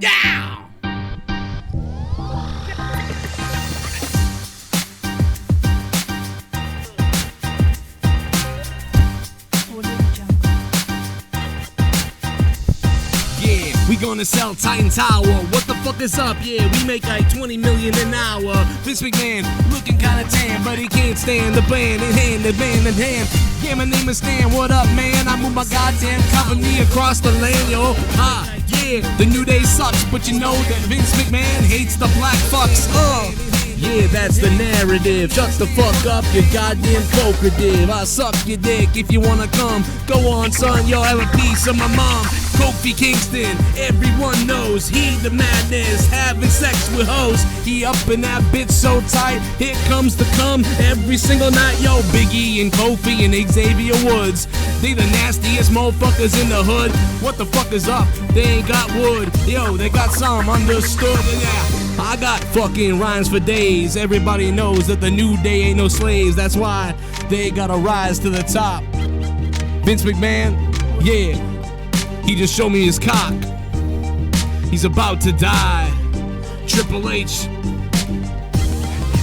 Yeah! We gonna sell Titan Tower. What the fuck is up? Yeah, we make like 20 million an hour. Vince McMahon looking kinda tan, but he can't stand the band in hand, the band in hand. Yeah, my name is Stan. What up, man? I move my goddamn company across the land, yo. Yeah, the New Day sucks, but you know that Vince McMahon hates the black fucks. Yeah, that's the narrative. Shut the fuck up, you goddamn coca div. I suck your dick if you wanna come. Go on, son, yo, have a piece of my mom. Kofi Kingston, everyone knows he the madness, having sex with hoes. He up in that bitch so tight, here comes the cum every single night. Yo, Biggie and Kofi and Xavier Woods, they the nastiest motherfuckers in the hood. What the fuck is up? They ain't got wood. Yo, they got some understood. And yeah, I got fucking rhymes for days. Everybody knows that the New Day ain't no slaves. That's why they gotta rise to the top. Vince McMahon, yeah, he just showed me his cock. He's about to die. Triple H,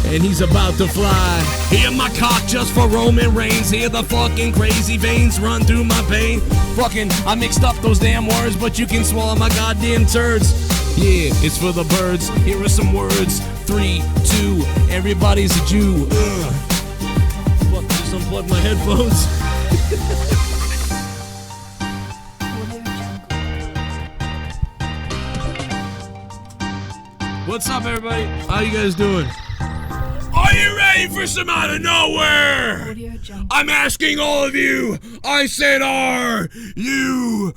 and he's about to fly. Hear my cock just for Roman Reigns. Hear the fucking crazy veins run through my vein. Fucking, I mixed up those damn words, but you can swallow my goddamn turds. Yeah, it's for the birds. Here are some words. 3, 2, everybody's a Jew. Fuck, just unplug my headphones. What's up, everybody? How you guys doing? Are you ready for some out of nowhere? I'm asking all of you. I said, are you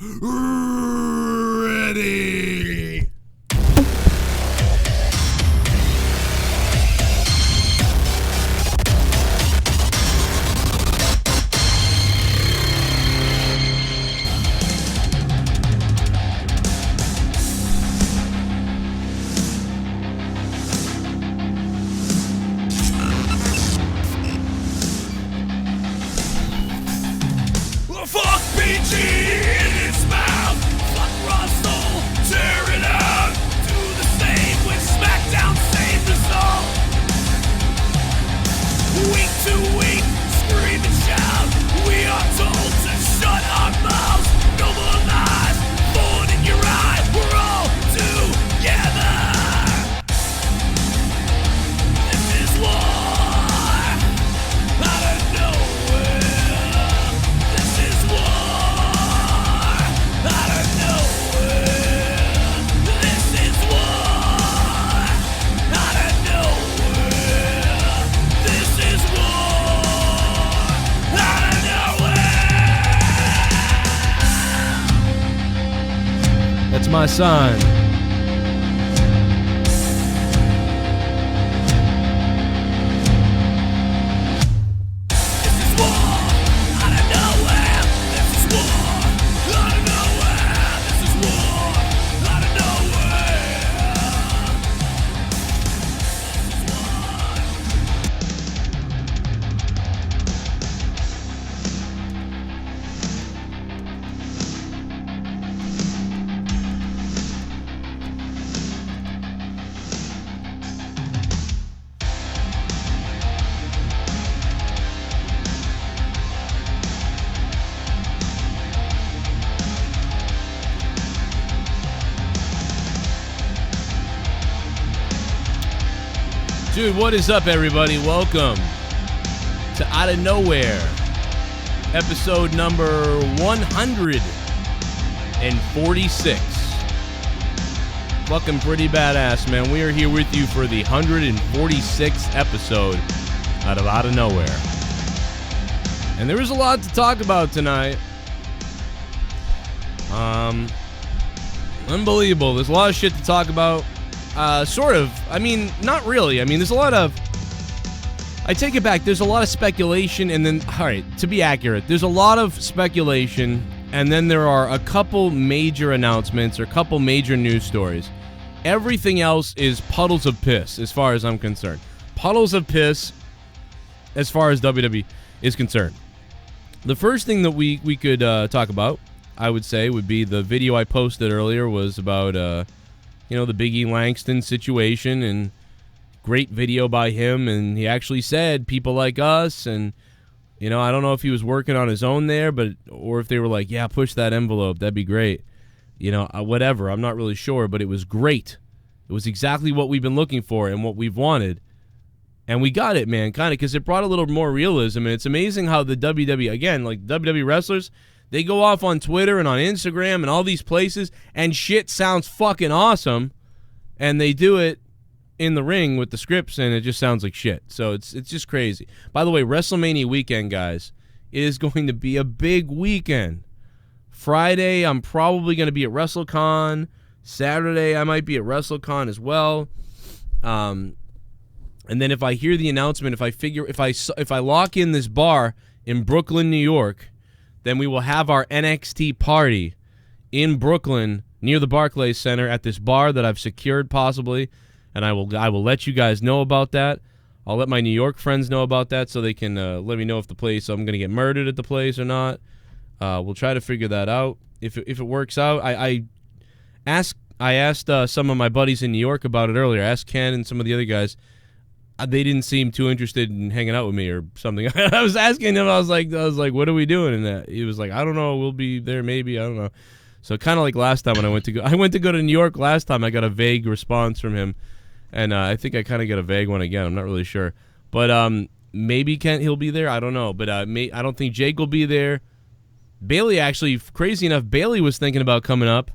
ready? Fuck BG in his mouth. Fuck Russell, tear it out. Do the same with SmackDown, same result. Week to week, scream and shout. We are told to shut our mouths. No more lies, thorn in your eye. We're all together. This is war. Out of nowhere. That's my sign. Dude, what is up, everybody? Welcome to Out of Nowhere, episode number 146. Fucking pretty badass, man. We are here with you for the 146th episode out of Nowhere. And there is a lot to talk about tonight. Unbelievable. There's a lot of shit to talk about. Sort of. I mean, not really. I mean, there's a lot of... I take it back. There's a lot of speculation, and then... Alright, to be accurate, there's a lot of speculation, and then there are a couple major announcements or a couple major news stories. Everything else is puddles of piss, as far as I'm concerned. Puddles of piss, as far as WWE is concerned. The first thing that we could talk about I would say, would be the video I posted earlier was about, you know, the Big E Langston situation, and great video by him, and he actually said people like us, and, you know, I don't know if he was working on his own there, but, or if they were like, yeah, push that envelope, that'd be great. You know, whatever, I'm not really sure, but it was great. It was exactly what we've been looking for and what we've wanted. And we got it, man, kind of, because it brought a little more realism. And it's amazing how the WWE, again, like WWE wrestlers, they go off on Twitter and on Instagram and all these places, and shit sounds fucking awesome. And they do it in the ring with the scripts, and it just sounds like shit. So it's just crazy. By the way, WrestleMania weekend, guys, is going to be a big weekend. Friday, I'm probably going to be at WrestleCon. Saturday, I might be at WrestleCon as well. And then if I hear the announcement, if I lock in this bar in Brooklyn, New York, then we will have our NXT party in Brooklyn near the Barclays Center at this bar that I've secured possibly, and I will let you guys know about that. I'll let my New York friends know about that so they can let me know if I'm going to get murdered at the place or not. We'll try to figure that out. If it works out, I asked some of my buddies in New York about it earlier. I asked Ken and some of the other guys. They didn't seem too interested in hanging out with me or something. I was asking them. I was like, what are we doing? And that he was like, I don't know. We'll be there maybe. I don't know. So kind of like last time when I went to go to New York last time. I got a vague response from him, and I think I kind of get a vague one again. I'm not really sure, but maybe he'll be there. I don't know, but I don't think Jake will be there. Bailey, actually, crazy enough, Bailey was thinking about coming up.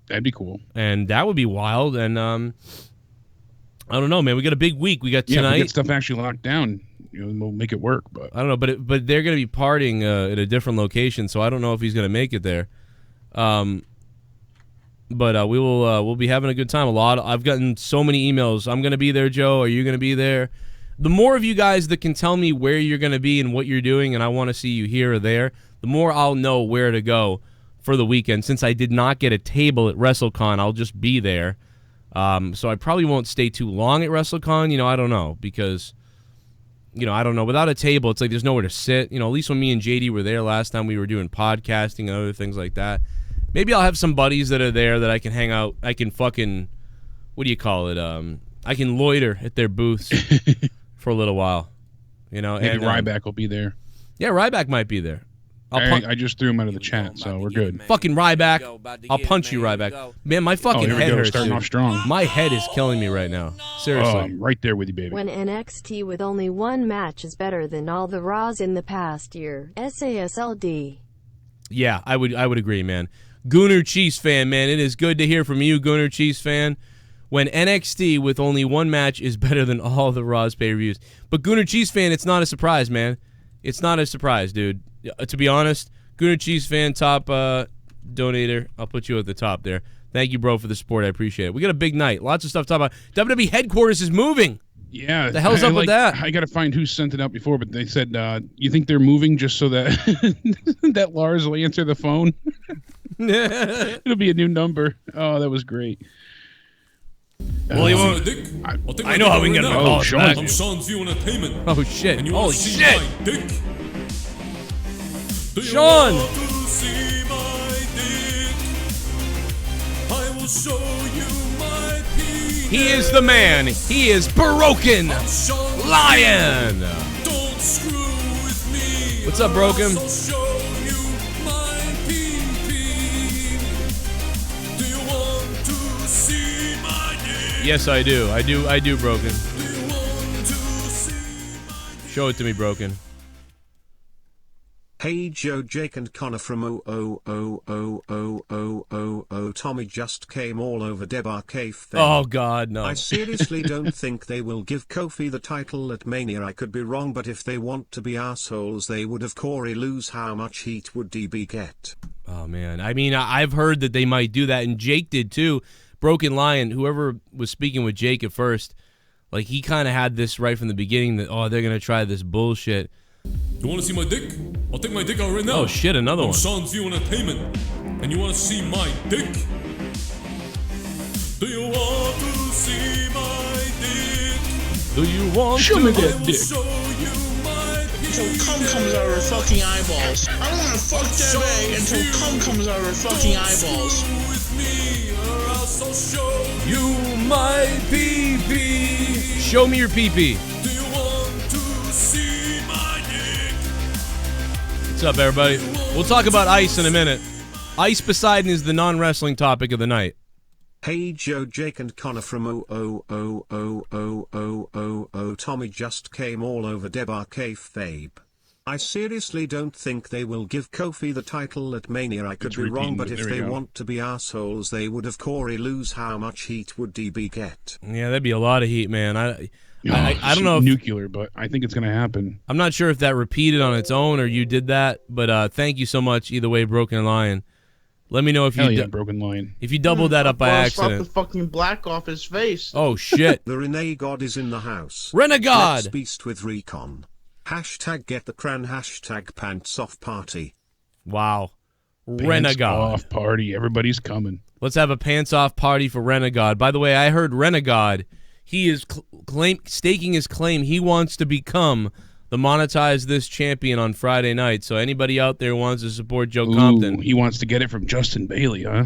That'd be cool, and that would be wild. And I don't know, man. We got a big week. We got tonight. Yeah, if we get stuff actually locked down, you know, we'll make it work. But I don't know, but they're going to be partying at a different location, so I don't know if he's going to make it there. But we'll be having a good time. I've gotten so many emails. I'm going to be there, Joe. Are you going to be there? The more of you guys that can tell me where you're going to be and what you're doing, and I want to see you here or there, the more I'll know where to go for the weekend. Since I did not get a table at WrestleCon, I'll just be there. So I probably won't stay too long at WrestleCon. You know, I don't know, because, you know, I don't know. Without a table, it's like there's nowhere to sit. You know, at least when me and JD were there last time, we were doing podcasting and other things like that. Maybe I'll have some buddies that are there that I can hang out. I can fucking, what do you call it? I can loiter at their booths for a little while. You know, maybe Ryback will be there. Yeah, Ryback might be there. I just threw him out of the chat, so we're good. Fucking Ryback. I'll punch you, Ryback. Man, my fucking head hurts. Starting off strong. My head is killing me right now. Seriously. I'm right there with you, baby. When NXT with only one match is better than all the Raws in the past year. SASLD. Yeah, I would agree, man. Gooner Chiefs fan, man. It is good to hear from you, Gooner Chiefs fan. When NXT with only one match is better than all the Raws pay-per-views. But Gooner Chiefs fan, it's not a surprise, man. It's not a surprise, dude. To be honest, Gooner Chiefs fan, top donator. I'll put you at the top there. Thank you, bro, for the support. I appreciate it. We got a big night. Lots of stuff to talk about. WWE headquarters is moving. Yeah. The hell's up with that? I got to find who sent it out before, but they said, you think they're moving just so that that Lars will answer the phone? It'll be a new number. Oh, that was great. Well, I know how we can get him a call. Sean. Oh, shit. And you Holy see shit. My dick? Do you Sean. want to see my dick? I will show you my penis. He is the man. He is Broken Lion. Don't screw with me. What's up, Broken? I'll show you my pee-pee. Do you want to see my dick? Yes, I do. I do, Broken. Do you want to see my dick? Show it to me, Broken. Hey Joe, Jake and Connor from Tommy just came all over Deb Cave thing. Oh God, no. I seriously don't think they will give Kofi the title at Mania. I could be wrong, but if they want to be assholes, they would have Corey lose. How much heat would DB get? Oh man, I mean, I've heard that they might do that, and Jake did too. Broken Lion, whoever was speaking with Jake at first, like he kind of had this right from the beginning that they're gonna try this bullshit. You want to see my dick? I'll take my dick out right now. Oh shit, another one. Sean's View Entertainment, and you want to see my dick? Do you want to see my dick? Do you want Show to? me that dick. Show you my until cum comes out of her fucking eyeballs. I don't want to fuck Debbie until cum comes out of her fucking eyeballs. With me, or else I'll show you my pee-pee. Show me your pee-pee. Do you want to see my dick? What's up, everybody? We'll talk about ice in a minute. Ice Poseidon is the non-wrestling topic of the night. Hey Joe, Jake and Connor from Tommy just came all over Debar Kayfabe. I seriously don't think they will give Kofi the title at Mania. I could be wrong, but if they want to be assholes, they would have Corey lose. How much heat would DB get? Yeah, that'd be a lot of heat, man. I don't know if nuclear, but I think it's going to happen. I'm not sure if that repeated on its own or you did that, but thank you so much. Either way, Broken Lion. Let me know if Broken Lion. If you doubled that up by accident. The fucking black off his face. Oh shit! The Renee God is in the house. Renegade. Let's beast with recon. Hashtag get the cran. Hashtag pants off party. Wow. Pants Renegade off party. Everybody's coming. Let's have a pants off party for Renegade. By the way, I heard Renegade. He is staking his claim. He wants to become the Monetize This champion on Friday night. So anybody out there who wants to support Joe Compton. He wants to get it from Justin Bailey, huh?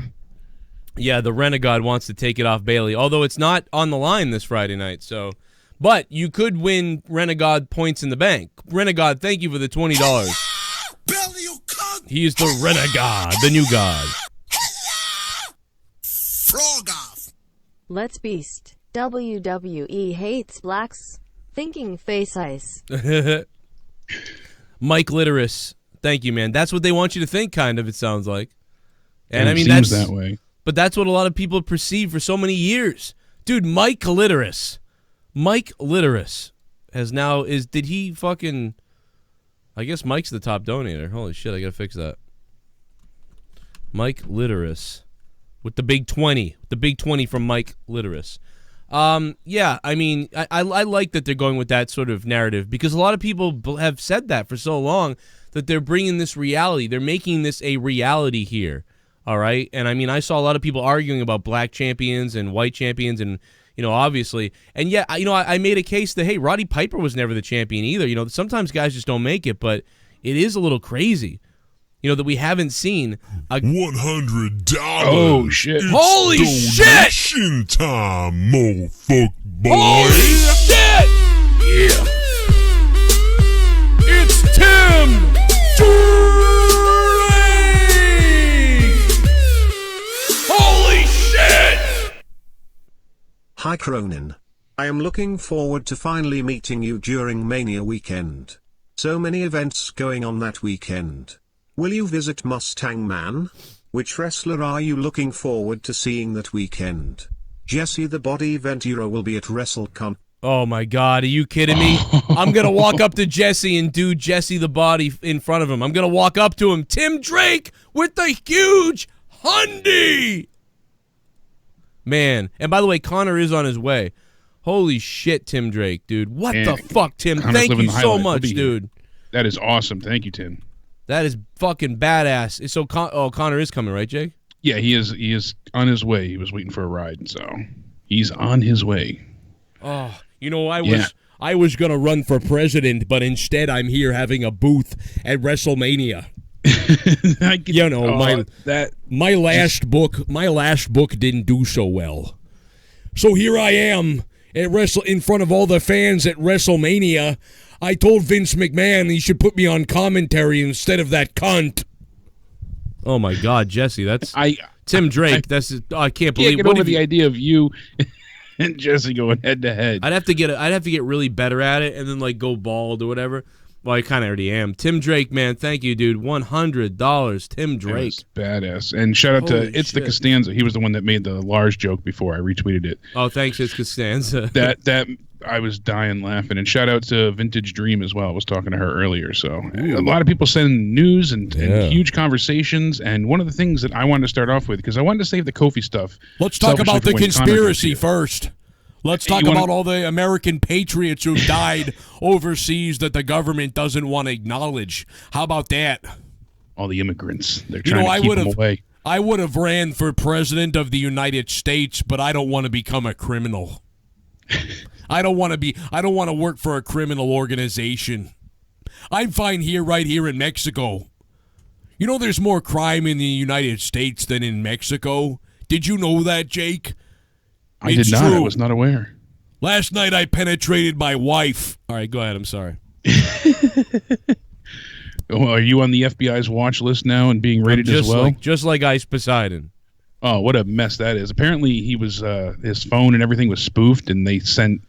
Yeah, the Renegade wants to take it off Bailey. Although it's not on the line this Friday night. So, but you could win Renegade points in the bank. Renegade, thank you for the $20. Bailey, you cunt! He is the Renegade, the new god. Frog off! Let's beast. WWE hates blacks. Thinking face ice. Mike Litteris, thank you, man. That's what they want you to think, kind of, it sounds like. And I mean, seems that way. But that's what a lot of people have perceived for so many years. Dude, Mike Litteris has now, did he fucking, I guess Mike's the top donator. Holy shit, I gotta fix that. Mike Litteris with the big 20. The big 20 from Mike Litteris. Yeah, I mean, I like that they're going with that sort of narrative because a lot of people have said that for so long that they're bringing this reality. They're making this a reality here, all right? And, I mean, I saw a lot of people arguing about black champions and white champions and, you know, obviously. And, yeah, you know, I made a case that, hey, Roddy Piper was never the champion either. You know, sometimes guys just don't make it, but it is a little crazy. You know, that we haven't seen a $100. Oh, shit. Holy shit! Donation time, motherfuck boy. Holy shit! Yeah. It's Tim Drake! Holy shit! Hi Cronin. I am looking forward to finally meeting you during Mania weekend. So many events going on that weekend. Will you visit Mustang Man? Which wrestler are you looking forward to seeing that weekend? Jesse the Body Ventura will be at WrestleCon. Oh my god, are you kidding me? I'm gonna walk up to Jesse and do Jesse the Body in front of him. I'm gonna walk up to him. Tim Drake with the huge hundy! Man, and by the way, Connor is on his way. Holy shit, Tim Drake, dude. What the fuck, Tim? Connor's Thank you so much, dude. That is awesome. Thank you, Tim. That is fucking badass. So, Connor is coming, right, Jake? Yeah, he is on his way. He was waiting for a ride, so he's on his way. Oh, you know, I was gonna run for president, but instead I'm here having a booth at WrestleMania. You know, my last book didn't do so well, so here I am in front of all the fans at WrestleMania. I told Vince McMahon he should put me on commentary instead of that cunt. Oh my God, Jesse, that's Tim Drake. I can't believe. Get over the idea of you and Jesse going head to head. I'd have to get really better at it and then like go bald or whatever. Well, I kind of already am. Tim Drake, man, thank you, dude. $100, Tim Drake. Badass. And shout out to It's the Costanza. He was the one that made the Lars joke before I retweeted it. Oh, thanks, It's Costanza. that I was dying laughing. And shout out to Vintage Dream as well. I was talking to her earlier. So a lot of people send news and huge conversations. And one of the things that I wanted to start off with, because I wanted to save the Kofi stuff. Let's talk about the conspiracy first. Let's talk about all the American patriots who died overseas that the government doesn't want to acknowledge. How about that? All the immigrants. They're trying to keep them away. I would have ran for president of the United States, but I don't want to become a criminal. I don't want to work for a criminal organization. I'm fine here, right here in Mexico. You know there's more crime in the United States than in Mexico? Did you know that, Jake? I did not. I was not aware. Last night I penetrated my wife. All right, go ahead. I'm sorry. Well, are you on the FBI's watch list now and being rated as well? Just like Ice Poseidon. Oh, what a mess that is. Apparently he was his phone and everything was spoofed, and they sent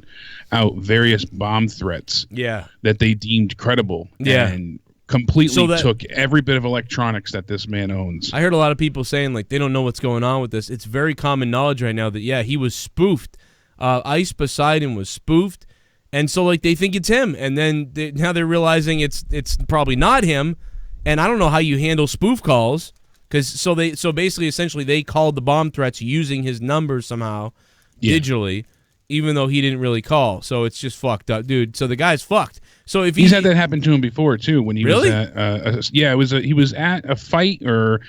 out various bomb threats that they deemed credible and completely took every bit of electronics that this man owns. I heard a lot of people saying like they don't know what's going on with this. It's very common knowledge right now that he was spoofed. Ice Poseidon was spoofed, and so like they think it's him, and then now they're realizing it's probably not him. And I don't know how you handle spoof calls. So basically, essentially, they called the bomb threats using his number somehow, digitally, even though he didn't really call. So it's just fucked up, dude. So the guy's fucked. So if he's had that happen to him before too, when he was at he was at a fight or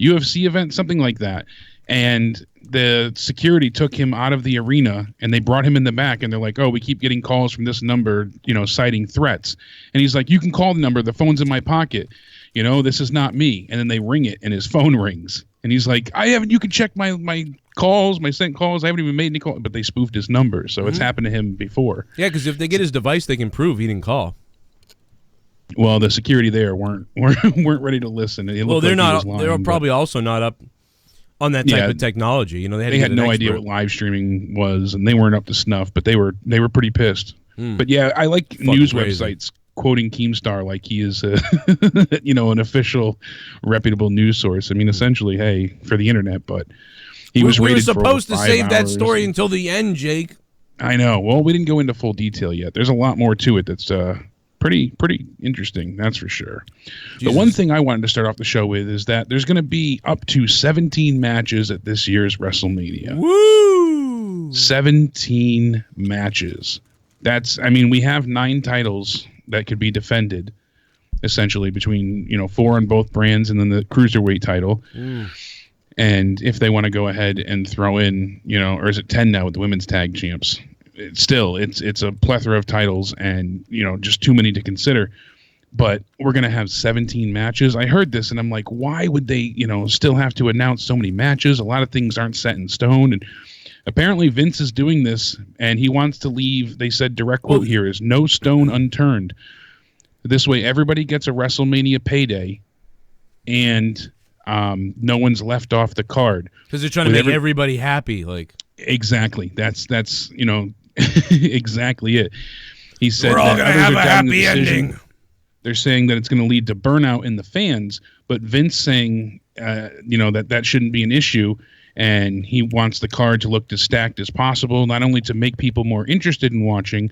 UFC event, something like that, and the security took him out of the arena and they brought him in the back, and they're like, "Oh, we keep getting calls from this number, citing threats," and he's like, "You can call the number. The phone's in my pocket. This is not me." And then they ring it, and his phone rings, and he's like, you can check my calls, my sent calls. I haven't even made any calls, but they spoofed his number, so it's happened to him before. Yeah, because if they get his device, they can prove he didn't call. Well, the security there weren't ready to listen. They're not. They're probably also not up on that type of technology. They had no idea what live streaming was, and they weren't up to snuff. But they were pretty pissed. But yeah, I like fucking news websites quoting Keemstar like he is an official reputable news source. I mean, essentially, hey, for the internet, but we were supposed to save that story until the end, Jake. I know. Well, we didn't go into full detail yet. There's a lot more to it that's pretty interesting, that's for sure. The one thing I wanted to start off the show with is that there's going to be up to 17 matches at this year's WrestleMania. Woo! 17 matches. We have 9 titles that could be defended, essentially, between 4 on both brands and then the cruiserweight title. And if they want to go ahead and throw in, or is it 10 now with the women's tag champs? It's a plethora of titles, and just too many to consider. But we're gonna have 17 matches. I heard this, and I'm like, why would they still have to announce so many matches? A lot of things aren't set in stone, and apparently Vince is doing this, and he wants to leave. They said, direct quote here is, "No stone unturned." This way, everybody gets a WrestleMania payday, and no one's left off the card because they're trying to make everybody happy. Like exactly, that's exactly it. He said we're all gonna have a happy ending. They're saying that it's going to lead to burnout in the fans, but Vince saying that shouldn't be an issue. And he wants the card to look as stacked as possible, not only to make people more interested in watching,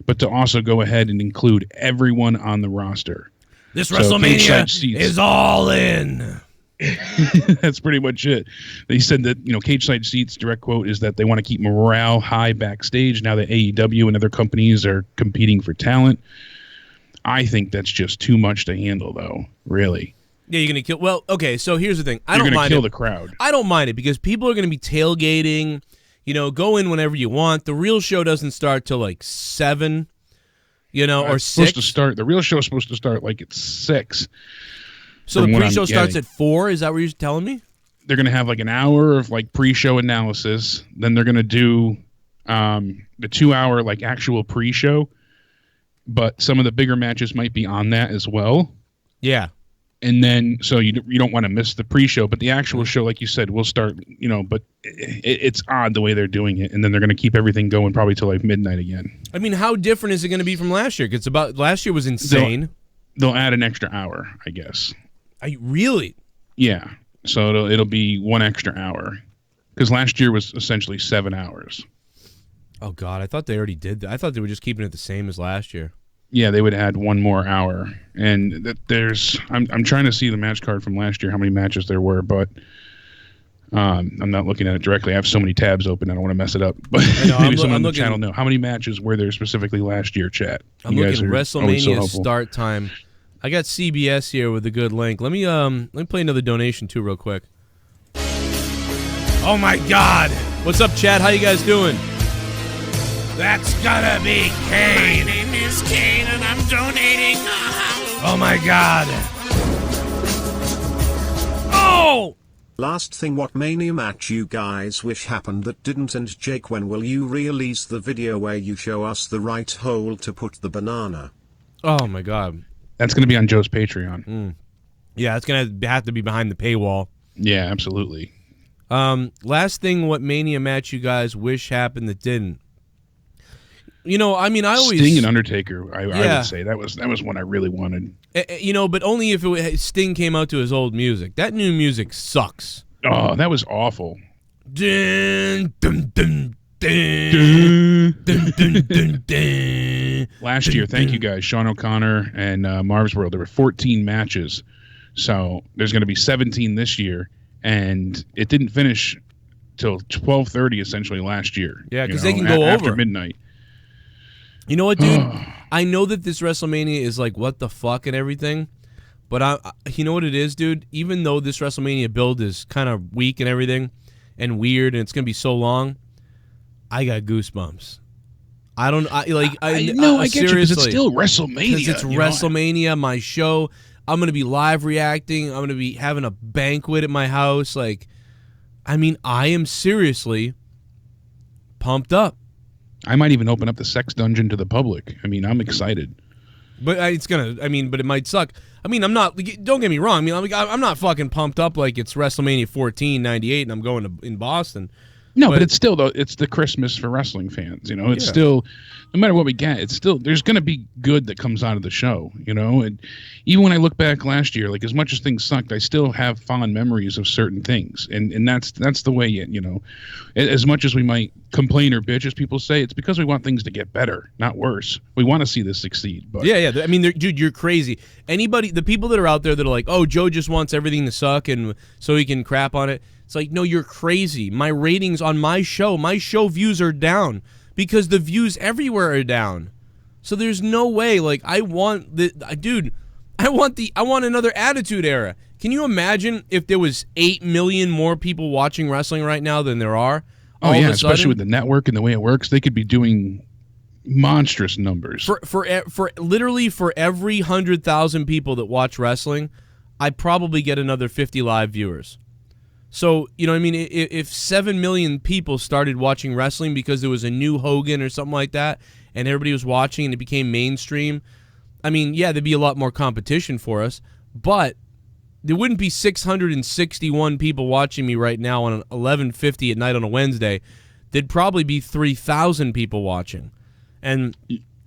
but to also go ahead and include everyone on the roster. This WrestleMania is all in. That's pretty much it. They said that, cage side seats, direct quote, is that they want to keep morale high backstage now that AEW and other companies are competing for talent. I think that's just too much to handle, though, really. Yeah, you're going to kill... Well, okay, so here's the thing. You're going to kill the crowd. I don't mind it because people are going to be tailgating, go in whenever you want. The real show doesn't start till like 7, or 6. Supposed to start. The real show is supposed to start like at 6. So the pre-show starts at 4? Is that what you're telling me? They're going to have like an hour of like pre-show analysis. Then they're going to do the 2-hour like actual pre-show. But some of the bigger matches might be on that as well. Yeah. And then, so you don't want to miss the pre-show, but the actual show, like you said, will start, but it's odd the way they're doing it. And then they're going to keep everything going probably till like midnight again. I mean, how different is it going to be from last year? Because last year was insane. They'll add an extra hour, I guess. Really? Yeah. So it'll be 1 extra hour. Because last year was essentially 7 hours. Oh, God. I thought they already did that. I thought they were just keeping it the same as last year. Yeah, they would add 1 more hour. And I'm trying to see the match card from last year, how many matches there were, but I'm not looking at it directly. I have so many tabs open, I don't want to mess it up. But maybe someone on the channel know. How many matches were there specifically last year, chat? I'm looking at WrestleMania start time. I got CBS here with a good link. Let me play another donation too real quick. Oh my God! What's up, chat? How you guys doing? That's gonna be Kane. name is Kane and I'm donating. Oh my God. Oh! Last thing, what Mania match you guys wish happened that didn't? And Jake, when will you release the video where you show us the right hole to put the banana? Oh my God. That's going to be on Joe's Patreon. Yeah, it's going to have to be behind the paywall. Yeah, absolutely. Last thing, what Mania match you guys wish happened that didn't? You know, I mean, I always Sting and Undertaker. I would say that was one I really wanted. You know, but only if Sting came out to his old music. That new music sucks. Oh, that was awful. Dun, dun, dun, dun, dun, dun, dun, dun. Last year, thank you guys, Sean O'Connor and Marv's World. There were 14 matches, so there's going to be 17 this year, and it didn't finish till 12:30 essentially last year. Yeah, because they can go after over midnight. You know what, dude? I know that this WrestleMania is like, what the fuck and everything, but you know what it is, dude? Even though this WrestleMania build is kind of weak and everything and weird and it's going to be so long, I got goosebumps. I get you, because it's still WrestleMania. Because it's WrestleMania, my show. I'm going to be live reacting. I'm going to be having a banquet at my house. Like, I mean, I am seriously pumped up. I might even open up the sex dungeon to the public. I mean, I'm excited. But but it might suck. I mean, I'm not, don't get me wrong. I mean, I'm not fucking pumped up like it's WrestleMania 14, 98, and I'm going in Boston. No, but it's still, though, it's the Christmas for wrestling fans, you know? It's still, no matter what we get, it's still, there's going to be good that comes out of the show, you know? And even when I look back last year, like, as much as things sucked, I still have fond memories of certain things. And that's the way, you know, as much as we might complain or bitch, as people say, it's because we want things to get better, not worse. We want to see this succeed. But yeah. I mean, dude, you're crazy. The people that are out there that are like, oh, Joe just wants everything to suck and so he can crap on it. It's like, no, you're crazy. My ratings on my show views are down because the views everywhere are down. So there's no way. Like, I want another Attitude Era. Can you imagine if there was 8 million more people watching wrestling right now than there are? Oh yeah, especially with the network and the way it works, they could be doing monstrous numbers. For literally for every 100,000 people that watch wrestling, I probably get another 50 live viewers. So, you know what I mean? If 7 million people started watching wrestling because there was a new Hogan or something like that, and everybody was watching and it became mainstream, I mean, yeah, there'd be a lot more competition for us, but there wouldn't be 661 people watching me right now on 11:50 at night on a Wednesday. There'd probably be 3,000 people watching. And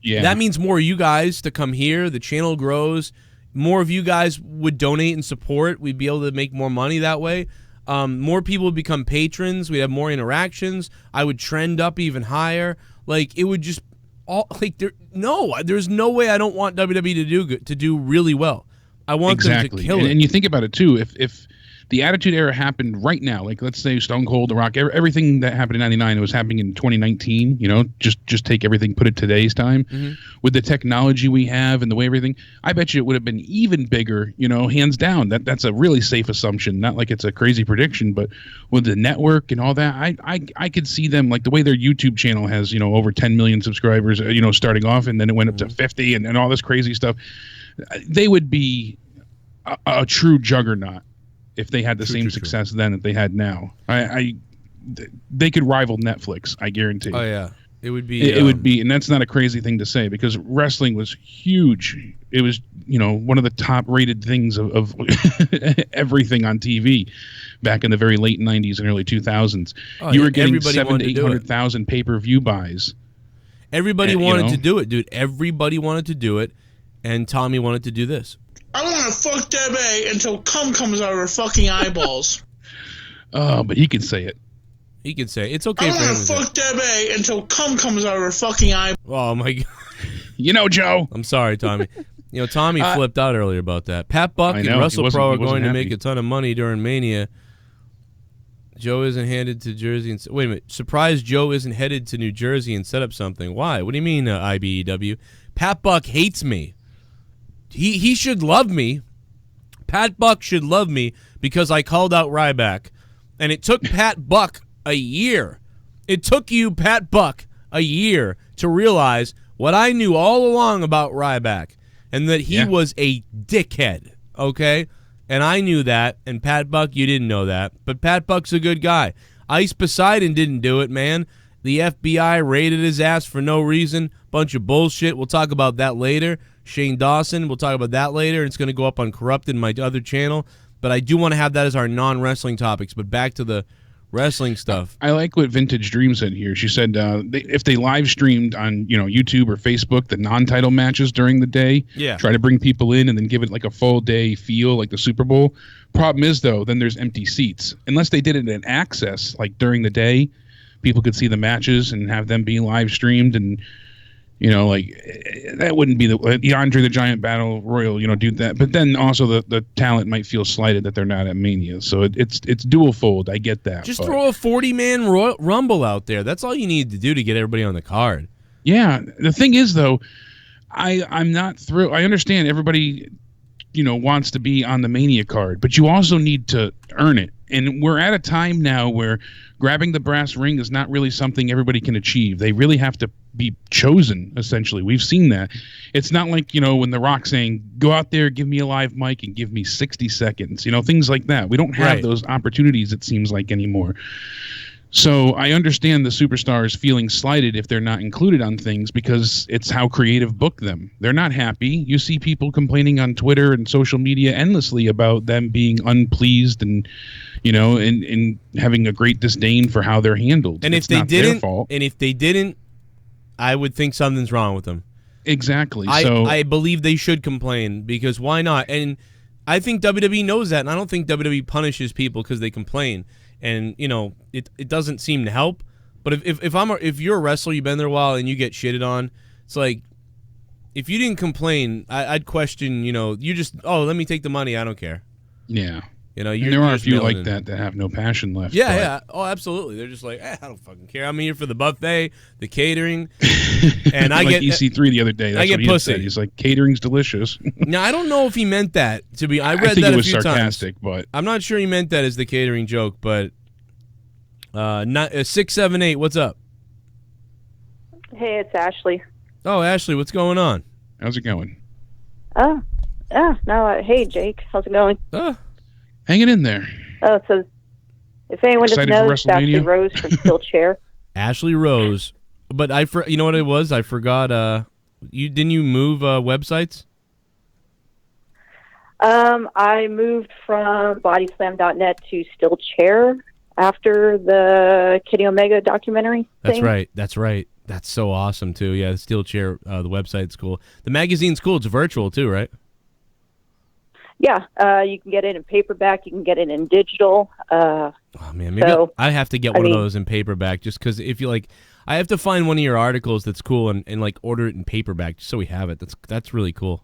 that means more of you guys to come here. The channel grows. More of you guys would donate and support. We'd be able to make more money that way. More people would become patrons. We'd have more interactions. I would trend up even higher. Like, it would just there's no way I don't want WWE to do really well. I want them to kill it. And you think about it too. If the Attitude Era happened right now, like let's say Stone Cold, The Rock, everything that happened in '99, it was happening in 2019. You know, just take everything, put it today's time. Mm-hmm. With the technology we have and the way everything, I bet you it would have been even bigger. You know, hands down. That's a really safe assumption. Not like it's a crazy prediction, but with the network and all that, I could see them, like the way their YouTube channel has, you know, over 10 million subscribers. You know, starting off, and then it went up to 50, and all this crazy stuff. They would be a true juggernaut if they had the same success then that they had now. They could rival Netflix, I guarantee. Oh yeah, it would be. It would be, and that's not a crazy thing to say because wrestling was huge. It was, you know, one of the top-rated things of everything on TV back in the very late '90s and early 2000s. Oh, you were getting 700,000 to 800,000 pay-per-view buys. Everybody wanted to do it, dude. Everybody wanted to do it, and Tommy wanted to do this. I want to fuck Deb A until cum comes out of her fucking eyeballs. Oh, but he can say it. He can say it. It's okay for him. I want to fuck Deb A until cum comes out of her fucking eyeballs. Oh, my God. You know, Joe. I'm sorry, Tommy. You know, Tommy flipped out earlier about that. Pat Buck and Russell Pro are going to make a ton of money during Mania. Joe isn't headed to Jersey. Wait a minute. Surprised Joe isn't headed to New Jersey and set up something. Why? What do you mean, IBEW? Pat Buck hates me. He should love me. Pat Buck should love me because I called out Ryback. And it took Pat Buck a year. It took you, Pat Buck, a year to realize what I knew all along about Ryback, and that he was a dickhead, okay? And I knew that, and Pat Buck, you didn't know that, but Pat Buck's a good guy. Ice Poseidon didn't do it, man. The FBI raided his ass for no reason. Bunch of bullshit. We'll talk about that later. Shane Dawson, we'll talk about that later. It's going to go up on Corrupted, my other channel. But I do want to have that as our non-wrestling topics. But back to the wrestling stuff. I like what Vintage Dream said here. She said if they live streamed on YouTube or Facebook the non-title matches during the day, try to bring people in and then give it like a full day feel like the Super Bowl. Problem is though, then there's empty seats. Unless they did it in Access, like during the day, people could see the matches and have them be live streamed, and that wouldn't be the Andre the Giant Battle Royal, do that. But then also the talent might feel slighted that they're not at Mania. So it's dual fold. I get that. Just throw a 40-man Rumble out there. That's all you need to do to get everybody on the card. Yeah. The thing is, though, I'm not thrilled. I understand everybody, wants to be on the Mania card, but you also need to earn it. And we're at a time now where grabbing the brass ring is not really something everybody can achieve. They really have to be chosen, essentially. We've seen that. It's not like, when The Rock saying, go out there, give me a live mic and give me 60 seconds, things like that. We don't have those opportunities, it seems like, anymore. So I understand the superstars feeling slighted if they're not included on things because it's how creative book them. They're not happy. You see people complaining on Twitter and social media endlessly about them being unpleased and and having a great disdain for how they're handled. And if they didn't, I would think something's wrong with them. Exactly. I believe they should complain because why not? And I think WWE knows that, and I don't think WWE punishes people because they complain. And it doesn't seem to help. But if you're a wrestler, you've been there a while, and you get shitted on, it's like if you didn't complain, I'd question. You just let me take the money. I don't care. Yeah. And there are a few like that have no passion left. Yeah. Oh, absolutely. They're just like, I don't fucking care. I'm here for the buffet, the catering, and I get EC3 the other day. That's I get what he pussy. said. He's like, catering's delicious. Now I don't know if he meant that to be. I read think that it was a few sarcastic, times. but I'm not sure he meant that as the catering joke. But 678, what's up? Hey, it's Ashley. Oh, Ashley, what's going on? How's it going? Hey, Jake, how's it going? Hanging in there. Oh, so if anyone doesn't know, it's Ashley Rose from Still Chair. Ashley Rose. But you know what it was? I forgot. Didn't you move websites? I moved from bodyslam.net to Still Chair after the Kenny Omega documentary thing. That's right. That's so awesome, too. Yeah, the Still Chair, the website's cool. The magazine's cool. It's virtual, too, right? Yeah, you can get it in paperback. You can get it in digital. Oh man, maybe I have to get one of those in paperback just because if you like, I have to find one of your articles that's cool and like order it in paperback just so we have it. That's really cool.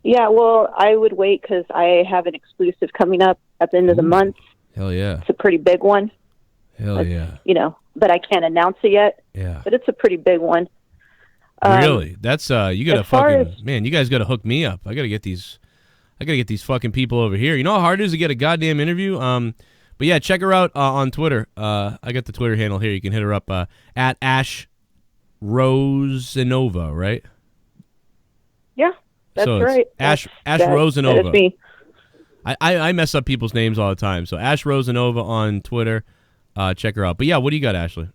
Yeah, well, I would wait because I have an exclusive coming up at the end of the month. Hell yeah! It's a pretty big one. Hell yeah! But I can't announce it yet. Yeah, but it's a pretty big one. Really? That's you gotta man. You guys gotta hook me up. I gotta get these fucking people over here. You know how hard it is to get a goddamn interview. But yeah, check her out on Twitter. I got the Twitter handle here. You can hit her up at Ash Rosenova, right? Yeah, that's right. Ash Rosenova. That is me. I mess up people's names all the time. So Ash Rosenova on Twitter. Check her out. But yeah, what do you got, Ashley?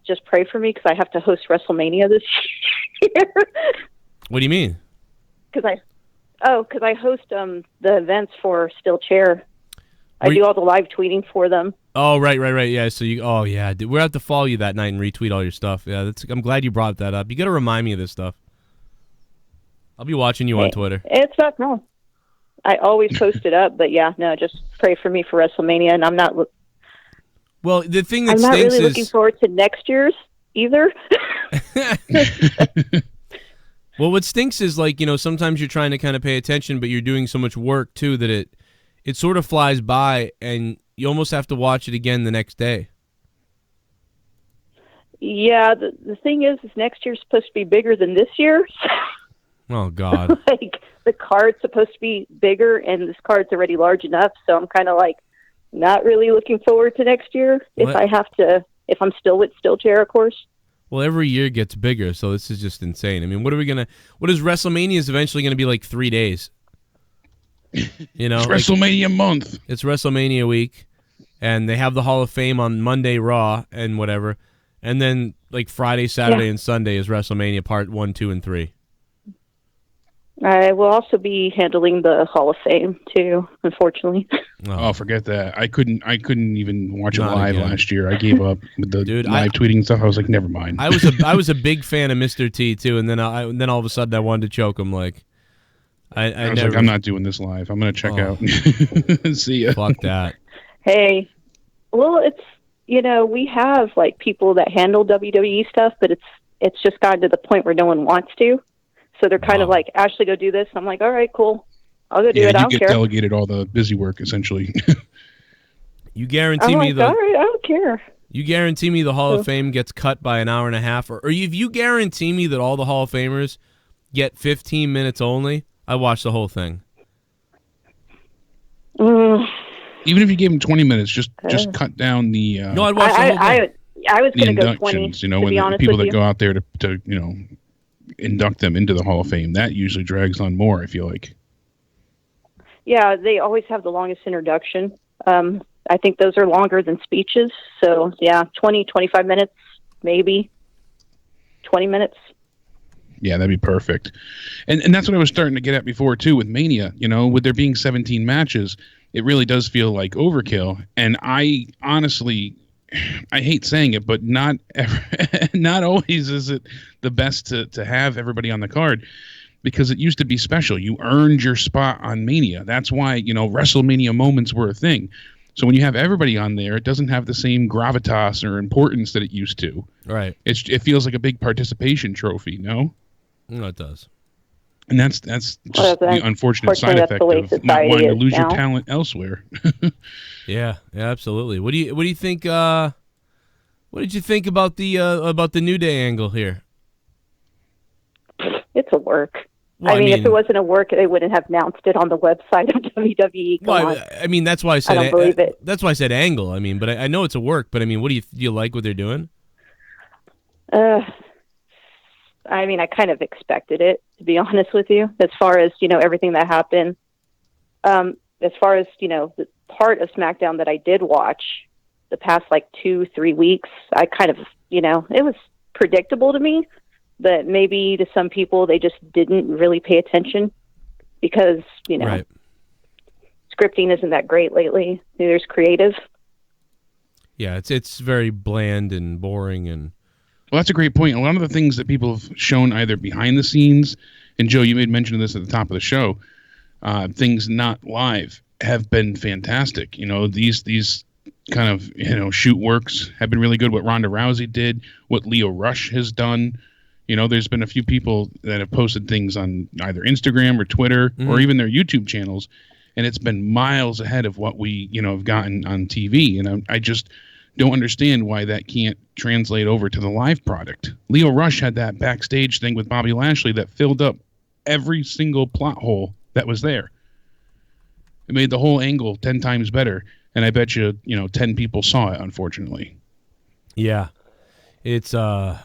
Just pray for me because I have to host WrestleMania this year. What do you mean? Because I host the events for Still Chair. I do all the live tweeting for them. Oh, right. Yeah, so we'll have to follow you that night and retweet all your stuff. Yeah, I'm glad you brought that up. You got to remind me of this stuff. I'll be watching you on Twitter. It's not wrong. I always post it up, but yeah, no, just pray for me for WrestleMania, and I'm not. Well, the thing that I'm not really looking forward to next year's either. Well, what stinks is sometimes you're trying to kind of pay attention, but you're doing so much work too that it sort of flies by, and you almost have to watch it again the next day. Yeah, the thing is next year's supposed to be bigger than this year. Oh God! Like the card's supposed to be bigger, and this card's already large enough. So I'm kind of like not really looking forward to next year if I'm still with Still Chair, of course. Well, every year gets bigger, so this is just insane. I mean, what is WrestleMania is eventually going to be like 3 days? You know, it's WrestleMania month. It's WrestleMania week, and they have the Hall of Fame on Monday Raw and whatever, and then like Friday, Saturday, and Sunday is WrestleMania Part 1, 2, and 3. I will also be handling the Hall of Fame too, unfortunately. Oh, forget that. I couldn't even watch it live again. last year. I gave up with the live tweeting stuff. I was like, never mind. I was a big fan of Mr. T too, and then all of a sudden I wanted to choke him. Like I was like, I'm not doing this live. I'm gonna check out. See ya. Fuck that. Hey, well, it's we have like people that handle WWE stuff, but it's just gotten to the point where no one wants to. So they're kind of like, Ashley, go do this. I'm like, all right, cool. I'll go do it. I don't care. You get delegated all the busy work, essentially. You guarantee I'm me like, all right, I don't care. You guarantee me the Hall of Fame gets cut by an hour and a half, or if you guarantee me that all the Hall of Famers get 15 minutes only, I watch the whole thing. Even if you gave them 20 minutes, just cut down the. No, I'd watch the whole thing. I was going to go 20. You know, when the people that go out there to induct them into the Hall of Fame, that usually drags on more, I feel like. Yeah, they always have the longest introduction. I think those are longer than speeches. So, 20, 25 minutes, maybe 20 minutes. Yeah, that'd be perfect. And that's what I was starting to get at before, too, with Mania. You know, with there being 17 matches, it really does feel like overkill. And I honestly... I hate saying it, but not always is it the best to have everybody on the card, because it used to be special. You earned your spot on Mania. That's why, WrestleMania moments were a thing. So when you have everybody on there, it doesn't have the same gravitas or importance that it used to. Right. It feels like a big participation trophy, no? No, it does. And that's just the unfortunate side effect of not wanting to lose your talent elsewhere. Yeah, absolutely. What do you think? What did you think about the New Day angle here? It's a work. Well, I mean, if it wasn't a work, they wouldn't have announced it on the website of WWE. I mean, that's why I said. I don't believe it. That's why I said angle. I mean, but I know it's a work. But I mean, do you like what they're doing? I mean, I kind of expected it, to be honest with you, as far as, everything that happened. As far as, the part of SmackDown that I did watch the past, 2-3 weeks, I kind of, it was predictable to me, but maybe to some people, they just didn't really pay attention because, right. Scripting isn't that great lately. There's creative. Yeah, it's very bland and boring and... Well, that's a great point. A lot of the things that people have shown either behind the scenes, and Joe, you made mention of this at the top of the show, things not live have been fantastic. These kind of, shoot works have been really good. What Ronda Rousey did, what Leo Rush has done. There's been a few people that have posted things on either Instagram or Twitter or even their YouTube channels, and it's been miles ahead of what we, have gotten on TV. And I just don't understand why that can't translate over to the live product. Leo Rush had that backstage thing with Bobby Lashley that filled up every single plot hole that was there. It made the whole angle 10 times better, and I bet you, 10 people saw it, unfortunately. Yeah. It's awful,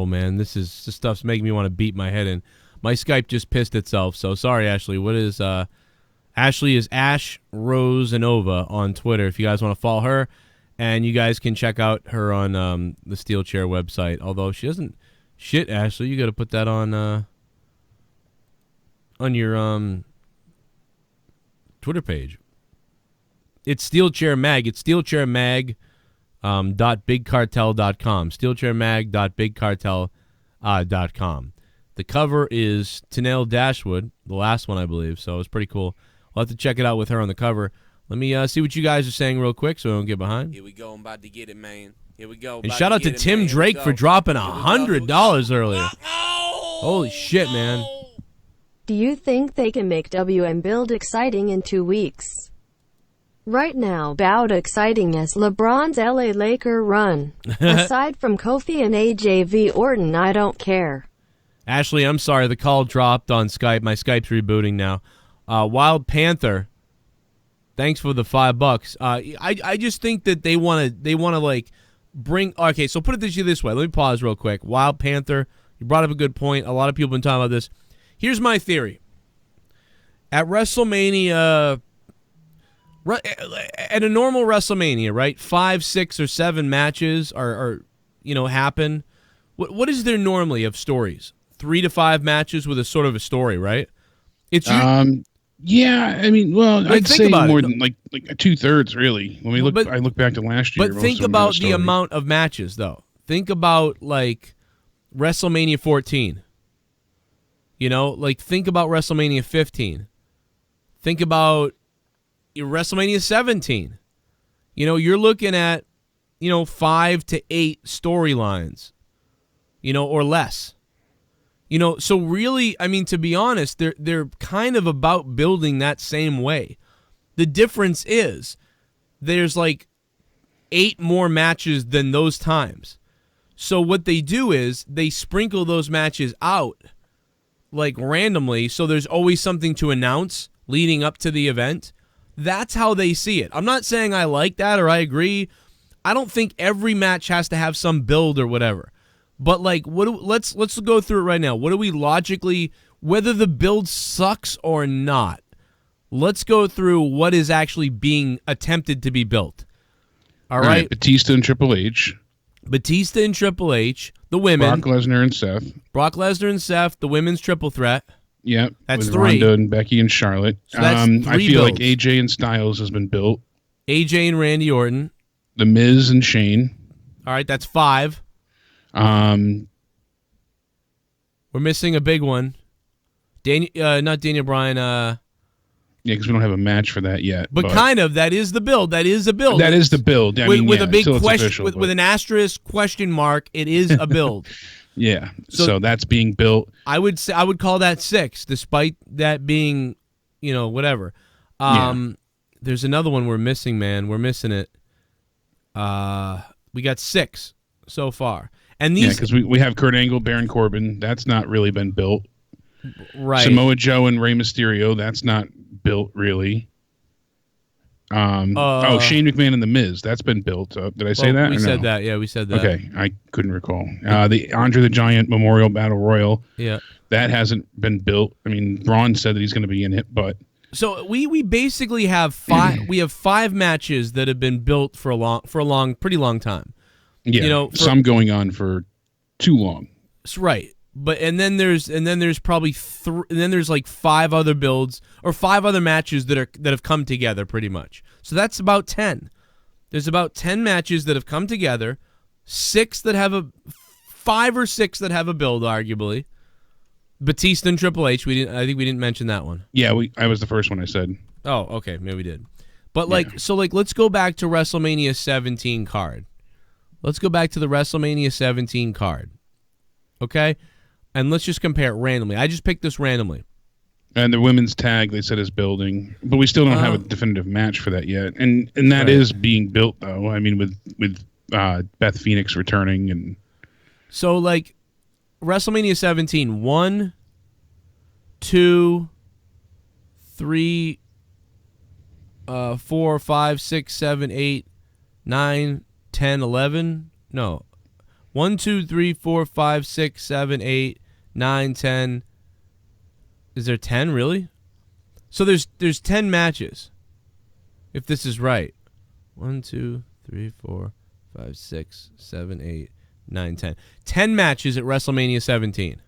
man. This stuff's making me want to beat my head in. My Skype just pissed itself, so sorry, Ashley. What is Ashley is Ash Rose Anova on Twitter if you guys want to follow her, and you guys can check out her on the Steel Chair website. Although she doesn't shit, Ashley, you got to put that on your Twitter page. It's Steel Chair Mag. It's steelchairmag .bigcartel.com. steelchairmag.bigcartel.com. The cover is Tanel Dashwood, the last one I believe, so it's pretty cool. We'll have to check it out with her on the cover. Let me see what you guys are saying real quick so we don't get behind. Here we go. I'm about to get it, man. Here we go. And shout out to Tim Drake for dropping $100 earlier. Holy shit, man. Do you think they can make WM build exciting in 2 weeks? Right now, about exciting as LeBron's LA Laker run. Aside from Kofi and AJV Orton, I don't care. Ashley, I'm sorry. The call dropped on Skype. My Skype's rebooting now. Wild Panther, thanks for the $5. I just think that they want to Okay, so put it this way. Let me pause real quick. Wild Panther, you brought up a good point. A lot of people have been talking about this. Here's my theory. At WrestleMania, at a normal WrestleMania, right? 5, 6, or 7 matches are happen. What is there normally of stories? 3 to 5 matches with a sort of a story, right? It's yeah. I mean, well, I'd say more it, than like 2/3 really. When I look back to last year. But think about the amount of matches, though. Think about like WrestleMania 14. Think about WrestleMania 15. Think about WrestleMania 17. You're looking at 5 to 8 storylines, or less. So really, I mean, to be honest, they're kind of about building that same way. The difference is there's like 8 more matches than those times. So what they do is they sprinkle those matches out like randomly, so there's always something to announce leading up to the event. That's how they see it. I'm not saying I like that or I agree. I don't think every match has to have some build or whatever. But like, let's go through it right now. What do we logically, whether the build sucks or not, let's go through what is actually being attempted to be built. All right. Batista and Triple H. The women. Brock Lesnar and Seth. The women's triple threat. Yep. That's with 3. Ronda and Becky and Charlotte. So that's 3 I feel builds. like AJ and Styles has been built. AJ and Randy Orton. The Miz and Shane. All right, that's 5. We're missing a big one. Not Daniel Bryan. Yeah, because we don't have a match for that yet. But kind of, that is the build. That is a build. That is the build. With a big question, with an asterisk question mark, it is a build. Yeah, so that's being built. I would call that 6, despite that being, whatever. There's another one we're missing, man. We're missing it. We got 6 so far. And these, because we have Kurt Angle, Baron Corbin. That's not really been built. Right. Samoa Joe and Rey Mysterio. That's not built really. Shane McMahon and The Miz. That's been built. Did I say that? We said that. Yeah, we said that. Okay, I couldn't recall. The Andre the Giant Memorial Battle Royal. Yeah, that hasn't been built. I mean, Braun said that he's going to be in it, but so we basically have 5. We have 5 matches that have been built for a pretty long time. Yeah, some going on for too long. Right. But and then there's probably 3, and then there's like 5 other builds or 5 other matches that have come together pretty much. So that's about 10. There's about 10 matches that have come together, 5 or 6 that have a build, arguably. Batista and Triple H. I think we didn't mention that one. Yeah, I was the first one I said. Oh, okay, maybe we did. But let's go back to WrestleMania 17 card. Let's go back to the WrestleMania 17 card. Okay? And let's just compare it randomly. I just picked this randomly. And the women's tag, they said, is building. But we still don't have a definitive match for that yet. And that is being built, though. I mean, with Beth Phoenix returning. And so, like, WrestleMania 17, 1, 2, 3, 4, 5, 6, 7, 8, 9, 10, 11. No. 1, 2, 3, 4, 5, 6, 7, 8, 9, 10. Is there 10 really? So there's 10 matches. If this is right. 1, 2, 3, 4, 5, 6, 7, 8, 9, 10. 10 matches at WrestleMania 17.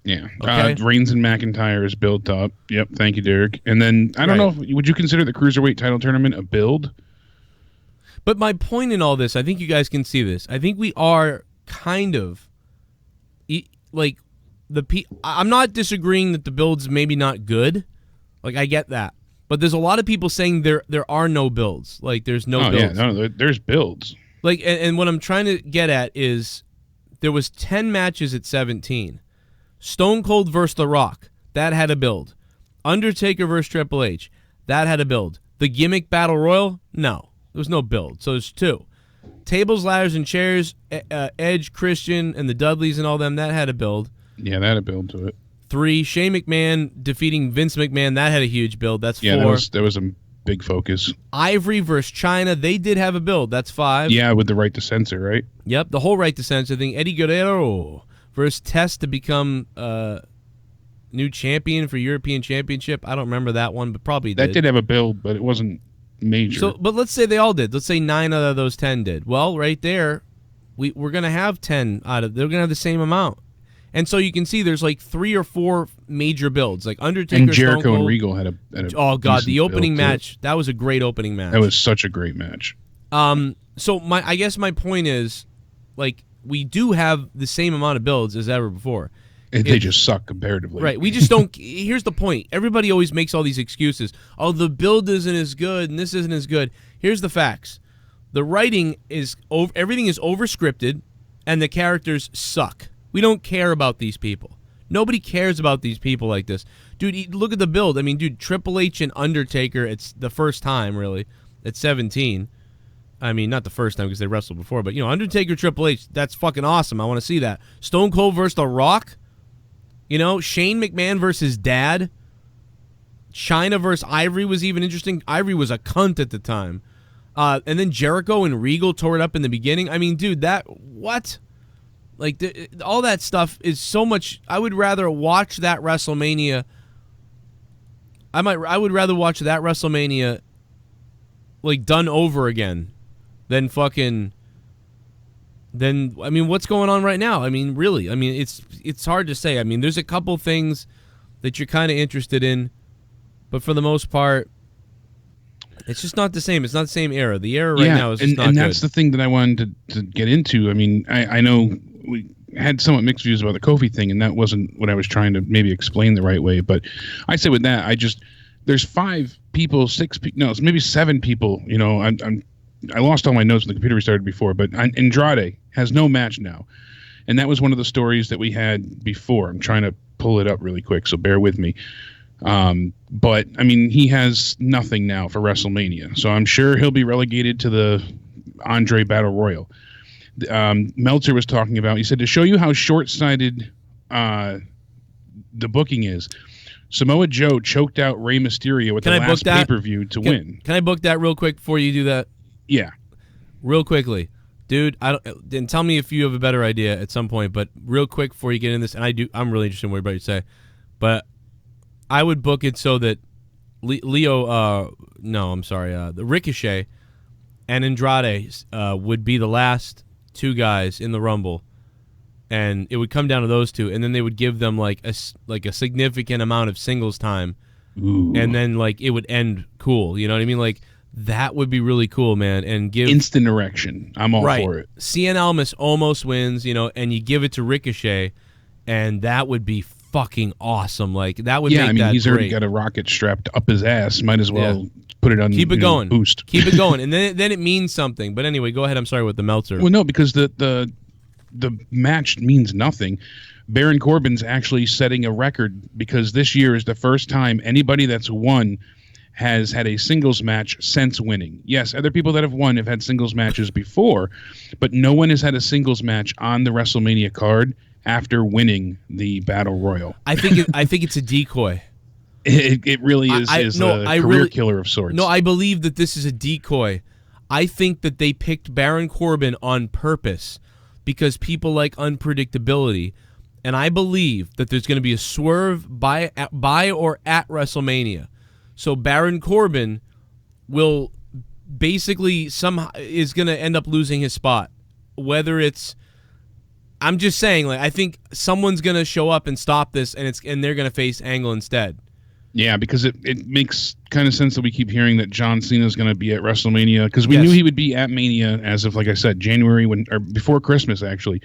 Yeah. Okay. Reigns and McIntyre is built up. Yep. Thank you, Derek. And then I don't know. Would you consider the Cruiserweight title tournament a build? But my point in all this, I think you guys can see this. I think we are kind of like I'm not disagreeing that the build's maybe not good. Like, I get that. But there's a lot of people saying there are no builds. Like, there's no builds. Yeah, no, there's builds. Like, and what I'm trying to get at is there was 10 matches at 17. Stone Cold versus The Rock, that had a build. Undertaker versus Triple H, that had a build. The Gimmick Battle Royal, no. There was no build. So there's 2. Tables, Ladders, and Chairs, Edge, Christian, and the Dudleys and all them, that had a build. Yeah, that had a build to it. 3, Shane McMahon defeating Vince McMahon, that had a huge build. That's 4. Yeah, that was a big focus. Ivory versus China, they did have a build. That's 5. Yeah, with the right to censor, right? Yep, the whole right to censor thing. Eddie Guerrero versus Test to become new champion for European Championship. I don't remember that one, but probably that did have a build, but it wasn't major. So, but let's say they all did. Let's say 9 out of those 10 did. Well, right there, we're going to have 10 out of. They're going to have the same amount. And so you can see there's like 3 or 4 major builds, like Undertaker, and Jericho, Stone Cold, and Regal had a oh god, the opening build, match, that was a great opening match. That was such a great match. So I guess my point is, like, we do have the same amount of builds as ever before. They just suck comparatively. Right. We just don't. Here's the point. Everybody always makes all these excuses. Oh, the build isn't as good, and this isn't as good. Here's the facts. The writing is everything is over-scripted, and the characters suck. We don't care about these people. Nobody cares about these people like this. Dude, look at the build. I mean, dude, Triple H and Undertaker, it's the first time, really, at 17. I mean, not the first time because they wrestled before, but, you know, Undertaker, Triple H, that's fucking awesome. I want to see that. Stone Cold versus The Rock. You know, Shane McMahon versus Dad. China versus Ivory was even interesting. Ivory was a cunt at the time. And then Jericho and Regal tore it up in the beginning. I mean, dude, what? Like, all that stuff is so much. I would rather watch that WrestleMania. I would rather watch that WrestleMania, like, done over again than fucking. Then, I mean, what's going on right now? I mean, really, I mean, it's hard to say. I mean, there's a couple things that you're kind of interested in, but for the most part, it's just not the same. It's not the same era. The era right now is just not good. And that's the thing that I wanted to get into. I mean, I know we had somewhat mixed views about the Kofi thing, and that wasn't what I was trying to maybe explain the right way. But I say with that, there's 5 people, 6 people, no, it's maybe 7 people. You know, I lost all my notes when the computer restarted before, but Andrade has no match now. And that was one of the stories that we had before. I'm trying to pull it up really quick, so bear with me. But, I mean, he has nothing now for WrestleMania. So I'm sure he'll be relegated to the Andre Battle Royal. Meltzer was talking about, he said, to show you how short-sighted the booking is, Samoa Joe choked out Rey Mysterio at the last pay-per-view to win. Can I book that real quick before you do that? Yeah. Real quickly. Dude, then tell me if you have a better idea at some point, but real quick before you get in this, and I'm really interested in what you're about to say, but I would book it so that the Ricochet and Andrade would be the last 2 guys in the Rumble, and it would come down to those 2, and then they would give them like a significant amount of singles time. Ooh. And then like it would end cool. You know what I mean? Like, that would be really cool, man. And give instant erection. I'm all for it. Cien Almas almost wins, you know, and you give it to Ricochet, and that would be fucking awesome. Like, that would make that great. Yeah, I mean, he's already got a rocket strapped up his ass. Might as well put it on. Keep it going. Boost. Keep it going, and then it means something. But anyway, go ahead. I'm sorry with the Meltzer. Well, no, because the match means nothing. Baron Corbin's actually setting a record because this year is the first time anybody that's won has had a singles match since winning. Yes, other people that have won have had singles matches before, but no one has had a singles match on the WrestleMania card after winning the Battle Royal. I think it's a decoy. It really is a career killer of sorts. No, I believe that this is a decoy. I think that they picked Baron Corbin on purpose because people like unpredictability, and I believe that there's going to be a swerve by or at WrestleMania. So Baron Corbin will basically is going to end up losing his spot. Whether it's, I'm just saying, like, I think someone's going to show up and stop this, and they're going to face Angle instead. Yeah, because it makes kind of sense that we keep hearing that John Cena is going to be at WrestleMania, because we knew he would be at Mania as of, like I said, January or before Christmas. Actually,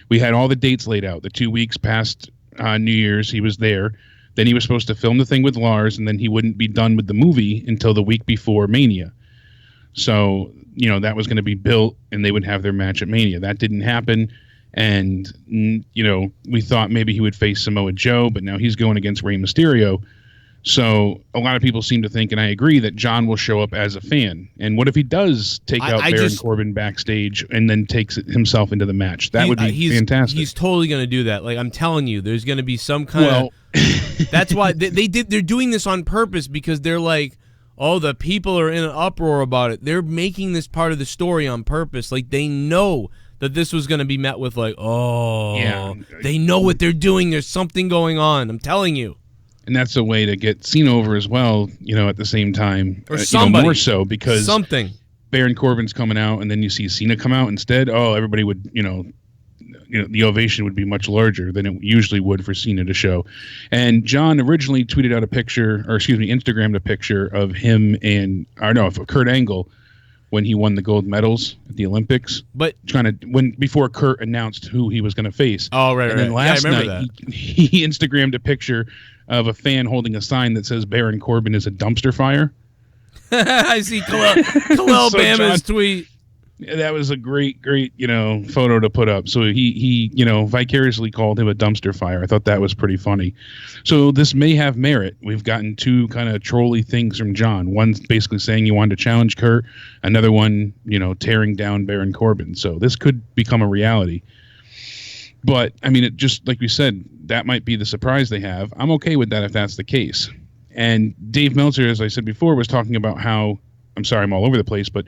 we had all the dates laid out. The 2 weeks past New Year's, he was there. Then he was supposed to film the thing with Lars, and then he wouldn't be done with the movie until the week before Mania. So, you know, that was going to be built, and they would have their match at Mania. That didn't happen, and, you know, we thought maybe he would face Samoa Joe, but now he's going against Rey Mysterio. So a lot of people seem to think, and I agree, that John will show up as a fan. And what if he does take out Baron Corbin backstage and then takes himself into the match? That would be fantastic. He's totally going to do that. Like, I'm telling you, there's going to be some kind of... That's why they're doing this on purpose, because they're like, oh, the people are in an uproar about it. They're making this part of the story on purpose. Like, they know that this was going to be met with, like, oh, yeah. They know what they're doing. There's something going on. I'm telling you. And that's a way to get Cena over as well, at the same time. Or somebody. More so because something. Baron Corbin's coming out, and then you see Cena come out instead. Oh, everybody would, the ovation would be much larger than it usually would for Cena to show. And John originally tweeted out Instagrammed a picture of him of Kurt Angle when he won the gold medals at the Olympics. But before Kurt announced who he was going to face. Oh, right. And then last night he Instagrammed a picture of a fan holding a sign that says Baron Corbin is a dumpster fire. I see Khalil Bama's tweet. That was a great, photo to put up. So he vicariously called him a dumpster fire. I thought that was pretty funny. So this may have merit. We've gotten two kind of trolly things from John. One's basically saying he wanted to challenge Kurt. Another one, tearing down Baron Corbin. So this could become a reality. But, I mean, it just, like we said, that might be the surprise they have. I'm okay with that if that's the case. And Dave Meltzer, as I said before, was talking about how, I'm sorry, I'm all over the place, but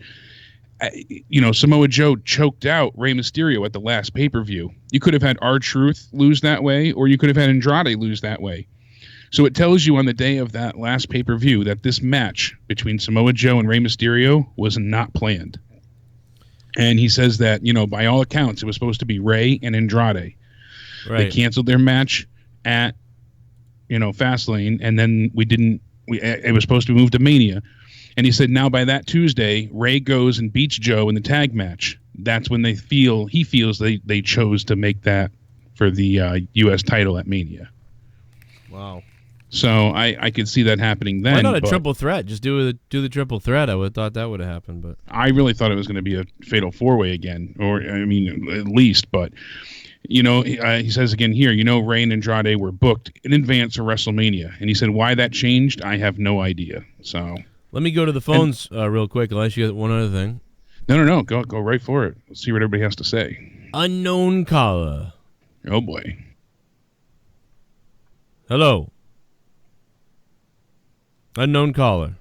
Samoa Joe choked out Rey Mysterio at the last pay-per-view. You could have had R-Truth lose that way, or you could have had Andrade lose that way. So it tells you on the day of that last pay-per-view that this match between Samoa Joe and Rey Mysterio was not planned. And he says that, by all accounts, it was supposed to be Rey and Andrade. Right. They canceled their match at, Fastlane, and then it was supposed to be moved to Mania. And he said now by that Tuesday, Ray goes and beats Joe in the tag match. That's when he feels they chose to make that for the U.S. title at Mania. Wow. So I could see that happening then. Why not a triple threat? Just do the triple threat. I would have thought that would have happened. But I really thought it was going to be a fatal four-way again, or at least. But he says again here, Ray and Andrade were booked in advance for WrestleMania, and he said why that changed, I have no idea. So. Let me go to the phones real quick, unless you got one other thing. No. Go right for it. Let's see what everybody has to say. Unknown caller. Oh, boy. Hello. Unknown caller.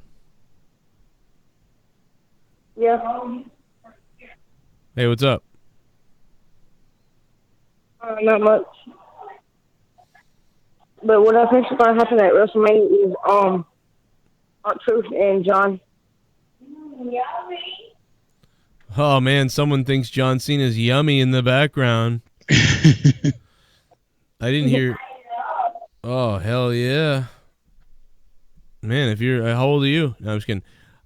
Yeah. Hey, what's up? Not much. But what I think is going to happen at WrestleMania is R-Truth and John. Oh, man, someone thinks John Cena's yummy in the background. I didn't hear. Oh, hell yeah. Man, how old are you? No, I'm just kidding.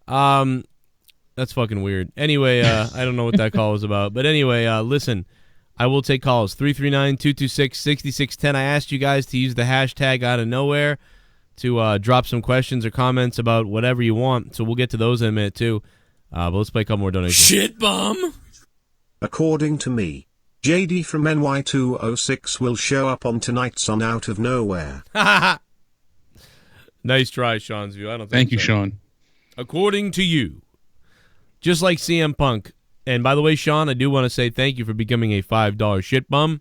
That's fucking weird. Anyway, I don't know what that call was about. But anyway, listen, I will take calls. 339-226-6610. I asked you guys to use the hashtag out of nowhere to drop some questions or comments about whatever you want. So we'll get to those in a minute, too. But let's play a couple more donations. Shit bum! According to me, JD from NY206 will show up on tonight's on Out of Nowhere. Nice try, Sean's view. I don't think Thank you, so. Sean. According to you. Just like CM Punk. And by the way, Sean, I do want to say thank you for becoming a $5 shit bum.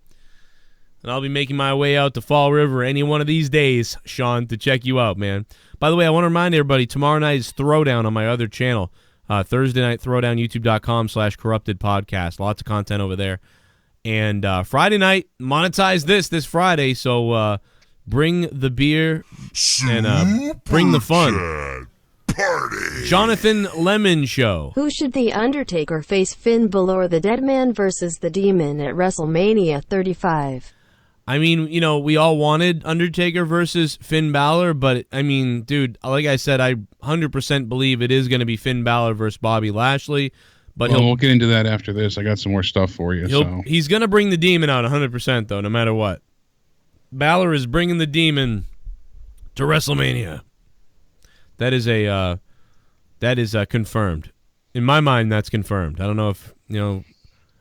And I'll be making my way out to Fall River any one of these days, Sean, to check you out, man. By the way, I want to remind everybody, tomorrow night is Throwdown on my other channel. Thursday night, Throwdown, youtube.com/corrupted podcast. Lots of content over there. And Friday night, monetize this Friday. So bring the beer and bring the fun. Party. Jonathan Lemon Show. Who should The Undertaker face, Finn Balor, the Dead Man versus the Demon at WrestleMania 35? I mean, we all wanted Undertaker versus Finn Balor, but, I mean, dude, like I said, I 100% believe it is going to be Finn Balor versus Bobby Lashley. But we'll get into that after this. I got some more stuff for you. He's going to bring the Demon out 100%, though, no matter what. Balor is bringing the Demon to WrestleMania. That is confirmed. In my mind, that's confirmed. I don't know if,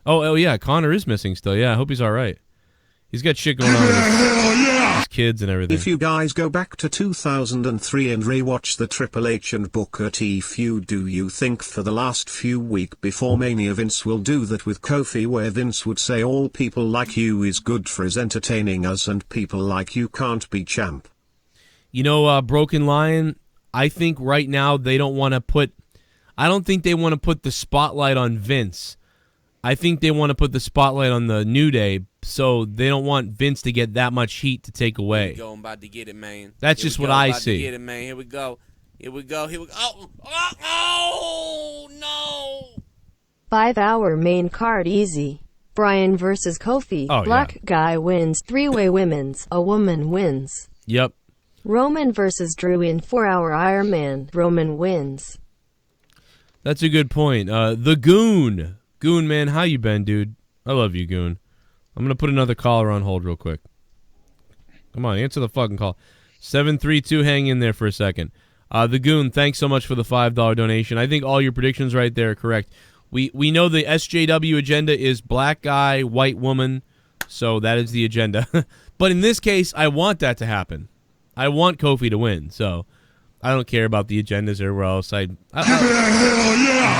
Oh, yeah, Connor is missing still. Yeah, I hope he's all right. He's got shit going on with his kids and everything. If you guys go back to 2003 and rewatch the Triple H and Booker T feud, do you think for the last few weeks before Mania Vince will do that with Kofi, where Vince would say all people like you is good for is entertaining us and people like you can't be champ? Broken Lion, I think right now they don't want to put. I don't think they want to put the spotlight on Vince. I think they want to put the spotlight on the New Day, so they don't want Vince to get that much heat to take away. Here we go. I'm about to get it, man. That's just what I see. Get it, man. Here we go. Here we go. Here we go. Oh, no. 5-hour main card easy. Bryan versus Kofi. Oh, Black guy wins. 3-way women's. A woman wins. Yep. Roman versus Drew in 4-hour Iron Man. Roman wins. That's a good point. The Goon. Goon, man, how you been, dude? I love you, Goon. I'm going to put another caller on hold real quick. Come on, answer the fucking call. 732, hang in there for a second. The Goon, thanks so much for the $5 donation. I think all your predictions right there are correct. We know the SJW agenda is black guy, white woman, so that is the agenda. But in this case, I want that to happen. I want Kofi to win, so I don't care about the agendas or where else.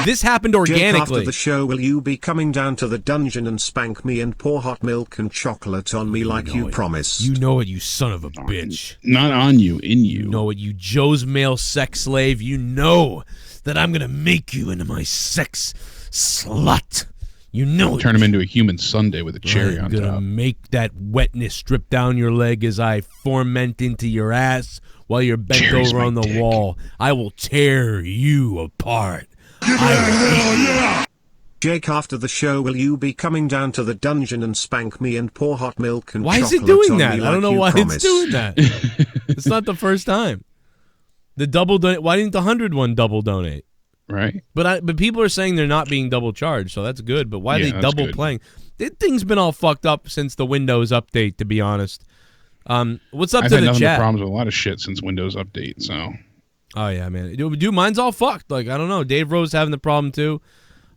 This happened organically. Jake, after the show, will you be coming down to the dungeon and spank me and pour hot milk and chocolate on me like you promised? You know it, you son of a bitch. Not on you, in you. You know it, you Joe's male sex slave. You know that I'm going to make you into my sex slut. You know it. Turn him into a human sundae with a cherry on top. I'm going to make that wetness strip down your leg as I ferment into your ass while you're bent over on the wall. I will tear you apart. Jake, after the show, will you be coming down to the dungeon and spank me and pour hot milk and why chocolate is it doing on that? me I don't know like why promised? it's doing that. It's not the first time. The double donate. Why didn't the 101 double donate? Right. But people are saying they're not being double charged, so that's good. But why are they double playing? That thing's been all fucked up since the Windows update, to be honest. What's up I've to had the nothing but chat? problems with a lot of shit since Windows update, so. Oh, yeah, man. Dude, mine's all fucked. Like, I don't know. Dave Rose having the problem, too.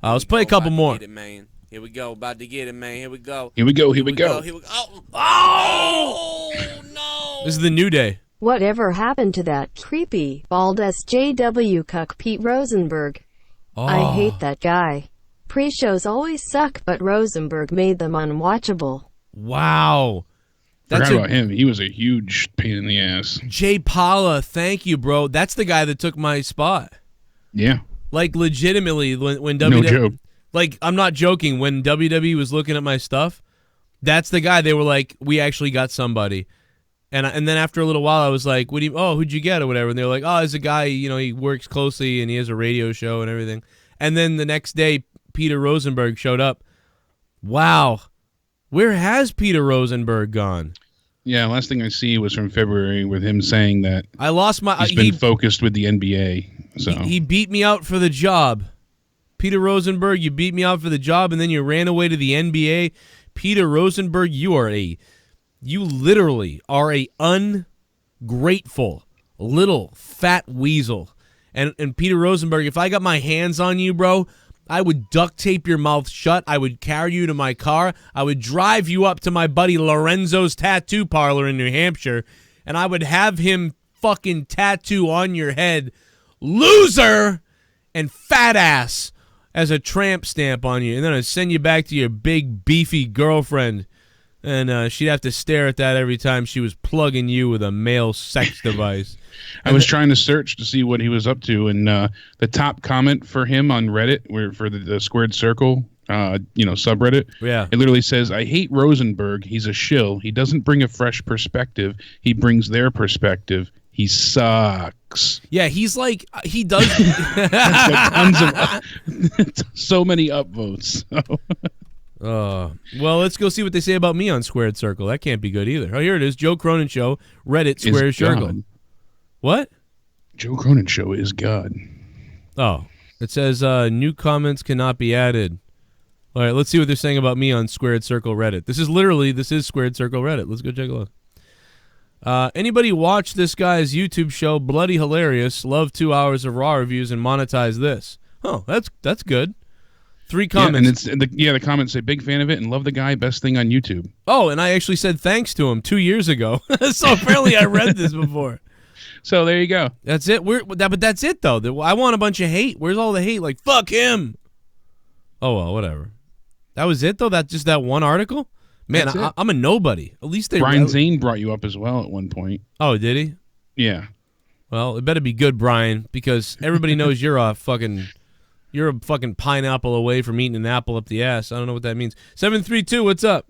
Let's play a couple more. Get it, man. Here we go. About to get it, man. Here we go. Here we go. Here we go. Here we go. Oh, no. This is the New Day. Whatever happened to that creepy, bald SJW cuck Pete Rosenberg? Oh. I hate that guy. Pre-shows always suck, but Rosenberg made them unwatchable. Wow. Forgot about him. He was a huge pain in the ass. Jay Paula, thank you, bro. That's the guy that took my spot. Yeah. Like, legitimately, when No joke. Like, I'm not joking. When WWE was looking at my stuff, that's the guy. They were like, we actually got somebody. And then after a little while, I was like, who'd you get or whatever? And they were like, oh, it's a guy, he works closely and he has a radio show and everything. And then the next day, Peter Rosenberg showed up. Wow. Where has Peter Rosenberg gone? Yeah, last thing I see was from February with him saying that I lost my. He's been focused with the NBA. So he beat me out for the job. Peter Rosenberg, you beat me out for the job, and then you ran away to the NBA. Peter Rosenberg, you literally are a ungrateful little fat weasel. And Peter Rosenberg, if I got my hands on you, bro, I would duct tape your mouth shut. I would carry you to my car. I would drive you up to my buddy Lorenzo's tattoo parlor in New Hampshire, and I would have him fucking tattoo on your head, loser and fat ass, as a tramp stamp on you. And then I'd send you back to your big, beefy girlfriend, and she'd have to stare at that every time she was plugging you with a male sex device. I was trying to search to see what he was up to, and the top comment for him on Reddit, for the Squared Circle, subreddit, it literally says, "I hate Rosenberg. He's a shill. He doesn't bring a fresh perspective. He brings their perspective. He sucks." Yeah, he's like, he does. Tons of, so many upvotes. Well, let's go see what they say about me on Squared Circle. That can't be good either. Oh, here it is. Joe Cronin Show, Reddit, Squared Circle. What? Joe Cronin Show is God. Oh, it says new comments cannot be added. All right, let's see what they're saying about me on Squared Circle Reddit. This is Squared Circle Reddit. Let's go take a look. Anybody watch this guy's YouTube show? Bloody hilarious. Love 2 hours of raw reviews and monetize this. Oh, that's good. 3 comments. Yeah, and the comments say big fan of it and love the guy. Best thing on YouTube. Oh, and I actually said thanks to him 2 years ago. So apparently I read this before. So there you go. That's it. But that's it though. I want a bunch of hate. Where's all the hate? Like fuck him. Oh well, whatever. That was it though. That's just that one article. Man, I'm a nobody. At least Brian Zane brought you up as well at one point. Oh, did he? Yeah. Well, it better be good, Brian, because everybody knows you're a fucking pineapple away from eating an apple up the ass. I don't know what that means. 732, what's up?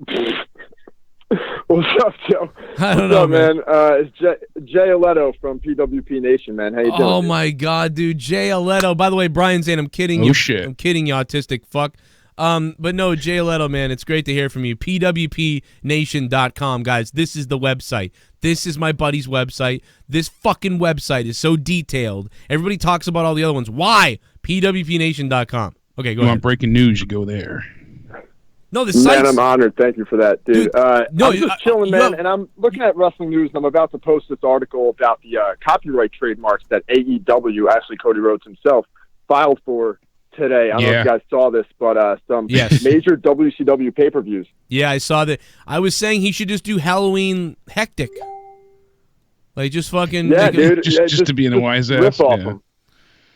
What's up, Joe? I don't know, man. It's Jay Aletto from PWP Nation, man. How you doing? Oh my God, dude, Jay Aletto. By the way, Brian's saying I'm kidding you. Shit. I'm kidding you, autistic fuck. But no, Jay Aletto, man, it's great to hear from you. PWPNation.com, guys. This is the website. This is my buddy's website. This fucking website is so detailed. Everybody talks about all the other ones. Why? PWPNation.com. Okay, go ahead. You want breaking news, you go there. No, the site's... Man, I'm honored. Thank you for that, dude. I'm just chilling, man, no. and I'm looking at wrestling news, and I'm about to post this article about the copyright trademarks that AEW, actually Cody Rhodes himself, filed for today. I don't know if you guys saw this, but some major WCW pay-per-views. Yeah, I saw that. I was saying he should just do Halloween Hectic. Like, just fucking... Yeah, dude. Just to be in a wise ass. Rip off him.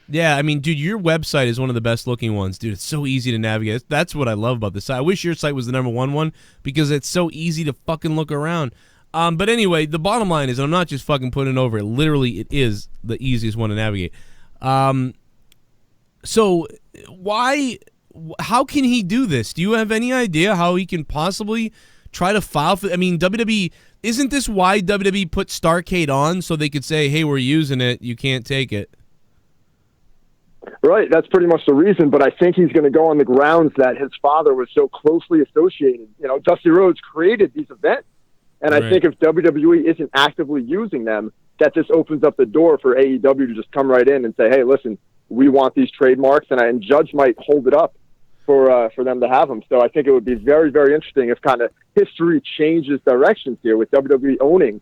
Yeah, I mean, dude, your website is one of the best looking ones, dude. It's so easy to navigate. That's what I love about this site. I wish your site was the #1 one because it's so easy to fucking look around. But anyway, the bottom line is I'm not just fucking putting it over. Literally, it is the easiest one to navigate. So how can he do this? Do you have any idea how he can possibly try to file for... I mean, WWE... Isn't this why WWE put Starrcade on so they could say, hey, we're using it, you can't take it? Right, that's pretty much the reason, but I think he's going to go on the grounds that his father was so closely associated. You know, Dusty Rhodes created these events, and I think if WWE isn't actively using them, that just opens up the door for AEW to just come right in and say, hey, listen, we want these trademarks, and Judge might hold it up for them to have them. So I think it would be very, very interesting if kind of history changes directions here with WWE owning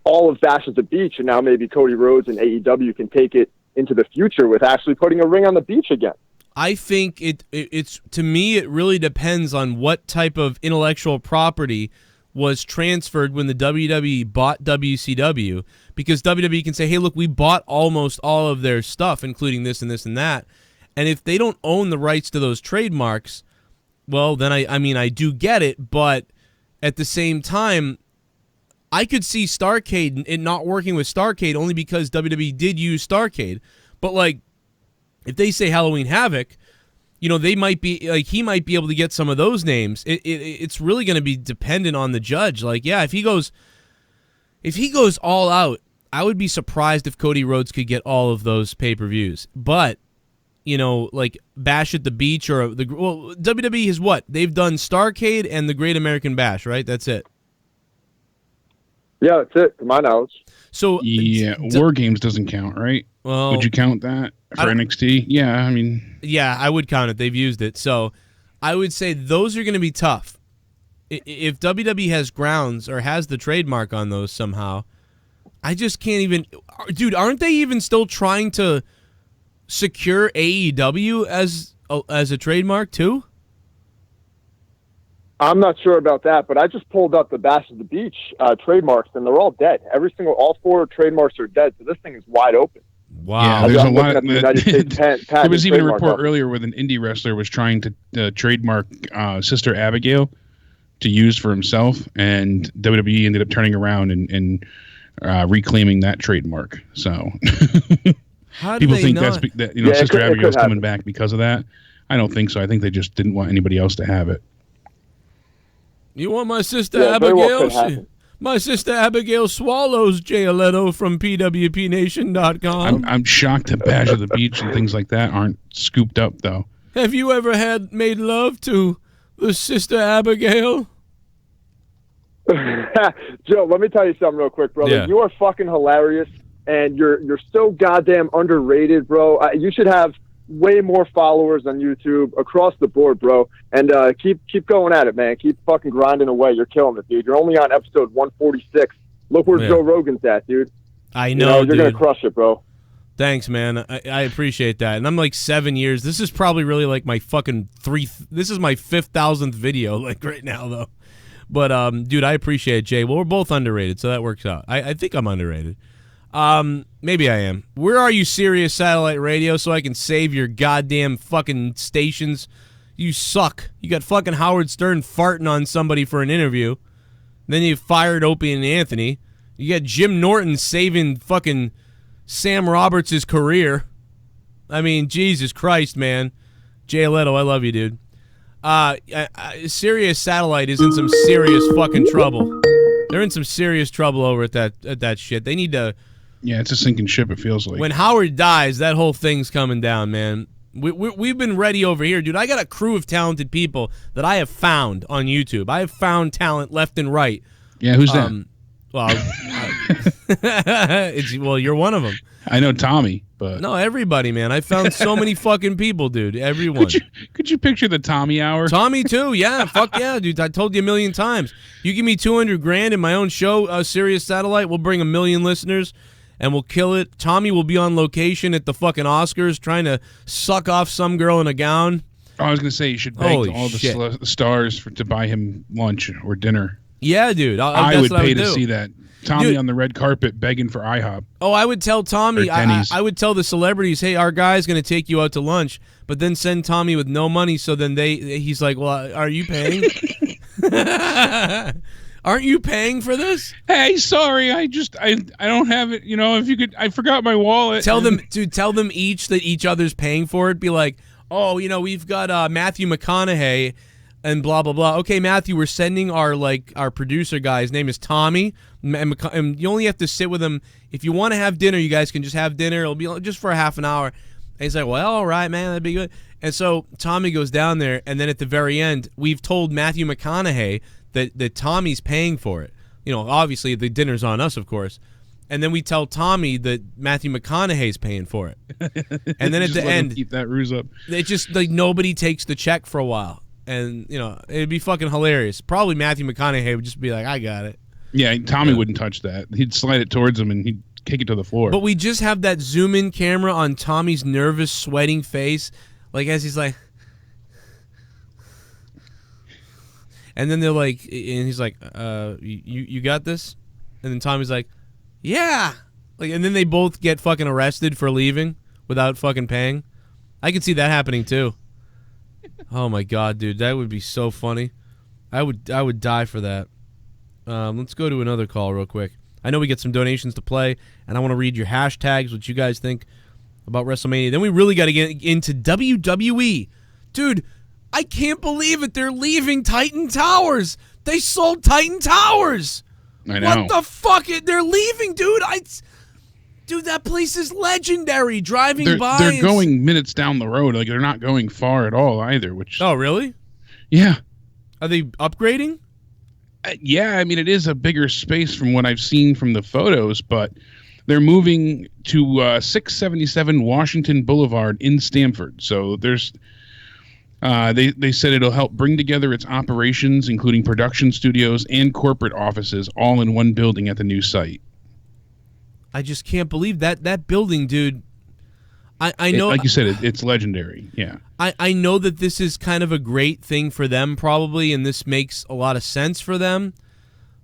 all of Bash at the Beach, and now maybe Cody Rhodes and AEW can take it into the future with actually putting a ring on the beach again. I think it's to me, it really depends on what type of intellectual property was transferred when the WWE bought WCW, because WWE can say, hey, look, we bought almost all of their stuff, including this and this and that. And if they don't own the rights to those trademarks, well, then I mean, I do get it, but at the same time, I could see Starrcade, it not working with Starrcade only because WWE did use Starrcade. But, like, if they say Halloween Havoc, you know, they might be, like, he might be able to get some of those names. It's really going to be dependent on the judge. Like, yeah, if he goes all out, I would be surprised if Cody Rhodes could get all of those pay-per-views. But, you know, like Bash at the Beach or WWE is what? They've done Starrcade and the Great American Bash, right? That's it. Yeah, that's it, to my knowledge. So yeah, War Games doesn't count, right? Well, would you count that for NXT? Yeah, I mean... Yeah, I would count it. They've used it. So I would say those are going to be tough. If WWE has grounds or has the trademark on those somehow, I just can't even... Dude, aren't they even still trying to secure AEW as a trademark too? I'm not sure about that, but I just pulled up the Bash at the Beach trademarks, and they're all dead. All 4 trademarks are dead, so this thing is wide open. Wow. Yeah, there's a lot. There was even a report earlier where an indie wrestler was trying to trademark Sister Abigail to use for himself, and WWE ended up turning around and reclaiming that trademark. So people think that Sister Abigail's coming back because of that. I don't think so. I think they just didn't want anybody else to have it. You want my sister Abigail? My sister Abigail swallows Jay Aletto from PWPNation.com. I'm shocked that Bash of the Beach and things like that aren't scooped up, though. Have you ever made love to the sister Abigail? Joe, let me tell you something real quick, brother. Yeah. You are fucking hilarious, and you're so goddamn underrated, bro. You should have way more followers on YouTube across the board, bro. And keep going at it, man. Keep fucking grinding away. You're killing it, dude. You're only on episode 146. Look where Joe Rogan's at, dude. I know, you're gonna crush it, bro. Thanks, man. I appreciate that. And I'm like 7 years. This is probably really like my fucking this is my 5,000th video, like right now, though. But dude, I appreciate it, Jay. Well, we're both underrated, so that works out. I think I'm underrated. Maybe I am. Where are you, Sirius Satellite Radio, so I can save your goddamn fucking stations? You suck. You got fucking Howard Stern farting on somebody for an interview. Then you fired Opie and Anthony. You got Jim Norton saving fucking Sam Roberts' career. I mean, Jesus Christ, man. Jay Leto, I love you, dude. Sirius Satellite is in some serious fucking trouble. They're in some serious trouble over at that shit. They need to... Yeah, it's a sinking ship, it feels like. When Howard dies, that whole thing's coming down, man. We've been ready over here, dude. I got a crew of talented people that I have found on YouTube. I have found talent left and right. Yeah, who's that? Well, you're one of them. I know Tommy, but... No, everybody, man. I found so many fucking people, dude. Everyone. Could you picture the Tommy hour? Tommy, too. Yeah, fuck yeah, dude. I told you a million times. You give me $200,000 in my own show, Sirius Satellite, we'll bring 1 million listeners, and we'll kill it. Tommy will be on location at the fucking Oscars trying to suck off some girl in a gown. Oh, I was going to say, you should beg all the stars to buy him lunch or dinner. Yeah, dude. I would pay to see that. Tommy on the red carpet begging for IHOP. Oh, I would tell Tommy, I would tell the celebrities, hey, our guy's going to take you out to lunch, but then send Tommy with no money, so then he's like, well, are you paying? Aren't you paying for this? Hey, sorry, I don't have it. You know, if you could, I forgot my wallet. Tell them each that each other's paying for it. Be like, oh, you know, we've got Matthew McConaughey and blah, blah, blah. Okay, Matthew, we're sending our producer guy. His name is Tommy. And you only have to sit with him. If you want to have dinner, you guys can just have dinner. It'll be just for a half an hour. And he's like, well, all right, man, that'd be good. And so Tommy goes down there, and then at the very end, we've told Matthew McConaughey that Tommy's paying for it. You know, obviously the dinner's on us, of course. And then we tell Tommy that Matthew McConaughey's paying for it. And then at the end, keep that ruse up. It's just like nobody takes the check for a while. And, you know, it'd be fucking hilarious. Probably Matthew McConaughey would just be like, I got it. Yeah, Tommy wouldn't touch that. He'd slide it towards him and he'd kick it to the floor. But we just have that zoom-in camera on Tommy's nervous, sweating face. Like, as he's like... And then they're like... And he's like, you got this? And then Tommy's like, yeah! Like, and then they both get fucking arrested for leaving without fucking paying. I could see that happening, too. Oh, my God, dude. That would be so funny. I would die for that. Let's go to another call real quick. I know we get some donations to play, and I want to read your hashtags, what you guys think about WrestleMania. Then we really got to get into WWE. Dude, I can't believe it. They're leaving Titan Towers. They sold Titan Towers. I know. What the fuck? They're leaving, dude. Dude, that place is legendary. Driving by. They're going minutes down the road. Like, they're not going far at all either. Oh, really? Yeah. Are they upgrading? Yeah, I mean, it is a bigger space from what I've seen from the photos, but they're moving to 677 Washington Boulevard in Stamford. So there's, they said it'll help bring together its operations, including production studios and corporate offices, all in one building at the new site. I just can't believe that building, dude. I know, like you said, it's legendary. Yeah. I know that this is kind of a great thing for them, probably, and this makes a lot of sense for them.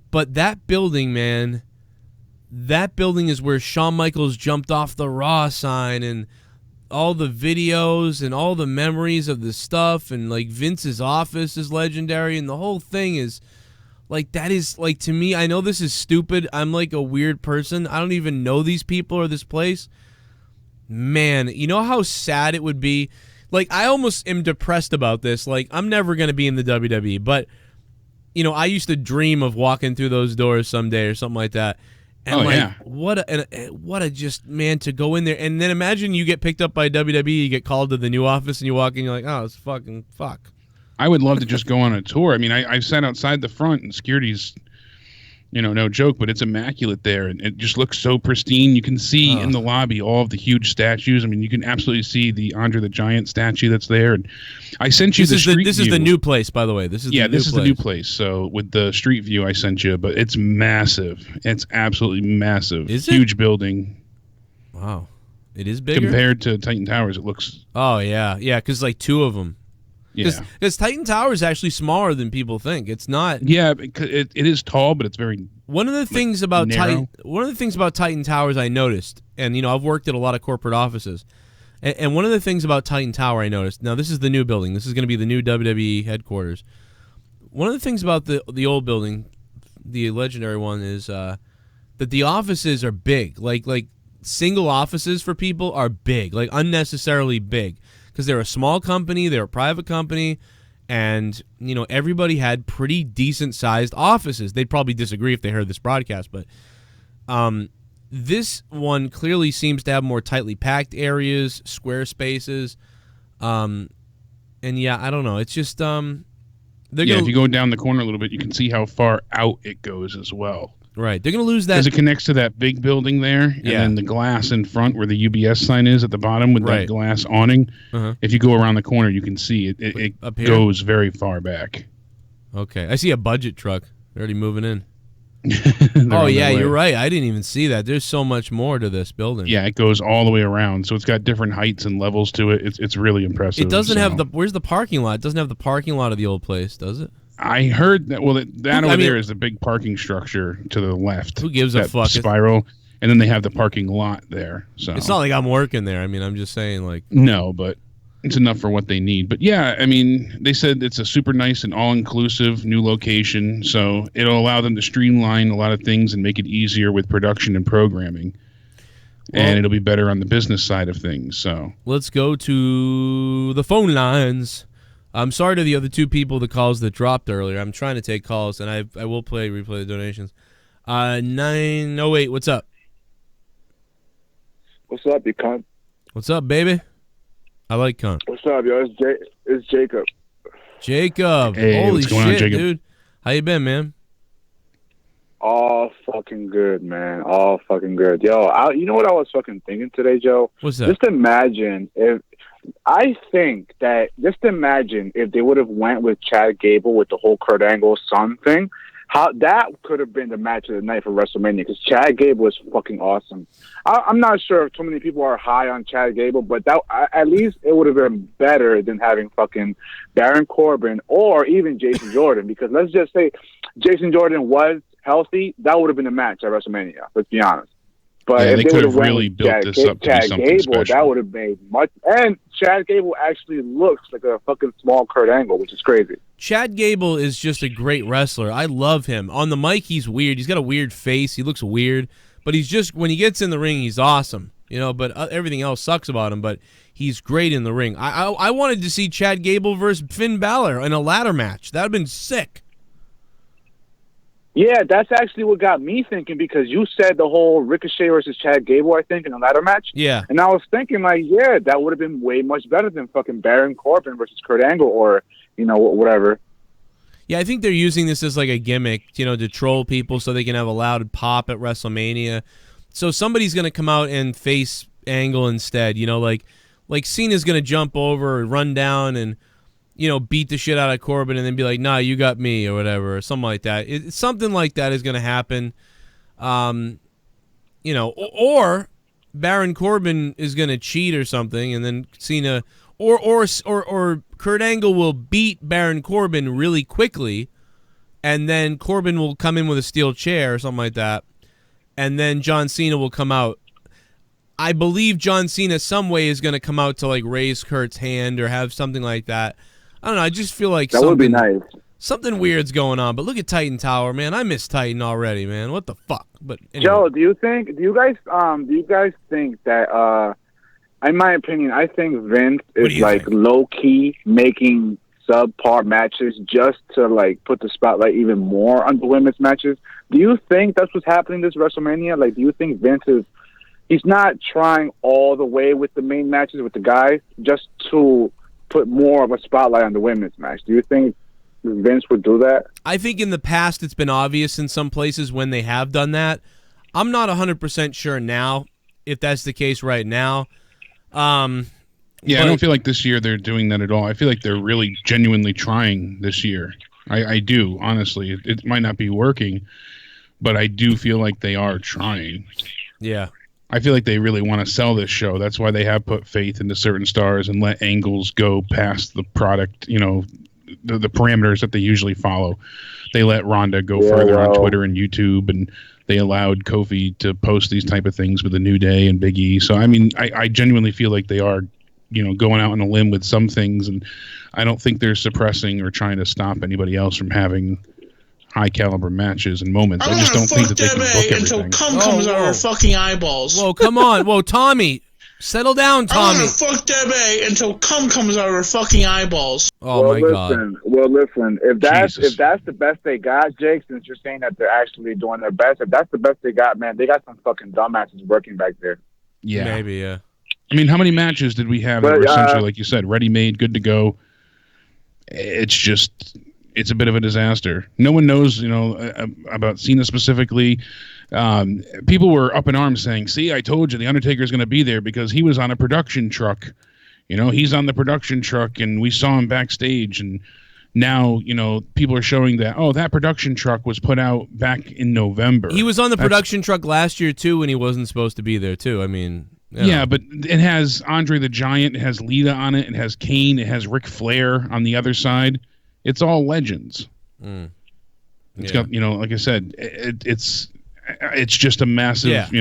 But that building, man, that building is where Shawn Michaels jumped off the Raw sign, and all the videos and all the memories of the stuff, and like Vince's office is legendary, and the whole thing is like, that is like, to me, I know this is stupid. I'm like a weird person. I don't even know these people or this place. Man, you know how sad it would be? Like, I almost am depressed about this. Like, I'm never going to be in the WWE, but, you know, I used to dream of walking through those doors someday or something like that. And what a just, man, to go in there. And then imagine you get picked up by WWE, you get called to the new office, and you walk in, you're like, oh, it's fucking fuck. I would love to just go on a tour. I mean, I sat outside the front, and security's, you know, no joke, but it's immaculate there, and it just looks so pristine. You can see in the lobby all of the huge statues. I mean, you can absolutely see the Andre the Giant statue that's there. And I sent you This is the new place, by the way. This is the new place. So with the street view, I sent you, but it's massive. It's absolutely massive. Is it? Huge building. Wow, it is bigger compared to Titan Towers. It looks. Oh yeah, because like two of them. Yeah, because Titan Tower is actually smaller than people think. It's not. Yeah, it is tall, but it's very. One of the things about narrow. Titan Towers I noticed, and you know, I've worked at a lot of corporate offices, and one of the things about Titan Tower I noticed. Now this is the new building. This is going to be the new WWE headquarters. One of the things about the old building, the legendary one, is that the offices are big. Like single offices for people are big, like unnecessarily big, because they're a small company, they're a private company, and everybody had pretty decent sized offices. They'd probably disagree if they heard this broadcast, but this one clearly seems to have more tightly packed areas, square spaces, and yeah, I don't know. It's just if you go down the corner a little bit, you can see how far out it goes as well. Right, they're going to lose that because it connects to that big building there, and then the glass in front where the UBS sign is at the bottom with that glass awning. If you go around the corner, you can see it. It goes very far back. Okay, I see a budget truck. They're already moving in. Oh yeah, you're right. I didn't even see that. There's so much more to this building. Yeah, it goes all the way around, so it's got different heights and levels to it. It's really impressive. It doesn't have the. Where's the parking lot? It doesn't have the parking lot of the old place, does it? I heard that. Well, that over there is a big parking structure to the left. Who gives a fuck? Spiral, and then they have the parking lot there. So it's not like I'm working there. I mean, I'm just saying, like, no, but it's enough for what they need. But yeah, I mean, they said it's a super nice and all-inclusive new location, so it'll allow them to streamline a lot of things and make it easier with production and programming. And it'll be better on the business side of things. So let's go to the phone lines. I'm sorry to the other two people, the calls that dropped earlier. I'm trying to take calls, and I will replay the donations. 908, what's up? What's up, you cunt? What's up, baby? I like cunt. What's up, yo? It's Jacob. Jacob. Hey, holy what's going shit, on, Jacob? dude. How you been, man? All fucking good, man. All fucking good. Yo, you know what I was fucking thinking today, Joe? What's that? Just imagine if they would have went with Chad Gable with the whole Kurt Angle son thing, how that could have been the match of the night for WrestleMania, because Chad Gable is fucking awesome. I'm not sure if too many people are high on Chad Gable, but at least it would have been better than having fucking Baron Corbin or even Jason Jordan, because let's just say Jason Jordan was healthy, that would have been a match at WrestleMania, let's be honest. But if they could have really built this up to be something Gable, special. that would have made much. And Chad Gable actually looks like a fucking small Kurt Angle, which is crazy. Chad Gable is just a great wrestler. I love him. On the mic, he's weird. He's got a weird face. He looks weird. But he's just, when he gets in the ring, he's awesome. But everything else sucks about him. But he's great in the ring. I wanted to see Chad Gable versus Finn Balor in a ladder match. That would have been sick. Yeah, that's actually what got me thinking, because you said the whole Ricochet versus Chad Gable, I think, in a ladder match. Yeah. And I was thinking, like, yeah, that would have been way much better than fucking Baron Corbin versus Kurt Angle or, whatever. Yeah, I think they're using this as like a gimmick, to troll people so they can have a loud pop at WrestleMania. So somebody's going to come out and face Angle instead, like Cena's going to jump over or run down and, beat the shit out of Corbin and then be like, nah, you got me or whatever, or something like that. Something like that is going to happen. Or Baron Corbin is going to cheat or something, and then Cena or Kurt Angle will beat Baron Corbin really quickly, and then Corbin will come in with a steel chair or something like that, and then John Cena will come out. I believe John Cena some way is going to come out to like raise Kurt's hand or have something like that. I don't know. I just feel like that would be nice. Something weird's going on. But look at Titan Tower, man. I miss Titan already, man. What the fuck? But anyway. Joe, do you guys think that? In my opinion, I think Vince is like low key making subpar matches just to like put the spotlight even more on the women's matches. Do you think that's what's happening this WrestleMania? Like, do you think Vince is? He's not trying all the way with the main matches with the guys, just to put more of a spotlight on the women's match. Do you think Vince would do that? I think in the past it's been obvious in some places when they have done that. I'm not 100% sure now if that's the case right now. I don't feel like this year they're doing that at all. I feel like they're really genuinely trying this year. I do, honestly. It might not be working, but I do feel like they are trying. Yeah. I feel like they really want to sell this show. That's why they have put faith into certain stars and let angles go past the product, the parameters that they usually follow. They let Ronda go further on Twitter and YouTube, and they allowed Kofi to post these type of things with the New Day and Big E. So, I mean, I genuinely feel like they are, going out on a limb with some things, and I don't think they're suppressing or trying to stop anybody else from having high caliber matches and moments. I just don't think that they can book everything. Until cum comes out of her fucking eyeballs. Whoa, come on. Whoa, Tommy. Settle down, Tommy. I want to fuck Deb A until cum comes out of her fucking eyeballs. Oh, well, my listen, God. Well, listen. If that's the best they got, Jake, since you're saying that they're actually doing their best, if that's the best they got, man, they got some fucking dumbasses working back there. Yeah. Maybe, yeah. I mean, how many matches did we have that were essentially, like you said, ready-made, good to go? It's a bit of a disaster. No one knows, about Cena specifically. People were up in arms saying, see, I told you the Undertaker's going to be there because he was on a production truck. He's on the production truck, and we saw him backstage. And now, people are showing that, that production truck was put out back in November. He was on the production truck last year, too, when he wasn't supposed to be there, too. I mean... Yeah, but it has Andre the Giant, it has Lita on it, it has Kane, it has Ric Flair on the other side. It's all legends. It's got, like I said, it's just a massive,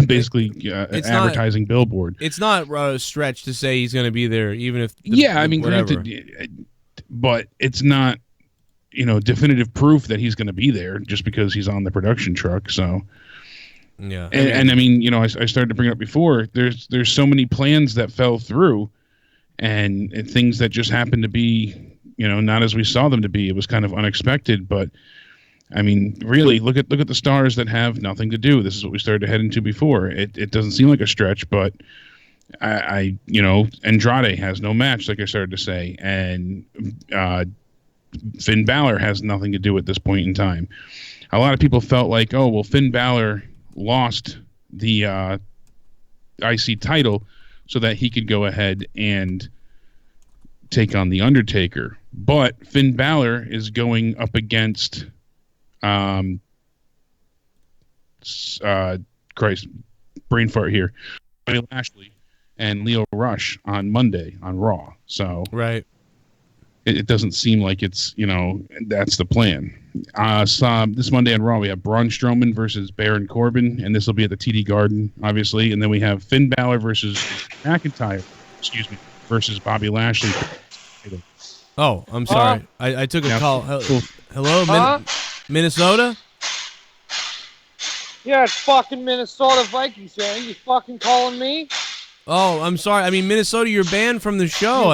basically advertising billboard. It's not a stretch to say he's going to be there, even if... granted, but it's not, definitive proof that he's going to be there just because he's on the production truck, so... Yeah, and I mean, I started to bring it up before. There's so many plans that fell through, and things that just happened to be, not as we saw them to be. It was kind of unexpected, but I mean, really, look at the stars that have nothing to do. This is what we started to head into before. It doesn't seem like a stretch, but Andrade has no match, like I started to say, and Finn Balor has nothing to do at this point in time. A lot of people felt like, Finn Balor lost the IC title so that he could go ahead and take on the Undertaker. But Finn Balor is going up against Christ, brain fart here, Bobby Lashley and Lio Rush on Monday on Raw. So right. It doesn't seem like it's, that's the plan. This Monday on Raw, we have Braun Strowman versus Baron Corbin, and this will be at the TD Garden, obviously. And then we have Finn Balor versus versus Bobby Lashley. Oh, I'm sorry. I took a call. Hello, Minnesota? Yeah, it's fucking Minnesota Vikings, man. You fucking calling me? Oh, I'm sorry. I mean, Minnesota, you're banned from the show.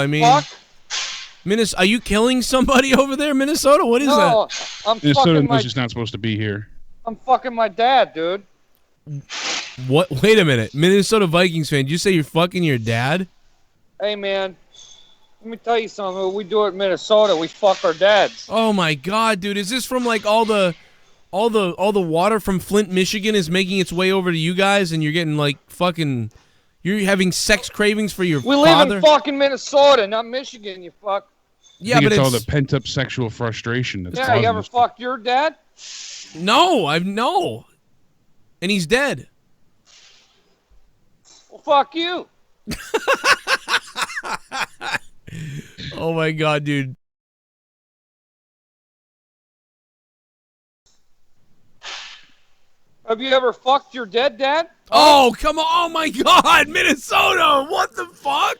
Are you killing somebody over there, Minnesota? What is that? Minnesota was just not supposed to be here. I'm fucking my dad, dude. What? Wait a minute. Minnesota Vikings fan, did you say you're fucking your dad? Hey, man. Let me tell you something. What we do at Minnesota, we fuck our dads. Oh my God, dude! Is this from like all the water from Flint, Michigan, is making its way over to you guys, and you're getting like fucking, you're having sex cravings for your father? We live in fucking Minnesota, not Michigan. You fuck. Yeah, but it's all the pent up sexual frustration. You ever fucked your dad? No, no, and he's dead. Well, fuck you. Oh my God, dude. Have you ever fucked your dead dad? Oh, come on. Oh my God, Minnesota. What the fuck?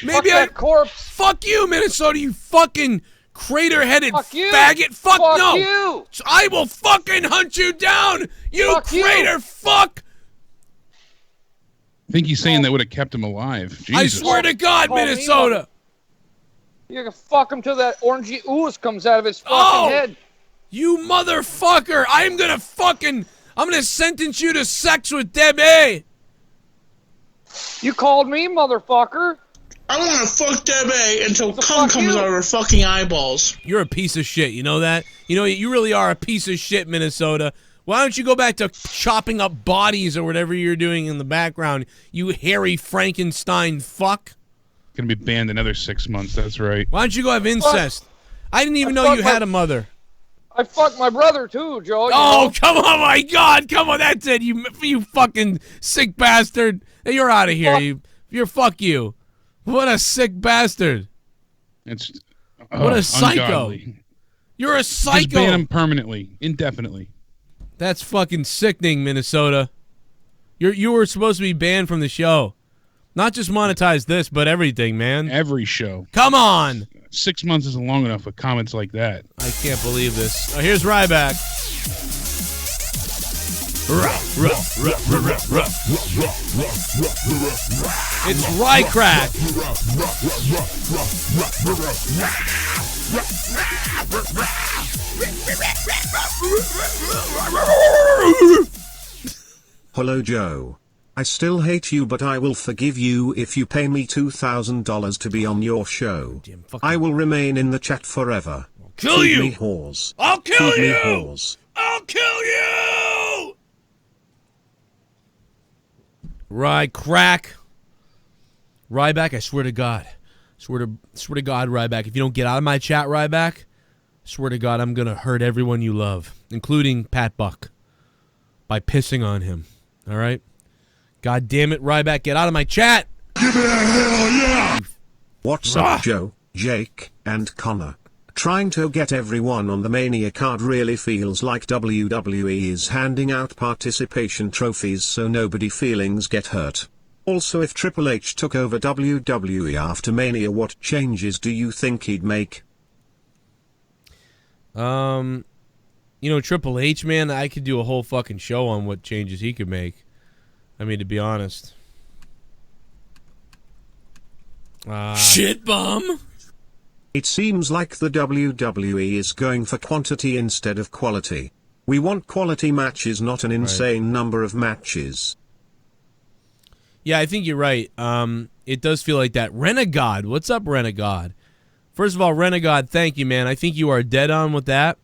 Maybe that corpse. Fuck you, Minnesota, you fucking crater-headed faggot. Fuck no. you. I will fucking hunt you down, you crater fuck. I think he's saying that would have kept him alive. Jesus. I swear to God, Minnesota. You can fuck him till that orangey ooze comes out of his fucking head. You motherfucker. I'm gonna sentence you to sex with Deb A. You called me, motherfucker. I want to fuck Deb A until cum comes out of her fucking eyeballs. You're a piece of shit, you know that? You really are a piece of shit, Minnesota. Why don't you go back to chopping up bodies or whatever you're doing in the background, you hairy Frankenstein fuck? Gonna be banned another 6 months, that's right. Why don't you go have incest? I didn't even know you had a mother. I fucked my brother too, Joe. Come on, my God. Come on, that's it. You fucking sick bastard. Hey, you're out of here. Fuck you. What a sick bastard. What a psycho. Ungodly. You're a psycho. Just ban him permanently, indefinitely. That's fucking sickening, Minnesota. You were supposed to be banned from the show. Not just monetize this, but everything, man. Every show. Come on. 6 months isn't long enough with comments like that. I can't believe this. Oh, here's Ryback. It's Rycrack. Hello Joe. I still hate you, but I will forgive you if you pay me $2,000 to be on your show. I will remain in the chat forever. Kill Feed you! me whores. I'll kill Feed you! me whores. I'll kill you! Rycrack. Ryback, I swear to God. Swear to God, Ryback. If you don't get out of my chat, Ryback, swear to God, I'm going to hurt everyone you love, including Pat Buck, by pissing on him. All right? God damn it, Ryback, get out of my chat! Give me a hell yeah! What's up, Joe, Jake, and Connor? Trying to get everyone on the Mania card really feels like WWE is handing out participation trophies so nobody feelings get hurt. Also, if Triple H took over WWE after Mania, what changes do you think he'd make? You know, Triple H, man, I could do a whole fucking show on what changes he could make. I mean, to be honest. Shit bomb. It seems like the WWE is going for quantity instead of quality. We want quality matches, not an insane number of matches. Yeah, I think you're right. It does feel like that. Renegade, what's up, Renegade? First of all, Renegade, thank you, man. I think you are dead on with that.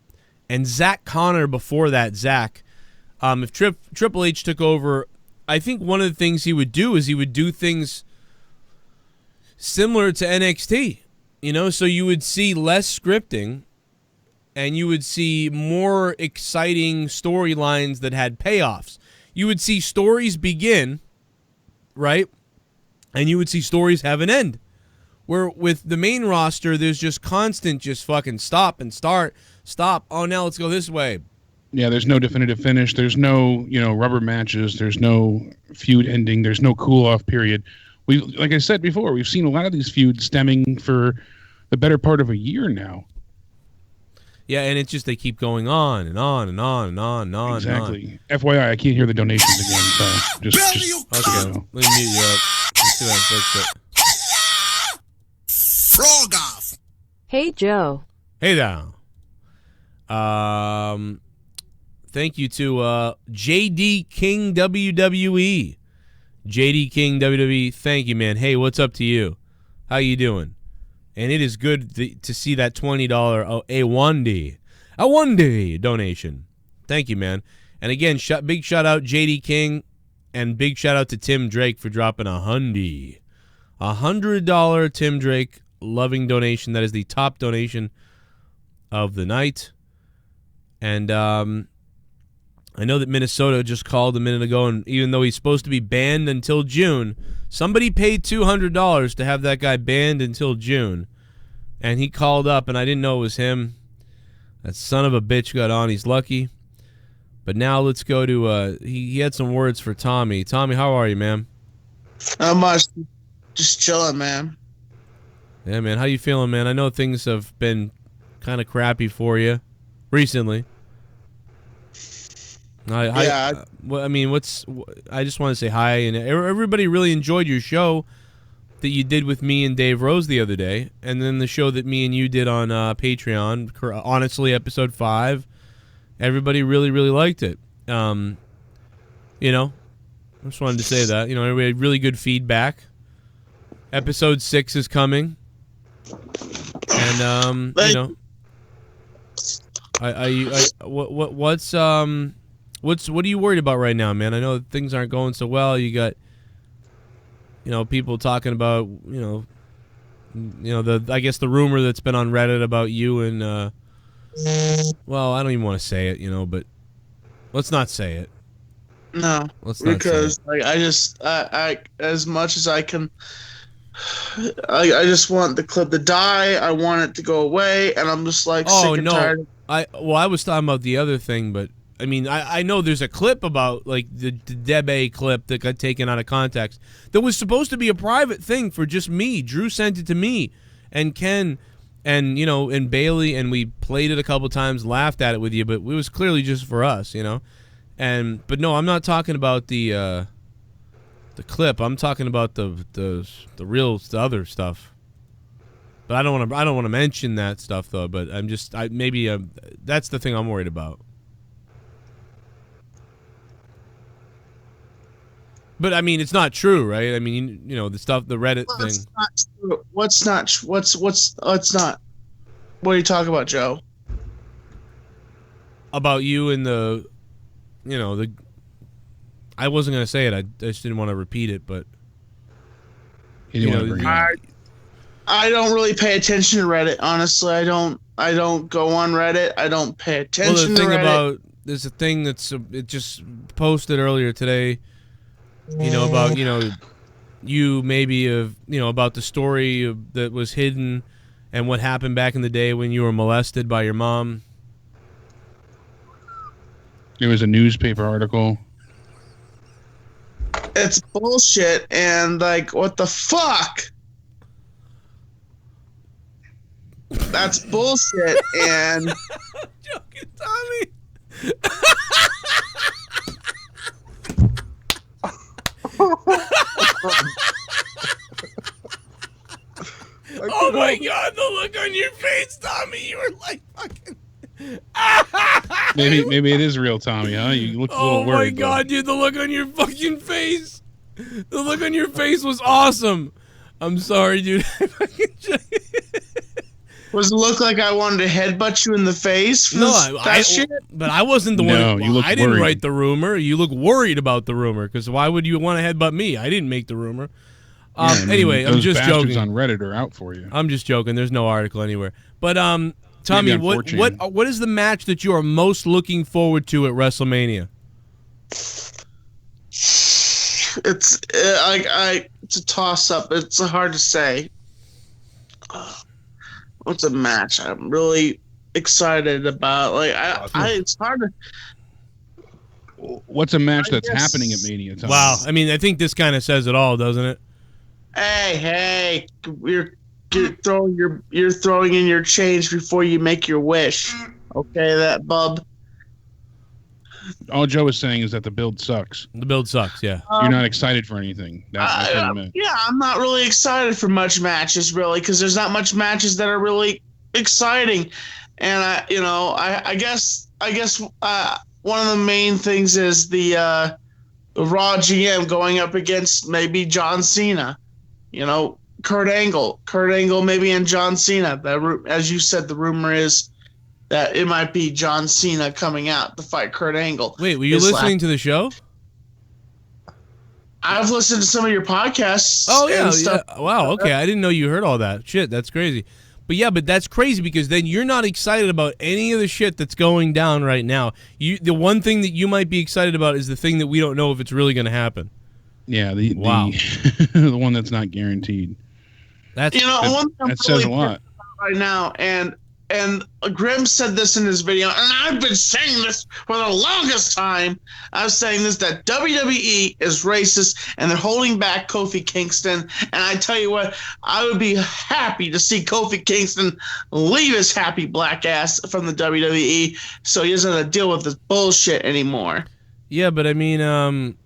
And Zach Connor before that, Zach. If Triple H took over, I think one of the things he would do is he would do things similar to NXT. You know, so you would see less scripting and you would see more exciting storylines that had payoffs. You would see stories begin, right? And you would see stories have an end. Where with the main roster, there's just constant just fucking stop and start, stop. Oh, now let's go this way. Yeah, there's no definitive finish. There's no, rubber matches. There's no feud ending. There's no cool-off period. Like I said before, we've seen a lot of these feuds stemming for the better part of a year now. Yeah, and it's just they keep going on and on and on and on and on. Exactly. And on. FYI, I can't hear the donations again, so just okay. Let me mute you up. Let's see that. Frog off. Hey Joe. Hey there. Thank you to JD King WWE. JD King WWE, thank you, man. Hey, what's up to you? How you doing? And it is good to see that $20 Awonddy donation. Thank you, man. And again, big shout out JD King, and big shout out to Tim Drake for dropping $100 Tim Drake loving donation. That is the top donation of the night. And I know that Minnesota just called a minute ago, and even though he's supposed to be banned until June, somebody paid $200 to have that guy banned until June. And he called up, and I didn't know it was him. That son of a bitch got on. He's lucky. But now let's go to, he had some words for Tommy. Tommy, how are you, man? Not much. Just chilling, man. Yeah, man. How you feeling, man? I know things have been kind of crappy for you recently. I just want to say hi, and everybody really enjoyed your show that you did with me and Dave Rose the other day, and then the show that me and you did on Patreon, honestly, episode 5. Everybody really, really liked it. I just wanted to say that. Everybody had really good feedback. Episode 6 is coming, and what are you worried about right now, man? I know things aren't going so well. You got, people talking about, I guess the rumor that's been on Reddit about you and, well, I don't even want to say it, but let's not say it. No, because I as much as I can, I just want the clip to die. I want it to go away, and I'm just like sick and tired. I was talking about the other thing, but I mean, I know there's a clip about, like, the Deb A clip that got taken out of context that was supposed to be a private thing for just me. Drew sent it to me, and Ken And, you know, and Bailey, and we played it a couple times, laughed at it with you, but it was clearly just for us, you know. But no, I'm not talking about the clip. I'm talking about the real, the other stuff. But I don't want to mention that stuff though. But that's the thing I'm worried about. But I mean, it's not true, right? I mean, you know, the stuff, the Reddit thing. Not true. What's not? What's not? What are you talking about, Joe? About you and the, you know, the. I wasn't gonna say it. I just didn't want to repeat it, but. You know, I don't really pay attention to Reddit. Honestly, I don't go on Reddit. I don't pay attention to Reddit. There's a thing it just posted earlier today. You know, about, you know, you maybe have, you know, about the story that was hidden and what happened back in the day when you were molested by your mom. There was a newspaper article. It's bullshit, and like, what the fuck? That's bullshit, and I'm joking, Tommy. Oh my God, the look on your face, Tommy. You were like fucking. maybe it is real, Tommy, huh? You look a little worried. Oh my God, dude, the look on your fucking face. The look on your face was awesome. I'm sorry, dude. Was it look like I wanted to headbutt you in the face? For but I wasn't the one. I didn't write the rumor. You look worried about the rumor, because why would you want to headbutt me? I didn't make the rumor. Anyway, I'm just joking. On Reddit are out for you. I'm just joking. There's no article anywhere. But Tommy, what is the match that you are most looking forward to at WrestleMania? It's it's a toss up. It's hard to say. What's a match I'm really excited about? Like it's hard to. What's a match that's happening at Mania? Tommy? Wow, I mean, I think this kind of says it all, doesn't it? Hey, you're throwing in your change before you make your wish. Okay, that bub. All Joe is saying is that the build sucks. The build sucks, yeah. You're not excited for anything. That's what I meant. Yeah, I'm not really excited for much matches, really, because there's not much matches that are really exciting. And I guess one of the main things is the Raw GM going up against maybe John Cena. You know, Kurt Angle maybe, and John Cena. As you said, the rumor is that it might be John Cena coming out to fight Kurt Angle. Wait, were you listening to the show? I've listened to some of your podcasts. Oh, yeah. Wow, okay. I didn't know you heard all that. Shit, that's crazy. But that's crazy, because then you're not excited about any of the shit that's going down right now. The one thing that you might be excited about is the thing that we don't know if it's really going to happen. Yeah, the one that's not guaranteed. One thing I'm that says a lot right now, and Grimm said this in his video, and I've been saying this for the longest time. I was saying this, that WWE is racist and they're holding back Kofi Kingston. And I tell you what, I would be happy to see Kofi Kingston leave his happy black ass from the WWE so he doesn't have to deal with this bullshit anymore. Yeah, but I mean,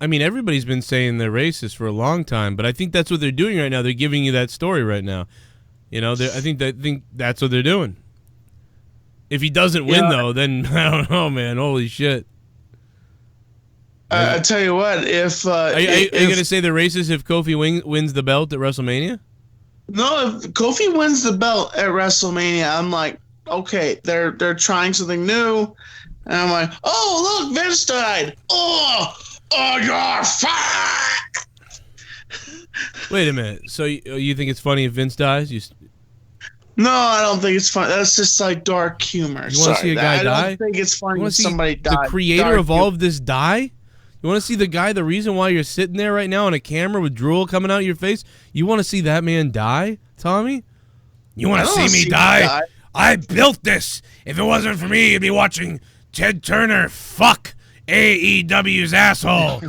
everybody's been saying they're racist for a long time, but I think that's what they're doing right now. They're giving you that story right now. You know, I think that's what they're doing. If he doesn't win, though, then I don't know, man. Holy shit! I tell you what, are you going to say they're racist if Kofi wins the belt at WrestleMania? No, if Kofi wins the belt at WrestleMania, I'm like, okay, they're trying something new. And I'm like, oh, look, Vince died. Oh, you're fuck. Wait a minute. So you think it's funny if Vince dies? No, I don't think it's funny. That's just like dark humor. You want to see a guy die? I don't think it's funny if somebody dies. The creator of all of this die? You want to see the guy, the reason why you're sitting there right now on a camera with drool coming out of your face? You want to see that man die, Tommy? You want to see me die? I built this. If it wasn't for me, you'd be watching Ted Turner fuck AEW's asshole.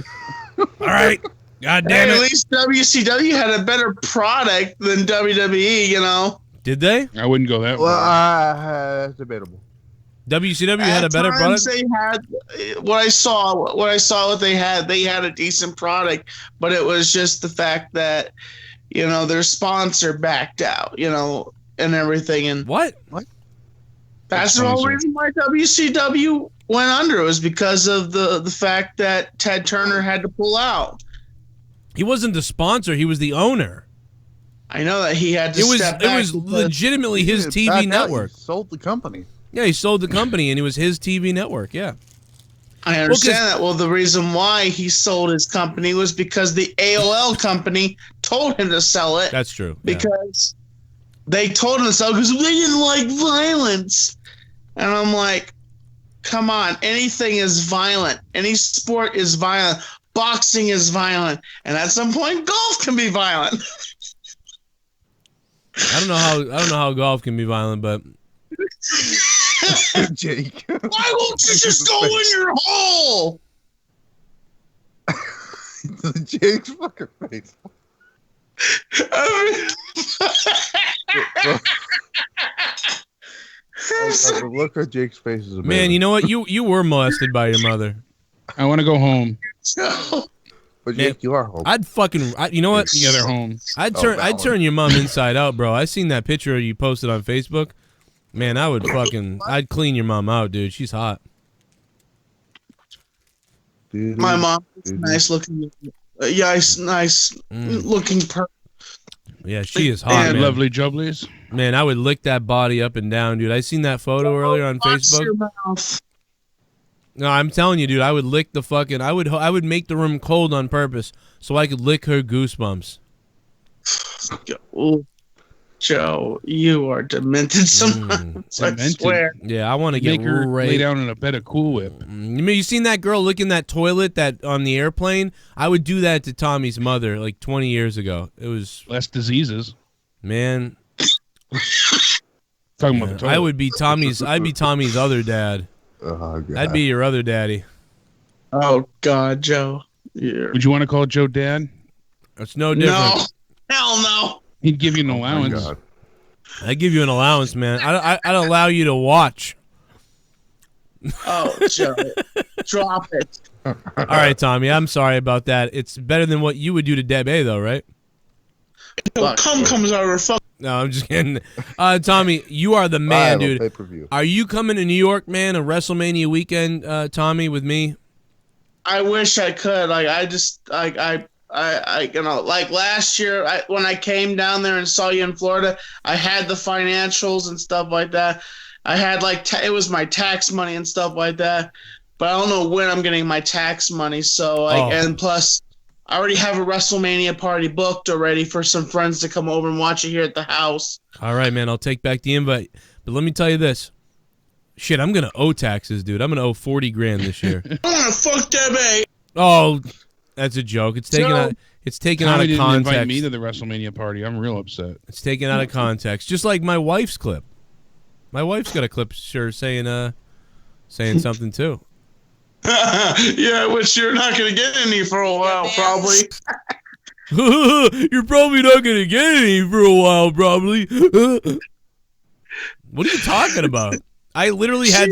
All right? God damn it. At least WCW had a better product than WWE, you know. Did they? I wouldn't go that Well, it's debatable. WCW had a better product. They had what I saw. What they had a decent product, but it was just the fact that their sponsor backed out, and everything. And what? That's the whole reason why WCW went under. It was because of the fact that Ted Turner had to pull out. He wasn't the sponsor; he was the owner. I know that he had to step back. It was legitimately his TV network. He sold the company. Yeah, he sold the company, and it was his TV network. Yeah. I understand that. Well, the reason why he sold his company was because the AOL company told him to sell it. That's true. Because they told him to sell because they didn't like violence. And I'm like, come on, anything is violent. Any sport is violent. Boxing is violent. And at some point, golf can be violent. I don't know how golf can be violent, but Jake. Why won't you just go in your hole? Jake's fucking face. The look at Jake's face is amazing. Man, you know what? You were molested by your mother. I want to go home. But Jake, you are home. You know what? The other home. I'd turn your mom inside out, bro. I seen that picture you posted on Facebook. Man, I'd clean your mom out, dude. She's hot. My mom is nice looking. Nice looking person. Yeah, she is hot, man. Lovely jubblies. Man, I would lick that body up and down, dude. I seen that photo earlier on Facebook. No, I'm telling you, dude. I would lick the fucking. I would make the room cold on purpose so I could lick her goosebumps. Joe, you are demented sometimes. I swear. Yeah, I want to get her right lay down in a bed of Cool Whip. You seen that girl licking that toilet that on the airplane? I would do that to Tommy's mother like 20 years ago. It was less diseases. Man. Talking about the toilet. I'd be Tommy's other dad. Oh, God. I'd be your other daddy. Oh God, Joe. Yeah. Would you want to call Joe Dad? It's no different. No. Hell no. He'd give you an allowance. I'd give you an allowance, man. I'd allow you to watch. Oh, Joe. Drop it. All right, Tommy. I'm sorry about that. It's better than what you would do to Deb A, though, right? Comes out of her fuck. No, I'm just kidding. Tommy, you are the man, dude. Pay-per-view. Are you coming to New York, man, a WrestleMania weekend, Tommy, with me? I wish I could. Like last year when I came down there and saw you in Florida, I had the financials and stuff like that. I had it was my tax money and stuff like that, but I don't know when I'm getting my tax money. So and plus I already have a WrestleMania party booked already for some friends to come over and watch it here at the house. All right, man, I'll take back the invite. But let me tell you this. Shit, I'm going to owe taxes, dude. I'm going to owe $40,000 this year. I want to fuck Deb A. Oh, that's a joke. It's taken out of Tommy didn't context. invite me to the WrestleMania party. I'm real upset. It's taken out of context. Just like my wife's clip. My wife's got a clip saying something too. Yeah, which you're not going to get any for a while, probably. You're probably not going to get any for a while, probably. What are you talking about? I literally had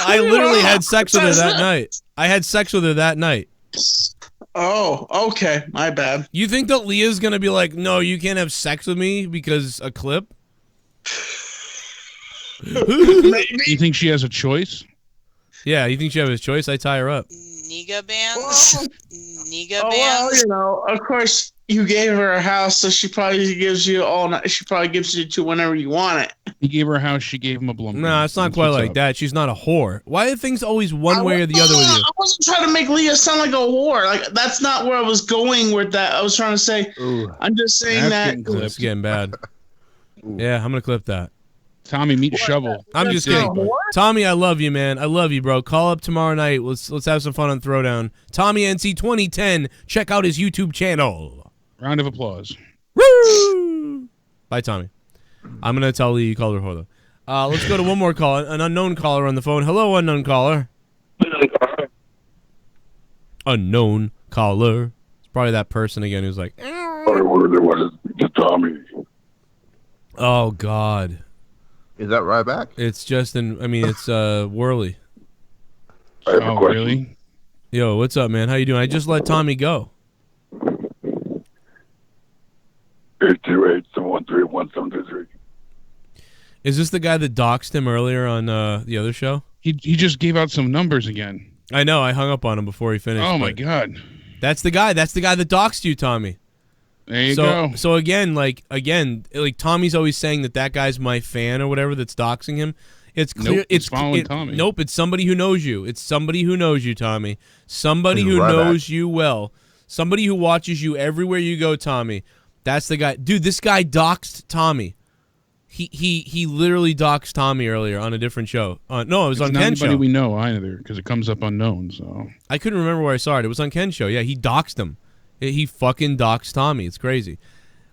I literally had sex with her that night. I had sex with her that night. Oh, okay. My bad. You think that Leah's going to be like, no, you can't have sex with me because a clip? You think she has a choice? Yeah, you think she has a choice? I tie her up. Niga bands? Niga bands? Well, you know, of course, you gave her a house, so she probably gives you she probably gives you to whenever you want it. He gave her a house, she gave him a blum. No, it's not quite like that. She's not a whore. Why are things always one way or the other with you? I wasn't trying to make Leah sound like a whore. Like, that's not where I was going with that. I was trying to say, I'm just saying that. It's getting bad. Yeah, I'm going to clip that. Tommy, meet Shovel. I'm just kidding. Tommy, I love you, man. I love you, bro. Call up tomorrow night. Let's have some fun on Throwdown. Tommy NC 2010. Check out his YouTube channel. Round of applause. Woo! Bye, Tommy. I'm going to tell Lee you called her whore, though. Let's go to one more call. An unknown caller on the phone. Hello, unknown caller. Unknown caller. It's probably that person again who's like, I wonder what is Tommy. Oh God. Is that Ryback? It's Justin. I mean, it's Worley. Oh, really? Yo, what's up, man? How you doing? I just let Tommy go. 828-713-1723. Is this the guy that doxed him earlier on the other show? He just gave out some numbers again. I know. I hung up on him before he finished. Oh my God. That's the guy. That's the guy that doxed you, Tommy. There you go. So again, like Tommy's always saying that guy's my fan or whatever that's doxing him. It's clear. Nope, it's following Tommy. Nope, it's somebody who knows you. It's somebody who knows you, Tommy. Somebody who knows you well. Somebody who watches you everywhere you go, Tommy. That's the guy. Dude, this guy doxed Tommy. He literally doxed Tommy earlier on a different show. No, it was on Ken's show. It's not anybody we know either because it comes up unknown. So I couldn't remember where I saw it. It was on Ken's show. Yeah, he doxed him. He fucking doxed Tommy. It's crazy.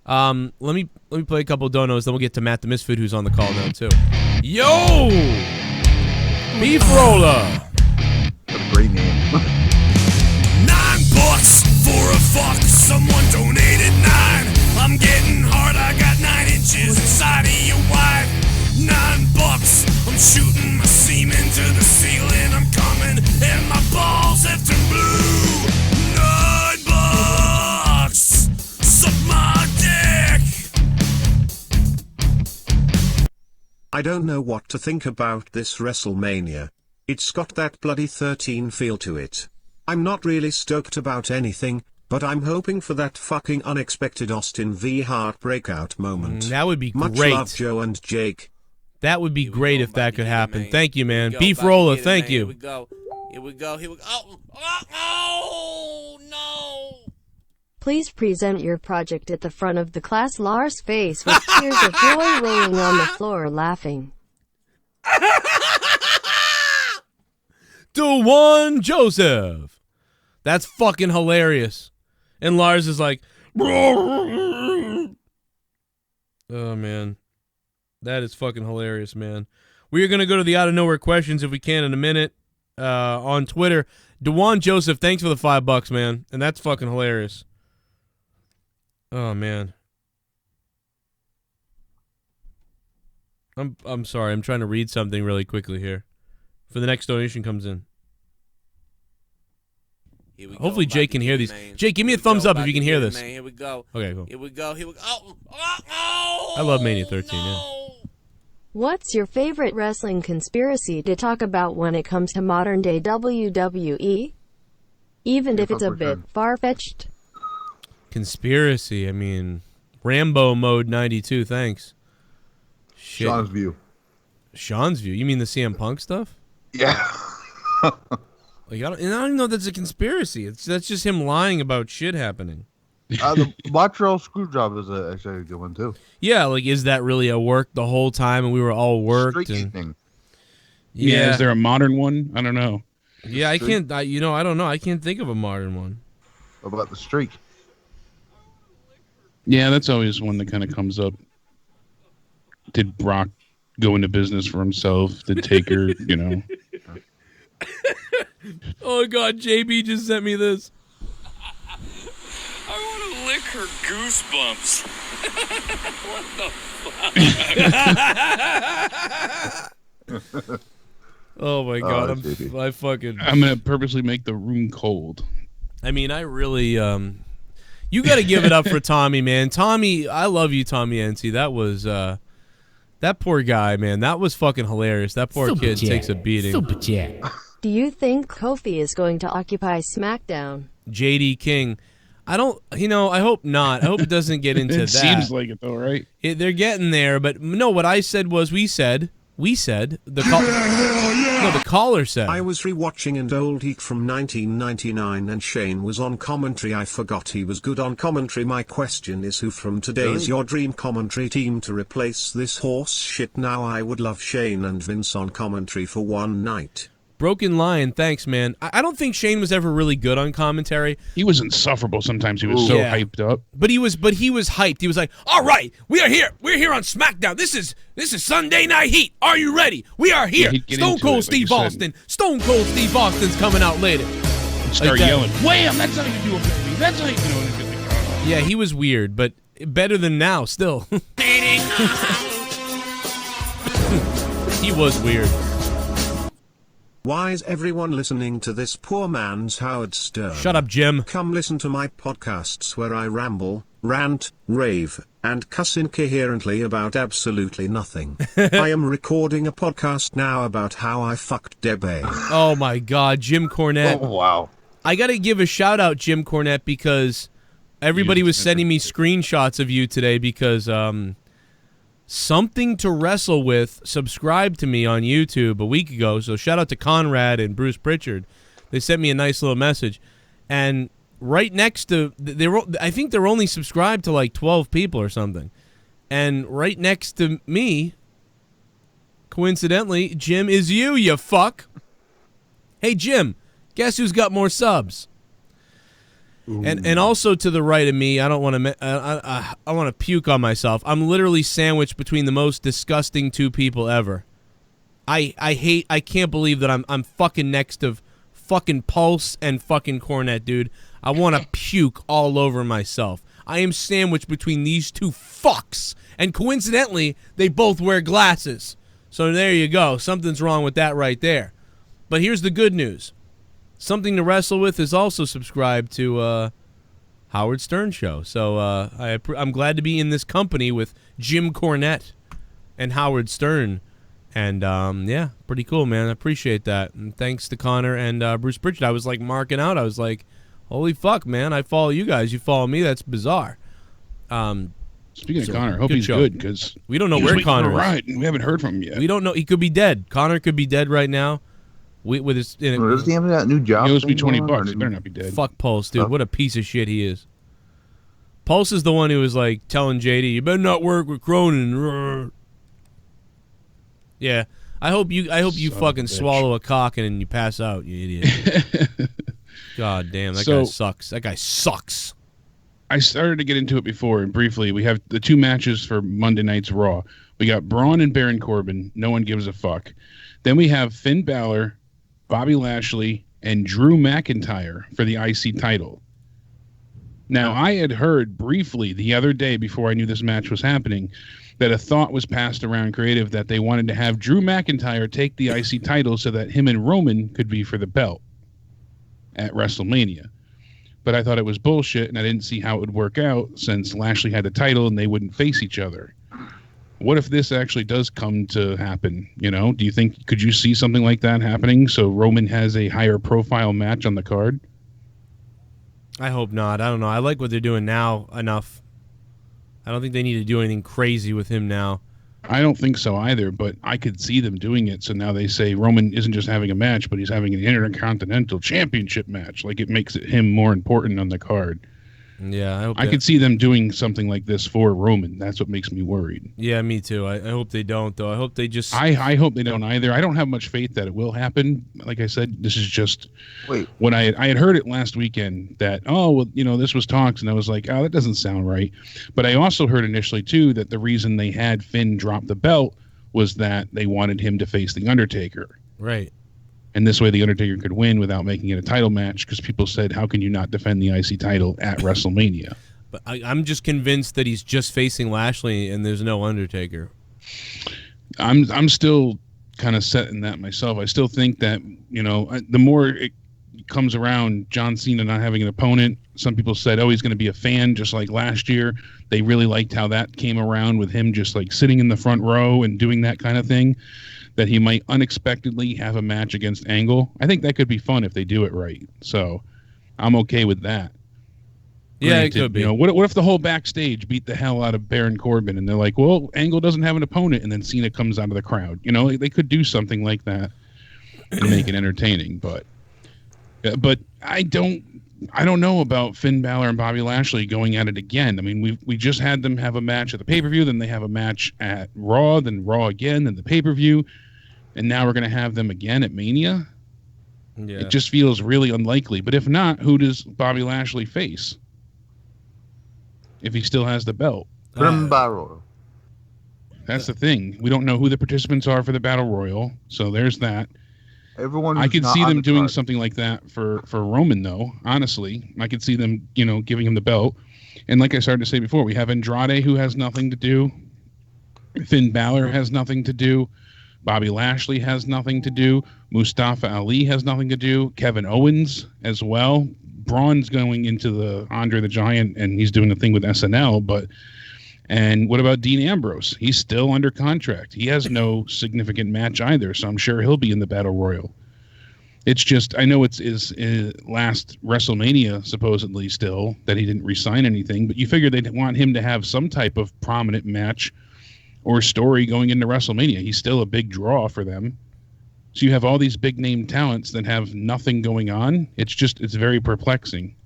Let me play a couple of donos, then we'll get to Matt the Misfit, who's on the call now too. Yo, Beef Roller. That's a great name. $9 for a fuck. Someone donated 9. I'm getting hard. I got 9 inches inside of your wife. $9. I'm shooting my semen to the ceiling. I'm coming and my balls have turned blue. $9. Suck my dick. I don't know what to think about this WrestleMania. It's got that bloody 13 feel to it. I'm not really stoked about anything, but I'm hoping for that fucking unexpected Austin v Hart breakout moment. That would be Much great. love, Joe and Jake. That would be great if that could happen. Thank you, man. Beef Roller, thank you. Here we go. Oh, no. Please present your project at the front of the class. Lars' face with tears of joy rolling on the floor laughing. DeJuan Joseph. That's fucking hilarious. And Lars is like, oh, man. That is fucking hilarious, man. We are going to go to the out of nowhere questions if we can in a minute on Twitter. DeJuan Joseph, thanks for the $5, man. And that's fucking hilarious. Oh, man. I'm sorry. I'm trying to read something really quickly here for the next donation comes in. Hopefully Jake can hear these. Jake, give me a thumbs up if you can hear this. Here we go. Okay, cool. Here we go. Oh, I love Mania 13, yeah. What's your favorite wrestling conspiracy to talk about when it comes to modern day WWE? Even if it's a bit far-fetched? Conspiracy, I mean, Rambo Mode 92, thanks. Shit. Sean's View. Sean's View? You mean the CM Punk stuff? Yeah. Like, I don't even know if that's a conspiracy. That's just him lying about shit happening. The Montreal Screwjob is actually a good one, too. Yeah, like, is that really a work the whole time and we were all worked? Yeah, is there a modern one? I don't know. Yeah, I can't, I don't know. I can't think of a modern one. What about the streak? Yeah, that's always one that kind of comes up. Did Brock go into business for himself? Did Taker, Oh, God, JB just sent me this. I want to lick her goosebumps. What the fuck? Oh, my God. I'm going to purposely make the room cold. I mean, I really, you got to give it up for Tommy, man. Tommy, I love you, Tommy NC. That was, that poor guy, man. That was fucking hilarious. That poor kid takes a beating. Do you think Kofi is going to occupy SmackDown? JD King. I don't, I hope not. I hope it doesn't get into It seems like it, though, right? They're getting there, but no, what I said was we said, the caller said. I was rewatching an old Heat from 1999 and Shane was on commentary. I forgot he was good on commentary. My question is, who from today is your dream commentary team to replace this horse shit? Now I would love Shane and Vince on commentary for one night. Broken Lion, thanks, man. I don't think Shane was ever really good on commentary. He was insufferable sometimes. He was so hyped up. But he was hyped. He was like, all right, we are here. We're here on SmackDown. This is Sunday Night Heat. Are you ready? We are here. Stone Cold Steve Austin. Stone Cold Steve Austin's coming out later. Start yelling, wham, that's how you do it, baby. That's how you do it. Yeah, he was weird, but better than now still. He was weird. Why is everyone listening to this poor man's Howard Stern? Shut up, Jim. Come listen to my podcasts where I ramble, rant, rave, and cuss incoherently about absolutely nothing. I am recording a podcast now about how I fucked Debbie. Oh my God, Jim Cornette. Oh, wow. I got to give a shout out, Jim Cornette, because everybody was sending me screenshots of you today because Something to Wrestle With subscribed to me on YouTube a week ago. So shout out to Conrad and Bruce Pritchard. They sent me a nice little message. And right next to, I think they're only subscribed to like 12 people or something. And right next to me, coincidentally, Jim, is you fuck. Hey, Jim, guess who's got more subs? And also to the right of me, I don't want to. I want to puke on myself. I'm literally sandwiched between the most disgusting two people ever. I can't believe that I'm fucking next to fucking Pulse and fucking Cornette, dude. I want to puke all over myself. I am sandwiched between these two fucks, and coincidentally, they both wear glasses. So there you go. Something's wrong with that right there. But here's the good news. Something to Wrestle With is also subscribed to Howard Stern Show. So I'm glad to be in this company with Jim Cornette and Howard Stern. And, yeah, pretty cool, man. I appreciate that. And thanks to Connor and Bruce Pritchard. I was, like, marking out. I was like, holy fuck, man. I follow you guys. You follow me. That's bizarre. Speaking of Connor, I hope he's good because we don't know where Connor is. Right, we haven't heard from him yet. We don't know. He could be dead. Connor could be dead right now. With his, does he have that new job? He owes me $20. He better not be dead. Fuck Pulse, dude. What a piece of shit he is. Pulse is the one who was like telling JD, "You better not work with Cronin." Yeah, I hope you fucking swallow a cock and you pass out, you idiot. God damn, that guy sucks. That guy sucks. I started to get into it before, and briefly, we have the two matches for Monday night's Raw. We got Braun and Baron Corbin. No one gives a fuck. Then we have Finn Balor, Bobby Lashley, and Drew McIntyre for the IC title. Now, I had heard briefly the other day before I knew this match was happening that a thought was passed around creative that they wanted to have Drew McIntyre take the IC title so that him and Roman could be for the belt at WrestleMania. But I thought it was bullshit, and I didn't see how it would work out since Lashley had the title and they wouldn't face each other. What if this actually does come to happen? You know, do you think, could you see something like that happening so Roman has a higher profile match on the card? I hope not. I don't know. I like what they're doing now enough. I don't think they need to do anything crazy with him now. I don't think so either, but I could see them doing it. So now they say Roman isn't just having a match, but he's having an Intercontinental Championship match. Like, it makes him more important on the card. Yeah, I could see them doing something like this for Roman. That's what makes me worried. Yeah, me too. I hope they don't, though. I hope they just... I hope they don't either. I don't have much faith that it will happen. Like I said, this is just... When I had heard it last weekend that, oh, well, you know, this was talks, and I was like, oh, that doesn't sound right. But I also heard initially, too, that the reason they had Finn drop the belt was that they wanted him to face The Undertaker. Right. And this way the Undertaker could win without making it a title match, because people said, how can you not defend the IC title at WrestleMania? But I'm just convinced that he's just facing Lashley and there's no Undertaker. I'm still kind of set in that myself. I still think that, you know, the more it comes around John Cena not having an opponent, some people said, oh, he's going to be a fan just like last year. They really liked how that came around with him just like sitting in the front row and doing that kind of thing. That he might unexpectedly have a match against Angle. I think that could be fun if they do it right. So I'm okay with that. Yeah, it could be. You know, what if the whole backstage beat the hell out of Baron Corbin and they're like, well, Angle doesn't have an opponent, and then Cena comes out of the crowd. You know, they could do something like that and make it entertaining. But I don't know about Finn Balor and Bobby Lashley going at it again. I mean, we just had them have a match at the pay-per-view, then they have a match at Raw, then Raw again, then the pay-per-view. And now we're going to have them again at Mania? Yeah. It just feels really unlikely. But if not, who does Bobby Lashley face? If he still has the belt. Battle Royal. That's the thing. We don't know who the participants are for the Battle Royal. So there's that. I could see them doing something like that for Roman, though. Honestly, I could see them, you know, giving him the belt. And like I started to say before, we have Andrade, who has nothing to do. Finn Balor has nothing to do. Bobby Lashley has nothing to do. Mustafa Ali has nothing to do. Kevin Owens as well. Braun's going into the Andre the Giant, and he's doing a thing with SNL. And what about Dean Ambrose? He's still under contract. He has no significant match either, so I'm sure he'll be in the Battle Royal. It's just, I know it's last WrestleMania, supposedly still, that he didn't re-sign anything, but you figure they'd want him to have some type of prominent match or story going into WrestleMania. He's still a big draw for them. So you have all these big name talents that have nothing going on. It's very perplexing.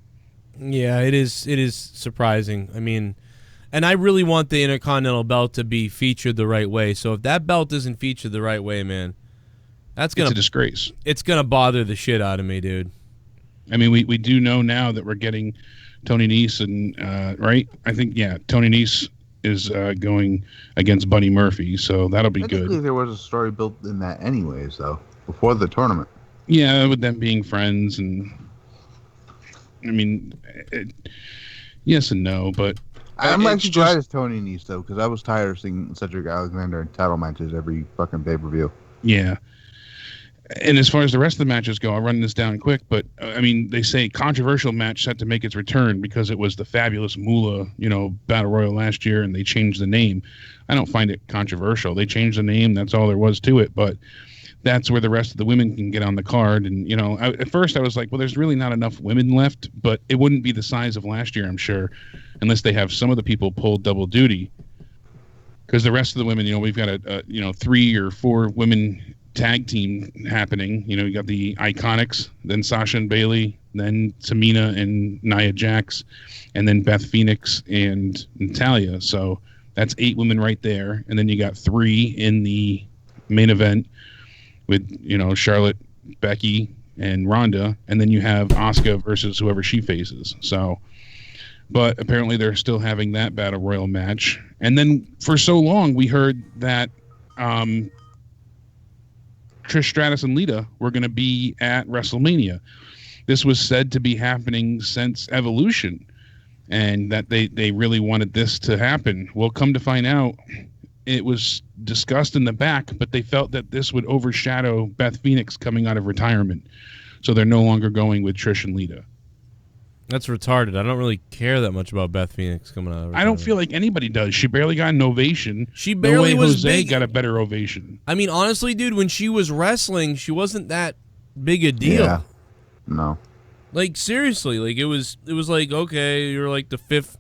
Yeah, it is surprising. I mean, and I really want the Intercontinental belt to be featured the right way. So if that belt isn't featured the right way, man, it's a disgrace. It's gonna bother the shit out of me, dude. I mean, we do know now that we're getting Tony Nese and right? I think Tony Nese is going against Buddy Murphy, so that'll be good. There was a story built in that anyways, though, before the tournament. Yeah, with them being friends, and I mean, yes and no, but I'm actually glad it's Tony Nese, though, because I was tired of seeing Cedric Alexander in title matches every fucking pay-per-view. Yeah. And as far as the rest of the matches go, I'll run this down quick, but I mean, they say controversial match set to make its return because it was the Fabulous Moolah, Battle Royal last year, and they changed the name. I don't find it controversial. They changed the name. That's all there was to it. But that's where the rest of the women can get on the card. And, at first I was like, well, there's really not enough women left, but it wouldn't be the size of last year, I'm sure, unless they have some of the people pull double duty. Because the rest of the women, we've got a 3 or 4 women tag team happening. You got the Iconics, then Sasha and Bailey, then Tamina and Nia Jax, and then Beth Phoenix and Natalya. So that's 8 women right there. And then you got 3 in the main event with, Charlotte, Becky, and Ronda. And then you have Asuka versus whoever she faces. So, but apparently they're still having that Battle Royal match. And then for so long, we heard that Trish Stratus and Lita were going to be at WrestleMania. This was said to be happening since Evolution, and that they really wanted this to happen. Well, come to find out, it was discussed in the back, but they felt that this would overshadow Beth Phoenix coming out of retirement. So they're no longer going with Trish and Lita. That's retarded. I don't really care that much about Beth Phoenix coming out of retirement. I don't feel like anybody does. She barely got an ovation. She barely was Jose big. Got a better ovation. I mean, honestly, dude, when she was wrestling, she wasn't that big a deal. Yeah. No. Like, seriously, like it was like, okay, you're like the 5th.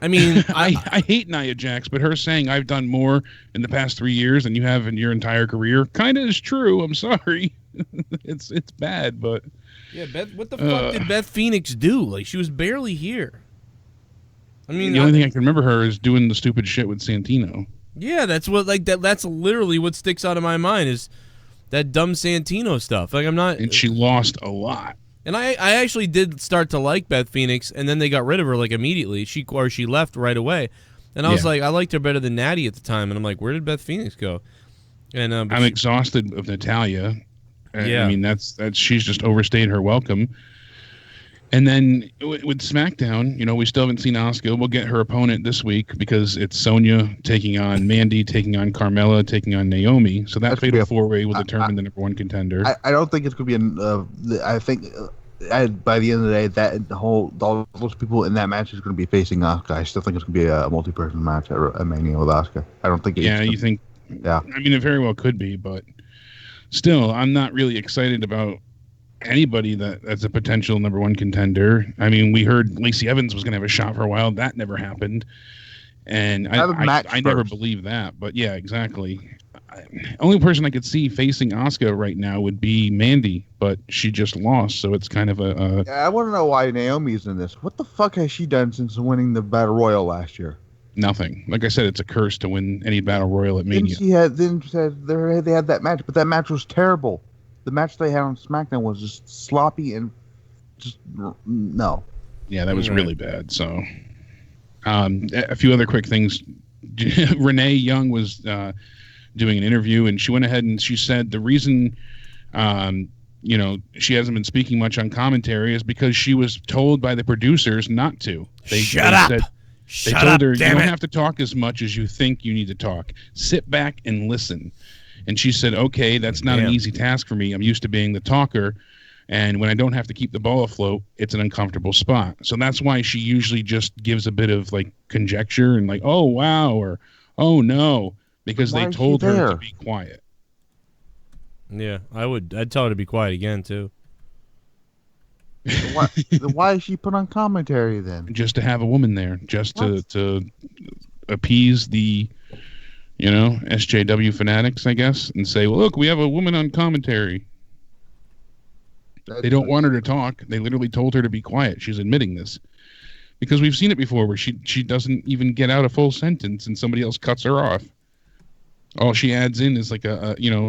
I mean, I hate Nia Jax, but her saying I've done more in the past 3 years than you have in your entire career kind of is true. I'm sorry. It's bad, but yeah, what the fuck did Beth Phoenix do? Like, she was barely here. I mean, the only thing I can remember her is doing the stupid shit with Santino. Yeah, that's what that's literally what sticks out of my mind is that dumb Santino stuff. Like, I'm not. And she lost a lot. And I actually did start to like Beth Phoenix, and then they got rid of her like immediately. She left right away, and I was like, I liked her better than Natty at the time, and I'm like, where did Beth Phoenix go? And I'm exhausted of Natalya. Yeah. I mean, that's she's just overstayed her welcome. And then with SmackDown, we still haven't seen Asuka. We'll get her opponent this week because it's Sonya taking on Mandy, taking on Carmella, taking on Naomi. So that fatal 4-way will determine the number 1 contender. I don't think it's going to be I think by the end of the day, that all those people in that match is going to be facing Asuka. I still think it's going to be a multi-person match at Mania with Asuka. I don't think. You think? Yeah. I mean, it very well could be, but still, I'm not really excited about anybody that's a potential number 1 contender. I mean, we heard Lacey Evans was going to have a shot for a while. That never happened. And I never believed that. But yeah, exactly. Only person I could see facing Asuka right now would be Mandy, but she just lost. So it's kind of I want to know why Naomi's in this. What the fuck has she done since winning the Battle Royal last year? Nothing. Like I said, it's a curse to win any Battle Royal at Mania. They had that match, but that match was terrible. The match they had on SmackDown was just sloppy and just no. Yeah, that was really bad. So, a few other quick things. Renee Young was doing an interview, and she went ahead and she said the reason, she hasn't been speaking much on commentary is because she was told by the producers not to. They Shut up. They told her, you don't have to talk as much as you think you need to talk. Sit back and listen. And she said, okay, that's not an easy task for me. I'm used to being the talker. And when I don't have to keep the ball afloat, it's an uncomfortable spot. So that's why she usually just gives a bit of like conjecture and like, oh, wow, or oh, no, because they told her to be quiet. Yeah, I'd tell her to be quiet again, too. Why is she put on commentary then? Just to have a woman there, just to appease the, SJW fanatics, I guess, and say, well, look, we have a woman on commentary. They don't want her to talk. They literally told her to be quiet. She's admitting this. Because we've seen it before where she doesn't even get out a full sentence and somebody else cuts her off. All she adds in is like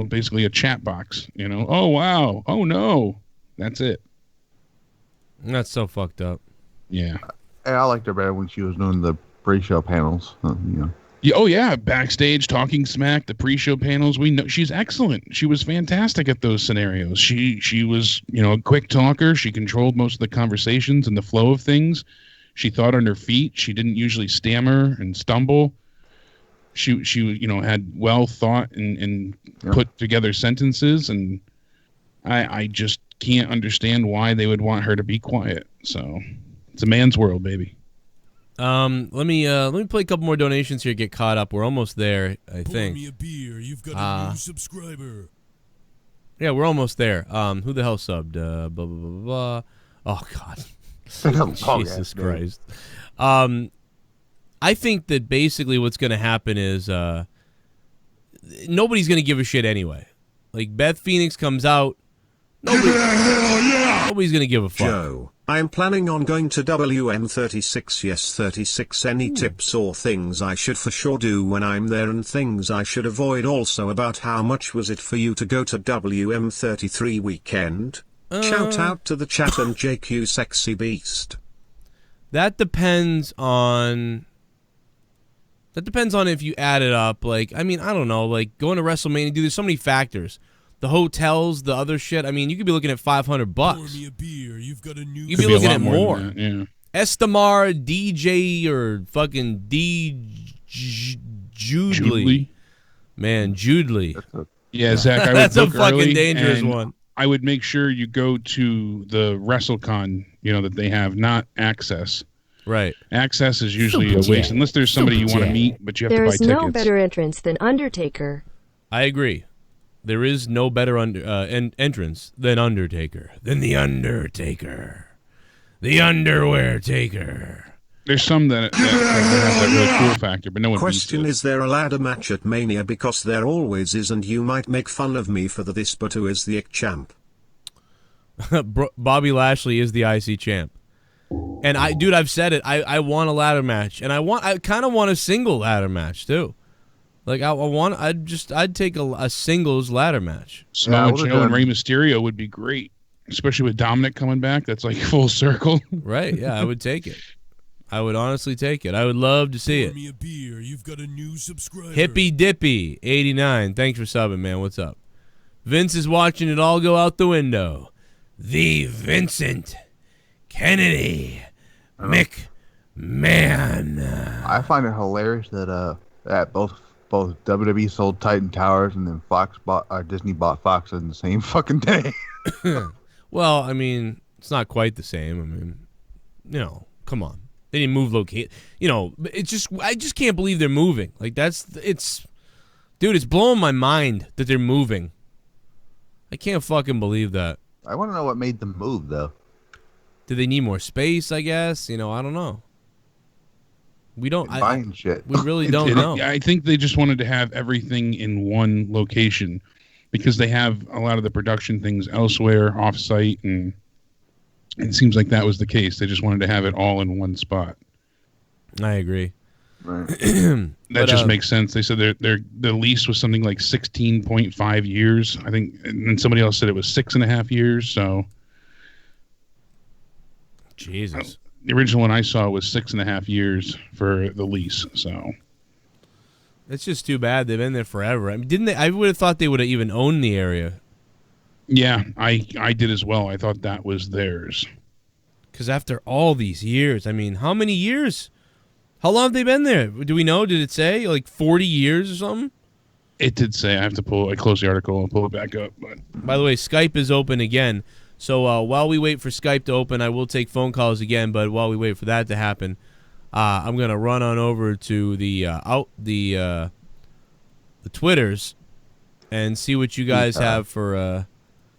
basically a chat box. Oh, wow. Oh, no. That's it. That's so fucked up. Yeah. I liked her better when she was doing the pre-show panels. Yeah, oh yeah, backstage talking smack, the pre-show panels. We know she's excellent. She was fantastic at those scenarios. She was, a quick talker. She controlled most of the conversations and the flow of things. She thought on her feet. She didn't usually stammer and stumble. She had well thought and put together sentences, and I just can't understand why they would want her to be quiet. So it's a man's world, baby. Let me play a couple more donations here. Get caught up. We're almost there, I think. Pour me a beer. You've got a new subscriber. Yeah, we're almost there. Who the hell subbed? Blah blah blah blah. Oh God, Jesus Christ. I think that basically what's going to happen is nobody's going to give a shit anyway. Like Beth Phoenix comes out. Nobody's going to give a fuck. Joe, I am planning on going to WM36. Yes, 36. Any tips or things I should for sure do when I'm there and things I should avoid? Also, about how much was it for you to go to WM33 weekend? Shout out to the chat and JQ Sexy Beast. That depends on if you add it up. Like, I mean, I don't know. Like, going to WrestleMania, dude, there's so many factors. The hotels, the other shit. I mean, you could be looking at $500. Pour me a beer. You've got a new. You'd be looking at more. Yeah. Estamar, DJ, or fucking Judley. Man, Judley. Yeah, Zach, I would That's a look fucking early, dangerous and one. I would make sure you go to the WrestleCon, that they have, not Access. Right. Access is usually a waste, unless there's somebody you want to meet, but you have to buy tickets. There is no better entrance than Undertaker. I agree. There is no better entrance than Undertaker. Than the Undertaker. The Underwear Taker. There's some that have that really cool factor, but no one Question: is there a ladder match at Mania? Because there always is, and you might make fun of me for this, but who is the IC champ? Bobby Lashley is the IC champ. And I've said it. I want a ladder match, and I kind of want a single ladder match too. Like I'd take a singles ladder match. Samoa Joe and Rey Mysterio would be great, especially with Dominic coming back. That's like full circle. Right? Yeah, I would take it. I would honestly take it. I would love to see it. Pour me a beer. You've got a new subscriber. Hippy Dippy 89. Thanks for subbing, man. What's up? Vince is watching it all go out the window. The Vincent Kennedy McMahon. I find it hilarious that both WWE sold Titan Towers and then Disney bought Fox in the same fucking day. Well, I mean, it's not quite the same. I mean, come on. They didn't move locate. It's just I just can't believe they're moving. Like it's blowing my mind that they're moving. I can't fucking believe that. I want to know what made them move though. Do they need more space? I guess. I don't know. We don't. Buying shit. We really don't know. I think they just wanted to have everything in one location because they have a lot of the production things elsewhere, off-site, and it seems like that was the case. They just wanted to have it all in one spot. I agree. Right. That just makes sense. They said the lease was something like 16.5 years, I think, and somebody else said it was 6.5 years. So, Jesus. The original one I saw was 6.5 years for the lease. So it's just too bad. They've been there forever. I mean, didn't they? I would have thought they would have even owned the area. Yeah, I did as well. I thought that was theirs. Because after all these years, I mean, how many years? How long have they been there? Do we know? Did it say like 40 years or something? It did say. I have to close the article and pull it back up. But by the way, Skype is open again. So while we wait for Skype to open, I will take phone calls again. But while we wait for that to happen, I'm gonna run on over to the Twitters and see what you guys have for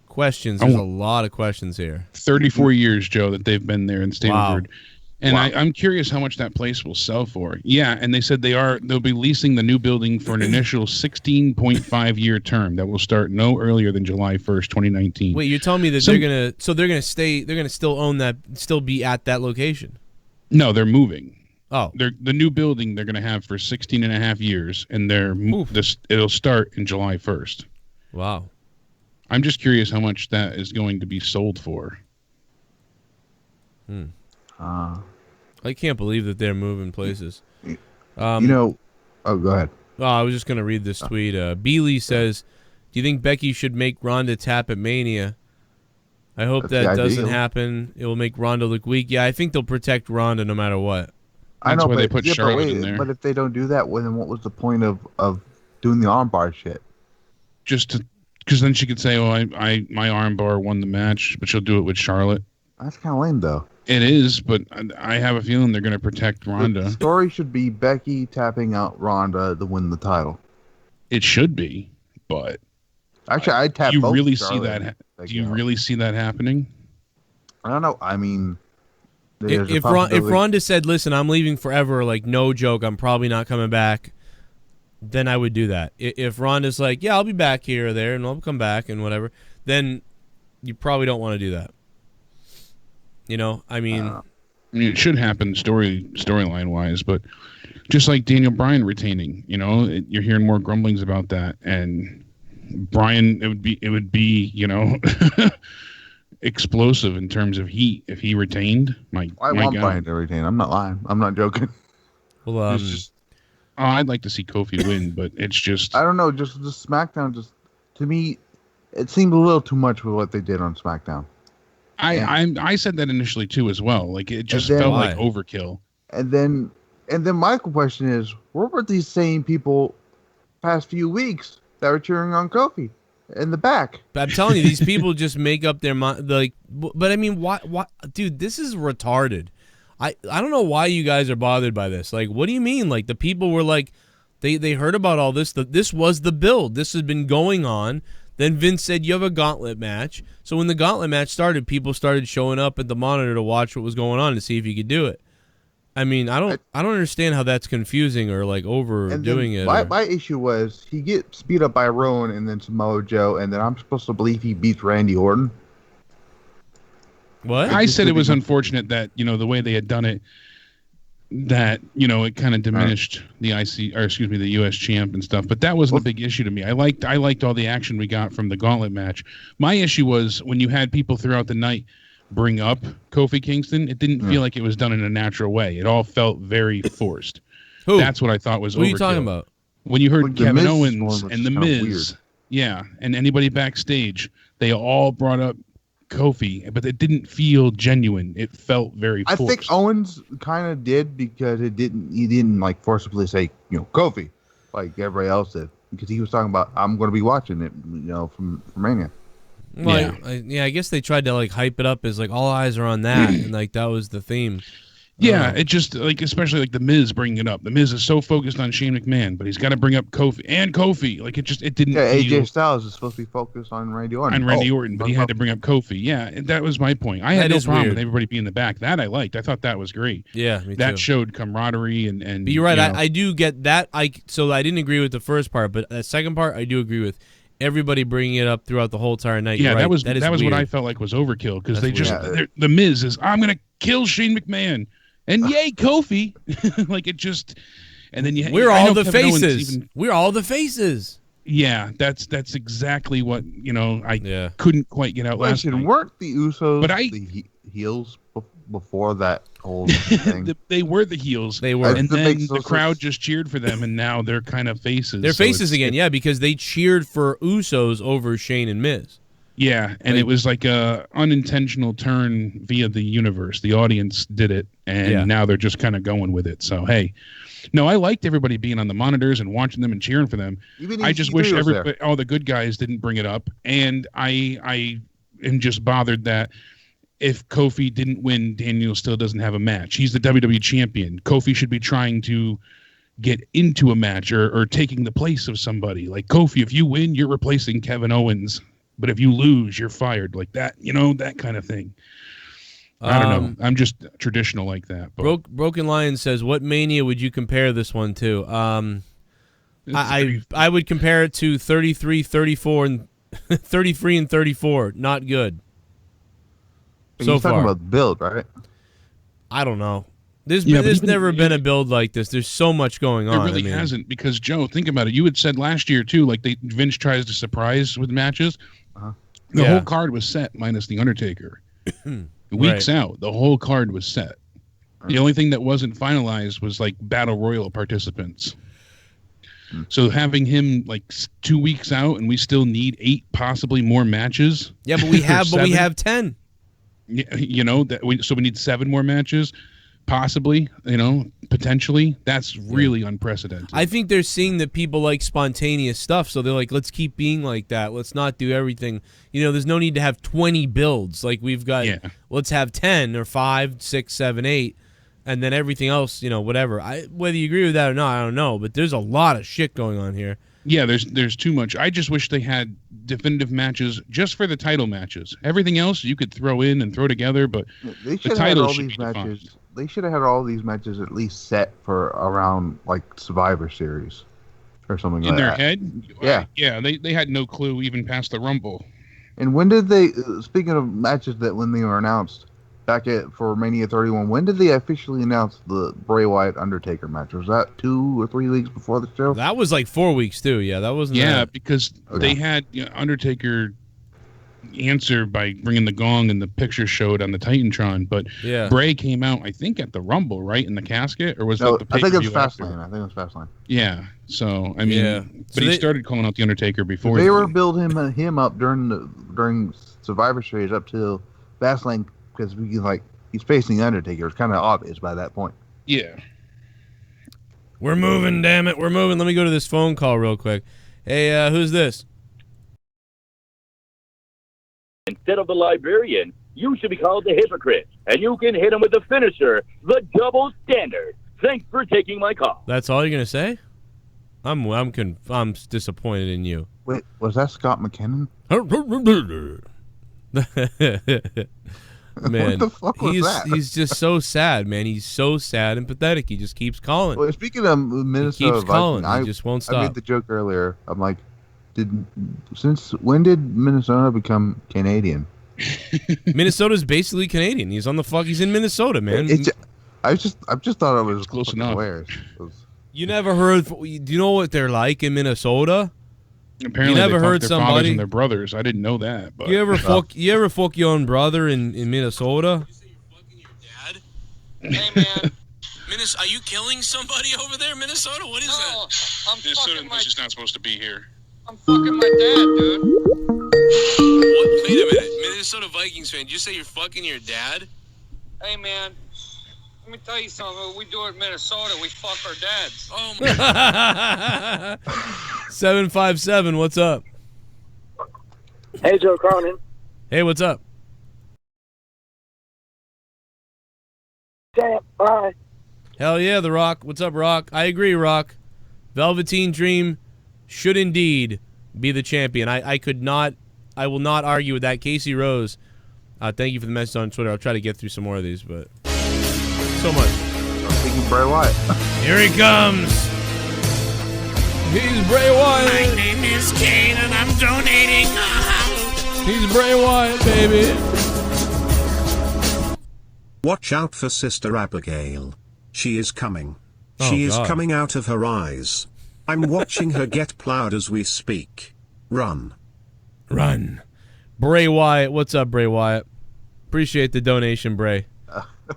questions. There's a lot of questions here. 34 years, Joe, that they've been there in Stanford. Wow. And I'm curious how much that place will sell for. Yeah, and they said they'll be leasing the new building for an initial 16.5-year term that will start no earlier than July 1st, 2019. Wait, you're telling me that they're gonna still own that, still be at that location? No, they're moving. Oh, the new building they're going to have for 16 and a half years, and it'll start in July 1st. Wow. I'm just curious how much that is going to be sold for. I can't believe that they're moving places. Oh, go ahead. Oh, I was just going to read this tweet. Beely says, do you think Becky should make Ronda tap at Mania? I hope that doesn't happen. It will make Ronda look weak. Yeah, I think they'll protect Ronda no matter what. That's why they put Charlotte in there. But if they don't do that, then what was the point of doing the armbar shit? Because then she could say, "Oh, my armbar won the match," but she'll do it with Charlotte. That's kind of lame, though. It is, but I have a feeling they're going to protect Ronda. The story should be Becky tapping out Ronda to win the title. It should be, but actually, I'd tap. Do you both really Charlotte see that? Do you really see that happening? I don't know. I mean, if Ronda said, "Listen, I'm leaving forever," like no joke, I'm probably not coming back, then I would do that. If Ronda's like, "Yeah, I'll be back here or there, and I'll come back and whatever," then you probably don't want to do that. You know, I mean, it should happen storyline wise, but just like Daniel Bryan retaining, you're hearing more grumblings about that, and Bryan, it would be, explosive in terms of heat if he retained. I want Bryan to retain. I'm not lying. I'm not joking. Well, I'd like to see Kofi win, but it's just I don't know. Just the SmackDown, just to me, it seemed a little too much with what they did on SmackDown. I said that initially too as well. Like it just felt like overkill. And then my question is, where were these same people past few weeks that were cheering on Kofi in the back? But I'm telling you, these people just make up their mind. Like, but I mean, why, dude? This is retarded. I don't know why you guys are bothered by this. Like, what do you mean? Like, the people were like, they heard about all this. This was the build. This has been going on. Then Vince said, you have a gauntlet match. So when the gauntlet match started, people started showing up at the monitor to watch what was going on to see if you could do it. I mean, I don't understand how that's confusing or like overdoing it. My issue was he gets beat up by Rowan and then Samoa Joe, and then I'm supposed to believe he beats Randy Orton. What? I said it was unfortunate that, the way they had done it, that, it kind of diminished the the US champ and stuff. But that wasn't a big issue to me. I liked all the action we got from the gauntlet match. My issue was when you had people throughout the night bring up Kofi Kingston, it didn't feel like it was done in a natural way. It all felt very forced. Who? That's what I thought was overkill. What are you talking about? When you heard Kevin Owens and The Miz, and anybody backstage, they all brought up Kofi, but it didn't feel genuine. It felt very forced. I think Owens kind of did because he didn't like forcibly say, Kofi, like everybody else did, because he was talking about, I'm going to be watching it, from Mania. Well, I guess they tried to like hype it up as like all eyes are on that, and like that was the theme. Yeah, it just like especially like the Miz bringing it up. The Miz is so focused on Shane McMahon, but he's got to bring up Kofi. Like it didn't. Yeah, AJ Styles is supposed to be focused on Randy Orton. But he had to bring up Kofi. Yeah, and that was my point. I had no problem with everybody being in the back. That I liked. I thought that was great. Yeah, me that too. showed camaraderie and. But you're right. I do get that. So I didn't agree with the first part, but the second part I do agree with. Everybody bringing it up throughout the whole entire night. Yeah, right. that was weird. what I felt like was overkill because they just the Miz is I'm gonna kill Shane McMahon and yay Kofi, like it just and then we're all the faces. We're all the faces. Yeah, that's exactly what I couldn't quite get out last night. Weren't the Usos the heels before that whole thing? They were the heels. They were, and then the crowd just cheered for them, and now they're kind of faces. They're faces again, because they cheered for Usos over Shane and Miz. Yeah, and it was like a unintentional turn via the universe. The audience did it, and now they're just kind of going with it. So, hey, no, I liked everybody being on the monitors and watching them and cheering for them. I just wish all the good guys didn't bring it up, and I am just bothered that if Kofi didn't win, Daniel still doesn't have a match. He's the WWE champion. Kofi should be trying to get into a match or taking the place of somebody. Like Kofi, if you win, you're replacing Kevin Owens. But if you lose, you're fired. Like that, that kind of thing. I don't know. I'm just traditional like that. But. Broken Lion says, what Mania would you compare this one to? I would compare it to 33, 34, and 33 and 34. Not good. You're talking about the build, right? I don't know. There's never been a build like this. There's so much going on. There really hasn't, because Joe, think about it. You had said last year too, like Vince tries to surprise with matches. The whole card was set minus the Undertaker. Weeks out, the whole card was set. The only thing that wasn't finalized was like Battle Royal participants. So having him like 2 weeks out, and we still need 8 possibly more matches. Yeah, but we have 10. So we need 7 more matches. Possibly, potentially. That's really unprecedented. I think they're seeing that people like spontaneous stuff, so they're like, let's keep being like that. Let's not do everything. There's no need to have 20 builds. Like we've got, let's have 10 or 5, 6, 7, 8, and then everything else, whatever. Whether you agree with that or not, I don't know, but there's a lot of shit going on here. Yeah, there's too much. I just wish they had definitive matches just for the title matches. Everything else you could throw in and throw together, but the title should be matches. They should have had all these matches at least set for around like Survivor Series or something like that. In their head? Yeah. Yeah, they had no clue even past the Rumble. And when did they, speaking of matches that when they were announced for Mania 31, when did they officially announce the Bray Wyatt Undertaker match? Was that 2 or 3 weeks before the show? That was like 4 weeks too. Yeah, that wasn't. Yeah, because they had Undertaker answer by bringing the gong, and the picture showed on the Titantron. But Bray came out, I think, at the Rumble, right, in the casket, or was that the pay-per-view? I think it was Fastlane. Yeah. So I mean, but he started calling out the Undertaker before. They were building him up during Survivor Series up till Fastlane, because he's facing Undertaker. It's kind of obvious by that point. Yeah. We're moving, damn it, we're moving. Let me go to this phone call real quick. Hey, who's this? Instead of the Liberian, you should be called the hypocrite, and you can hit him with the finisher, the double standard. Thanks for taking my call. That's all you're gonna say? I'm disappointed in you. Wait, was that Scott McKinnon? Man, what the fuck was that? He's just so sad, man. He's so sad and pathetic. He just keeps calling. Well, speaking of Minnesota, he keeps calling. He just won't stop. I made the joke earlier. I'm like, when did Minnesota become Canadian? Minnesota's basically Canadian. He's on the fuck. He's in Minnesota, man. I just thought it was close enough. You never heard? Do you know what they're like in Minnesota? Apparently, you never they heard their somebody fathers and their brothers. I didn't know that. But you ever fuck your own brother in Minnesota? Hey man, are you killing somebody over there, Minnesota? What is that? Minnesota was just not supposed to be here. I'm fucking my dad, dude. What? Wait a minute, Minnesota Vikings fan. Did you say you're fucking your dad? Hey man, let me tell you something. What we do in Minnesota, we fuck our dads. Oh my. 757, what's up? Hey, Joe Cronin. Hey, what's up? Bye. Hell yeah, The Rock. What's up, Rock? I agree, Rock. Velveteen Dream should indeed be the champion. I will not argue with that. Casey Rose, thank you for the message on Twitter. I'll try to get through some more of these, but so much. I'm thinking Bray Wyatt. Here he comes. He's Bray Wyatt. My name is Kane and I'm donating. He's Bray Wyatt, baby. Watch out for Sister Abigail. She is coming. She is coming out of her eyes. I'm watching her get plowed as we speak. Run. Run. Bray Wyatt. What's up, Bray Wyatt? Appreciate the donation, Bray.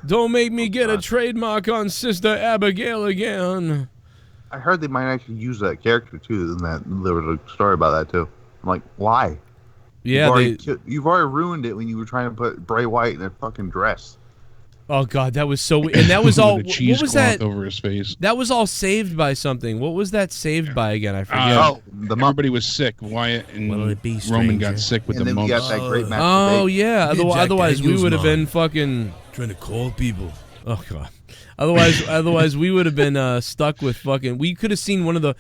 Don't make me get a trademark on Sister Abigail again. I heard they might actually use that character, too. In that there was a story about that, too. I'm like, why? Yeah, you've already ruined it when you were trying to put Bray Wyatt in a fucking dress. Oh God, that was so. And that was all. With a cheesecloth over his face. That was all saved by something. What was that saved by again? I forget. Everybody was sick. Wyatt and Roman got sick with the mumps. Got that great match. Oh yeah. Otherwise, we would have been fucking trying to call people. Oh God. Otherwise, we would have been stuck with fucking. We could have seen one of the.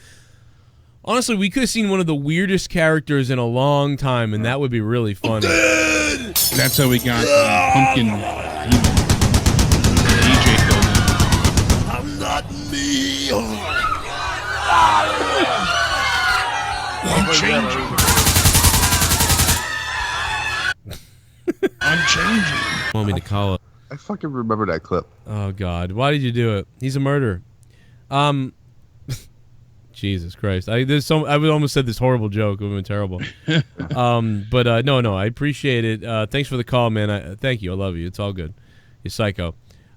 Honestly, we could have seen one of the weirdest characters in a long time, and that would be really funny. That's how we got Pumpkin DJ killed. I'm not me. I'm changing. Want me to call it? I fucking remember that clip. Oh God, why did you do it? He's a murderer. Jesus Christ, I would almost said this horrible joke. It would have been terrible. But no, I appreciate it. Thanks for the call, man. Thank you. I love you. It's all good. You're psycho.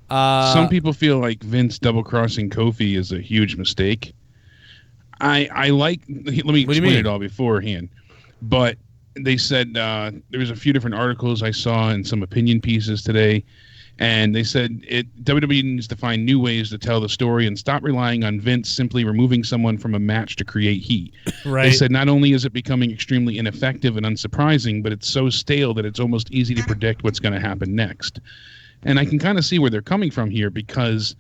Some people feel like Vince double-crossing Kofi is a huge mistake. I like. Let me explain it all beforehand. But they said there was a few different articles I saw and some opinion pieces today. And they said WWE needs to find new ways to tell the story and stop relying on Vince simply removing someone from a match to create heat. Right. They said not only is it becoming extremely ineffective and unsurprising, but it's so stale that it's almost easy to predict what's going to happen next. And I can kind of see where they're coming from here because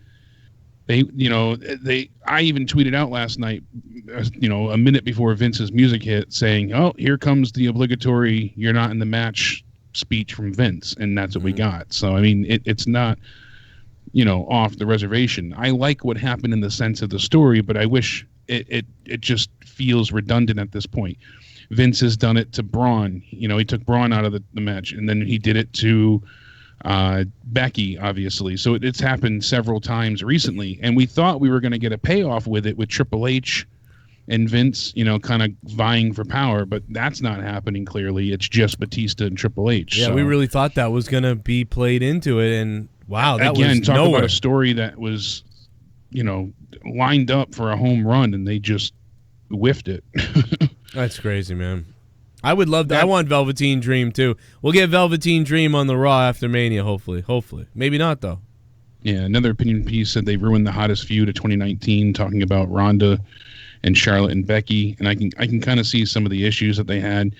I even tweeted out last night, a minute before Vince's music hit saying, oh, here comes the obligatory "you're not in the match" speech from Vince, and that's what we got. So I mean, it's not off the reservation. I like what happened in the sense of the story, but I wish it just feels redundant at this point. Vince has done it to Braun. He took Braun out of the match, and then he did it to Becky, obviously. So it's happened several times recently, and we thought we were going to get a payoff with it with Triple H and Vince, kind of vying for power, but that's not happening clearly. It's just Batista and Triple H. Yeah, we really thought that was going to be played into it, and wow, that again, was talk nowhere. about a story that was, lined up for a home run, and they just whiffed it. That's crazy, man. I would love that. I want Velveteen Dream, too. We'll get Velveteen Dream on the Raw after Mania, hopefully. Maybe not, though. Yeah, another opinion piece said they ruined the hottest feud of 2019, talking about Ronda and Charlotte and Becky, and I can kind of see some of the issues that they had.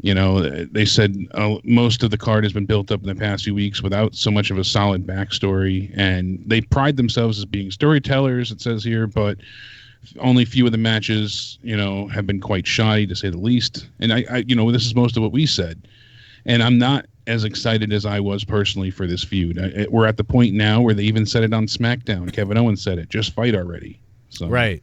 They said most of the card has been built up in the past few weeks without so much of a solid backstory, and they pride themselves as being storytellers, it says here, but only few of the matches, have been quite shoddy, to say the least. And I this is most of what we said, and I'm not as excited as I was personally for this feud. We're at the point now where they even said it on SmackDown. Kevin Owens said it, just fight already. So right.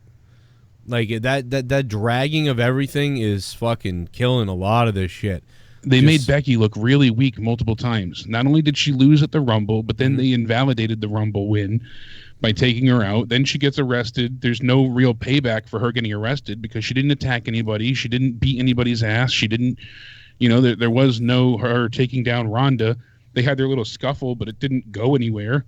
Like that dragging of everything is fucking killing a lot of this shit. They made Becky look really weak multiple times. Not only did she lose at the Rumble, but then they invalidated the Rumble win by taking her out. Then she gets arrested. There's no real payback for her getting arrested because she didn't attack anybody. She didn't beat anybody's ass. She didn't, there was no her taking down Ronda. They had their little scuffle, but it didn't go anywhere.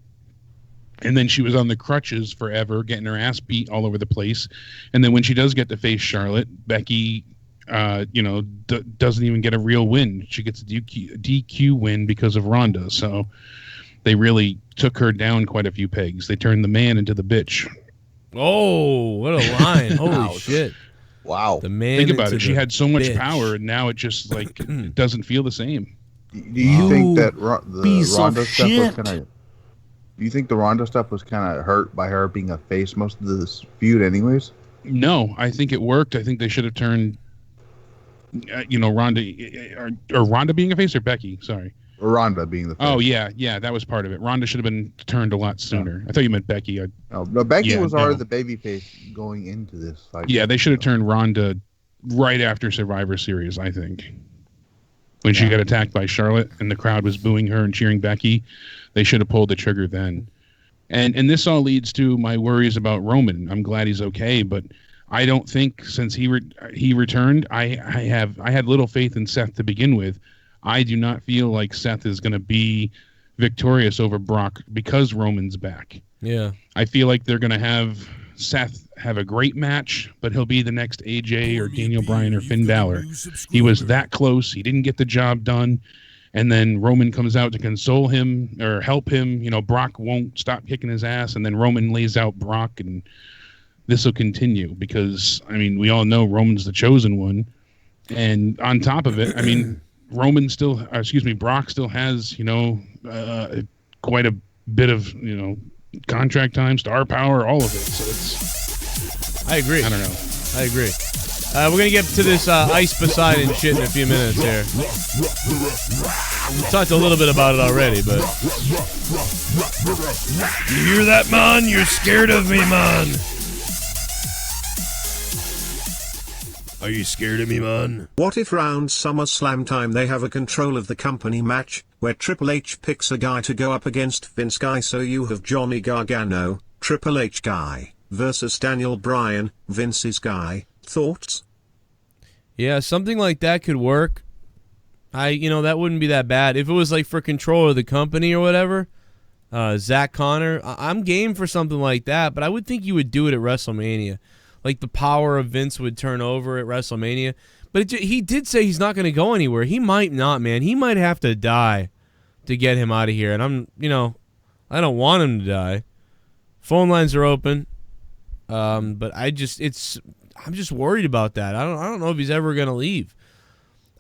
And then she was on the crutches forever, getting her ass beat all over the place. And then when she does get to face Charlotte, Becky, doesn't even get a real win. She gets a DQ win because of Ronda. So they really took her down quite a few pegs. They turned the man into the bitch. Oh, what a line. Holy shit. Wow. The man. Think about it. She had so much bitch. power, and now it just it doesn't feel the same. Do you think that the Ronda stuff was kind of... Do you think the Ronda stuff was kind of hurt by her being a face most of this feud anyways? No, I think it worked. I think they should have turned, Ronda, or Ronda being a face or Becky, sorry. Ronda being the face. Oh, yeah, that was part of it. Ronda should have been turned a lot sooner. I thought you meant Becky. No, Becky was already the baby face going into this. Yeah, they should have turned Ronda right after Survivor Series, I think. When she got attacked by Charlotte and the crowd was booing her and cheering Becky, they should have pulled the trigger then. And this all leads to my worries about Roman. I'm glad he's okay, but I don't think since he returned, I had little faith in Seth to begin with. I do not feel like Seth is going to be victorious over Brock because Roman's back. Yeah. I feel like they're going to have Seth have a great match, but he'll be the next AJ or Daniel Bryan or Finn Balor. He was that close. He didn't get the job done. And then Roman comes out to console him or help him. You know, Brock won't stop kicking his ass. And then Roman lays out Brock, and this will continue because, I mean, we all know Roman's the chosen one. And on top of it, I mean, Brock still has, you know, quite a bit of, you know, contract time, star power, all of it. So it's... I agree. I don't know. I agree. We're going to get to this Ice Poseidon shit in a few minutes here. We talked a little bit about it already, but... You hear that, man? You're scared of me, man. Are you scared of me, man? What if round SummerSlam time they have a control of the company match, where Triple H picks a guy to go up against Vince guy, so you have Johnny Gargano, Triple H guy, versus Daniel Bryan, Vince's guy. Thoughts? Yeah, something like that could work. That wouldn't be that bad. If it was like for control of the company or whatever, Zach Connor, I'm game for something like that, but I would think you would do it at WrestleMania. Like the power of Vince would turn over at WrestleMania. But he did say he's not going to go anywhere. He might not, man. He might have to die to get him out of here. And I don't want him to die. Phone lines are open. But I'm just worried about that. I don't know if he's ever going to leave.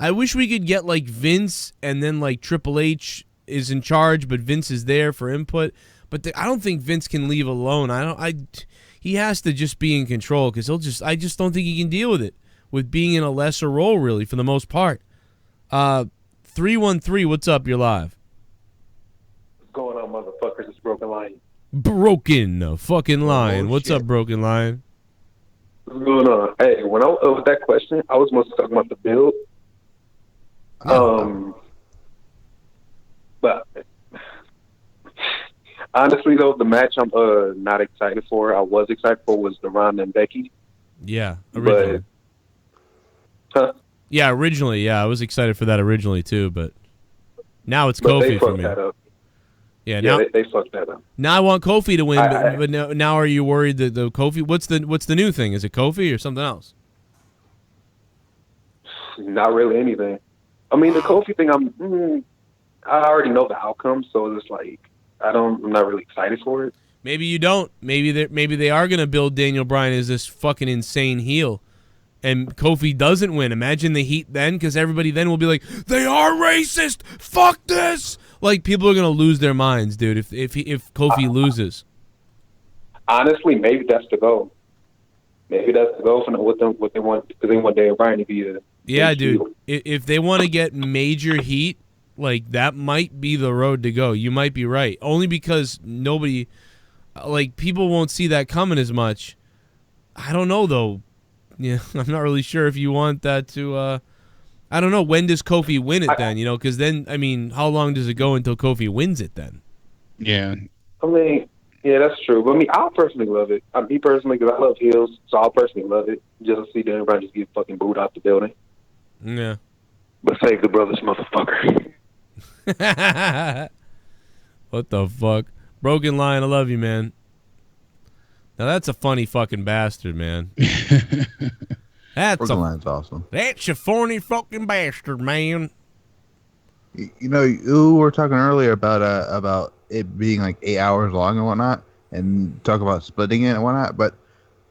I wish we could get like Vince and then like Triple H is in charge, but Vince is there for input. But I don't think Vince can leave alone. He has to just be in control because I just don't think he can deal with it, with being in a lesser role really for the most part. 313, what's up? You're live. What's going on, motherfuckers? It's Broken Lion. Broken fucking Lion. What's up, Broken Lion? What's going on? Hey, when I with that question, I was mostly talking about the build. But honestly, though, the match I'm not excited for. I was excited for was the Ronda and Becky. Yeah, originally. Yeah, originally. Yeah, I was excited for that originally too, but now it's Kofi for me. That up. Yeah, now they fucked that up. Now I want Kofi to win, but now are you worried that the Kofi? What's the new thing? Is it Kofi or something else? Not really anything. I mean, the Kofi thing, I already know the outcome, so it's like I'm not really excited for it. Maybe you don't. Maybe they are gonna build Daniel Bryan as this fucking insane heel, and Kofi doesn't win. Imagine the heat then, because everybody then will be like, they are racist. Fuck this. Like people are gonna lose their minds, dude. If Kofi loses. Honestly, maybe that's the goal. Maybe that's the goal for what they want, because they want Daniel Bryan to be the dude. If they want to get major heat, like that might be the road to go. You might be right. Only because nobody, like people won't see that coming as much. I don't know though. Yeah, I'm not really sure if you want that to. I don't know. When does Kofi win it then? Because then, I mean, how long does it go until Kofi wins it then? Yeah. I mean, yeah, that's true. But I mean, I'll personally love it. Me personally, because I love heels, so I'll personally love it. Just to see Daniel Bryan just get fucking booed out the building. Yeah. But save the brothers, motherfucker. What the fuck? Broken Lion, I love you, man. Now that's a funny fucking bastard, man. Broken Lion's awesome. That's a funny fucking bastard, man. You were talking earlier about it being like 8 hours long and whatnot, and talk about splitting it and whatnot, but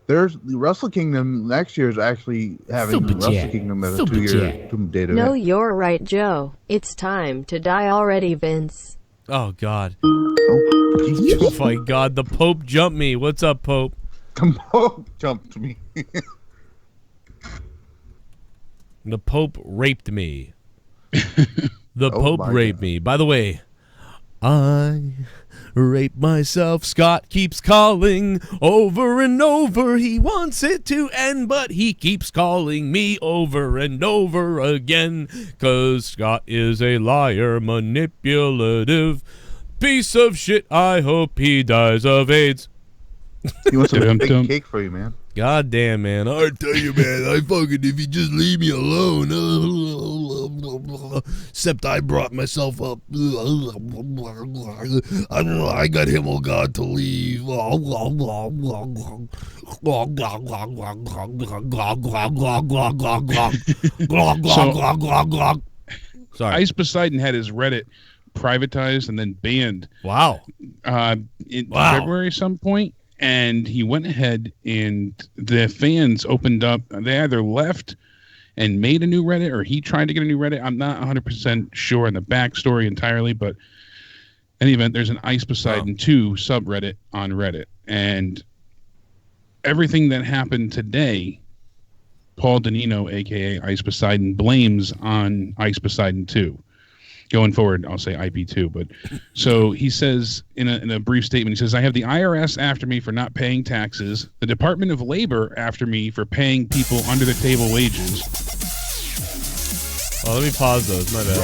there's Wrestle Kingdom next year is actually having Wrestle Kingdom as a 2-year date event. No, you're right, Joe. It's time to die already, Vince. Oh, God. Oh, my God. The Pope jumped me. What's up, Pope? The Pope jumped me. The Pope raped me. The Pope raped me. By the way, I raped myself. Scott keeps calling over and over. He wants it to end, but he keeps calling me over and over again. 'Cause Scott is a liar, manipulative piece of shit. I hope he dies of AIDS. He wants a big cake for you, man. God damn, man. I tell you, man, if you just leave me alone. Except I brought myself up. I got Himmel God to leave. Sorry. Ice Poseidon had his Reddit privatized and then banned. Wow. In February some point, and he went ahead and the fans opened up. They either left and made a new Reddit, or he tried to get a new Reddit. I'm not 100% sure on the backstory entirely, but in any event, there's an Ice Poseidon 2 subreddit on Reddit, and everything that happened today, Paul Danino, aka Ice Poseidon, blames on Ice Poseidon 2. Going forward, I'll say IP2. But so he says in a brief statement, he says, I have the IRS after me for not paying taxes, the Department of Labor after me for paying people under the table wages. Oh, let me pause those. My bad.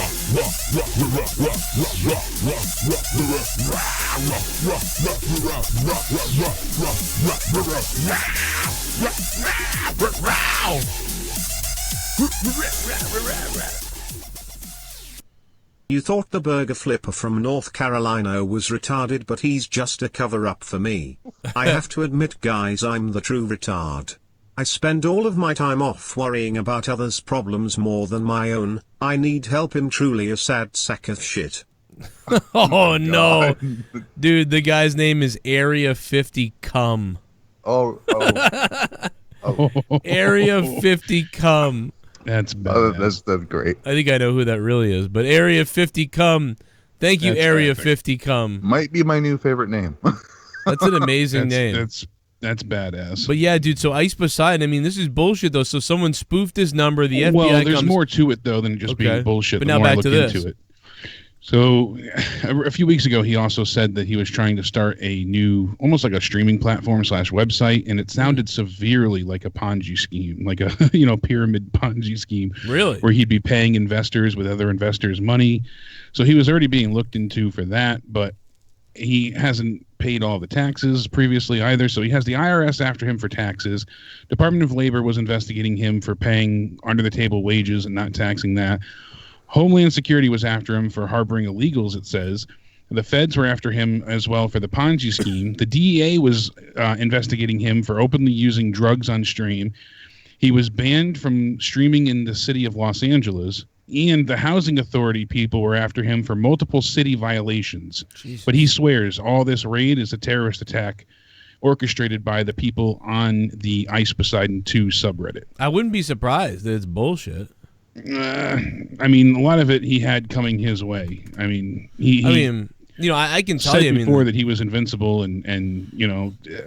You thought the burger flipper from North Carolina was retarded, but he's just a cover-up for me. I have to admit, guys, I'm the true retard. I spend all of my time off worrying about others' problems more than my own. I need help. I'm truly a sad sack of shit. Oh, no. Dude, the guy's name is Area 50 Cum. Oh. Area 50 Cum. That's bad. Oh, that's great. I think I know who that really is, but Area 50 Cum. Thank you, Area 50 Cum. Might be my new favorite name. That's an amazing name. That's badass. But yeah, dude, so Ice Poseidon, I mean, this is bullshit, though. So someone spoofed his number. The FBI Well, there's comes... more to it, though, than just being bullshit. But the now more I back look to this. into it. So a few weeks ago, he also said that he was trying to start a new, almost like a streaming platform / website, and it sounded severely like a Ponzi scheme, like a pyramid Ponzi scheme. Really? Where he'd be paying investors with other investors' money. So he was already being looked into for that, but he hasn't paid all the taxes previously either. So he has the IRS after him for taxes. Department of Labor was investigating him for paying under the table wages and not taxing that. Homeland Security was after him for harboring illegals, it says. The feds were after him as well for the Ponzi scheme. The DEA was investigating him for openly using drugs on stream. He was banned from streaming in the city of Los Angeles. And the Housing Authority people were after him for multiple city violations. Jesus. But he swears all this raid is a terrorist attack orchestrated by the people on the Ice Poseidon 2 subreddit. I wouldn't be surprised that it's bullshit. I mean, a lot of it he had coming his way. I mean, I can tell said you before that he was invincible, and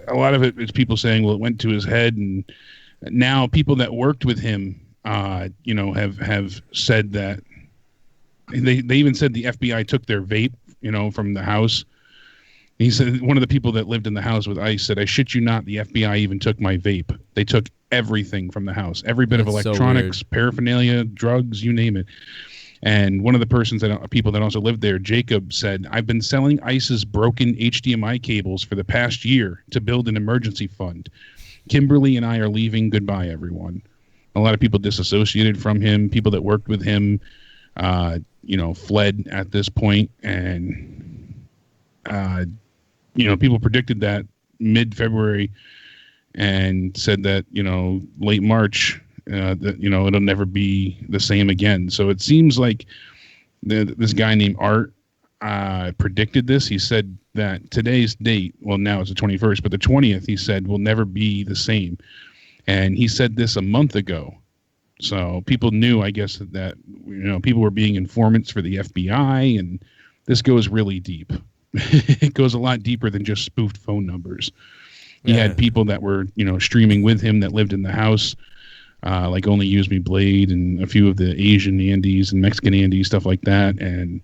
a lot of it is people saying, well, it went to his head, and now people that worked with him, have said that they even said the FBI took their vape, from the house. He said one of the people that lived in the house with Ice said, I shit you not, the FBI even took my vape. They took everything from the house, every bit of electronics, paraphernalia, drugs, you name it. And one of the people that also lived there, Jacob, said, I've been selling Ice's broken HDMI cables for the past year to build an emergency fund. Kimberly and I are leaving. Goodbye, everyone. A lot of people disassociated from him. People that worked with him, fled at this point. And, people predicted that mid-February and said that, late March, that, it'll never be the same again. So it seems like this guy named Art predicted this. He said that today's date, well, now it's the 21st, but the 20th, he said, will never be the same. And he said this a month ago. So people knew, I guess, that, people were being informants for the FBI, and this goes really deep. It goes a lot deeper than just spoofed phone numbers. He had people that were, streaming with him that lived in the house, like Only Use Me Blade and a few of the Asian Andes and Mexican Andes, stuff like that. And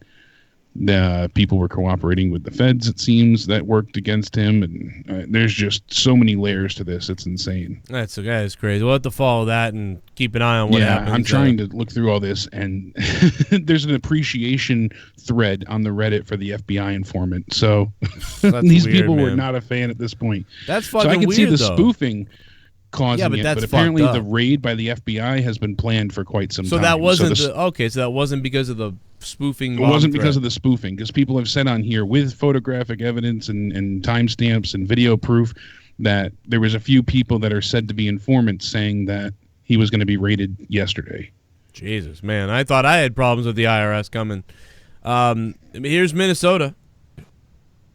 the people were cooperating with the feds, it seems, that worked against him. And there's just so many layers to this. It's insane. That's crazy. We'll have to follow that and keep an eye on what happens. I'm trying to look through all this, and there's an appreciation thread on the Reddit for the FBI informant. So these people were not a fan at this point. That's fucking weird. So I can see the though. spoofing. causing it, but apparently the raid by the FBI has been planned for quite some time. So that wasn't so that wasn't because of the spoofing. It wasn't because of the spoofing, because people have said on here with photographic evidence and timestamps and video proof that there was a few people that are said to be informants saying that he was going to be raided yesterday. Jesus, man. I thought I had problems with the IRS coming. Here's Minnesota.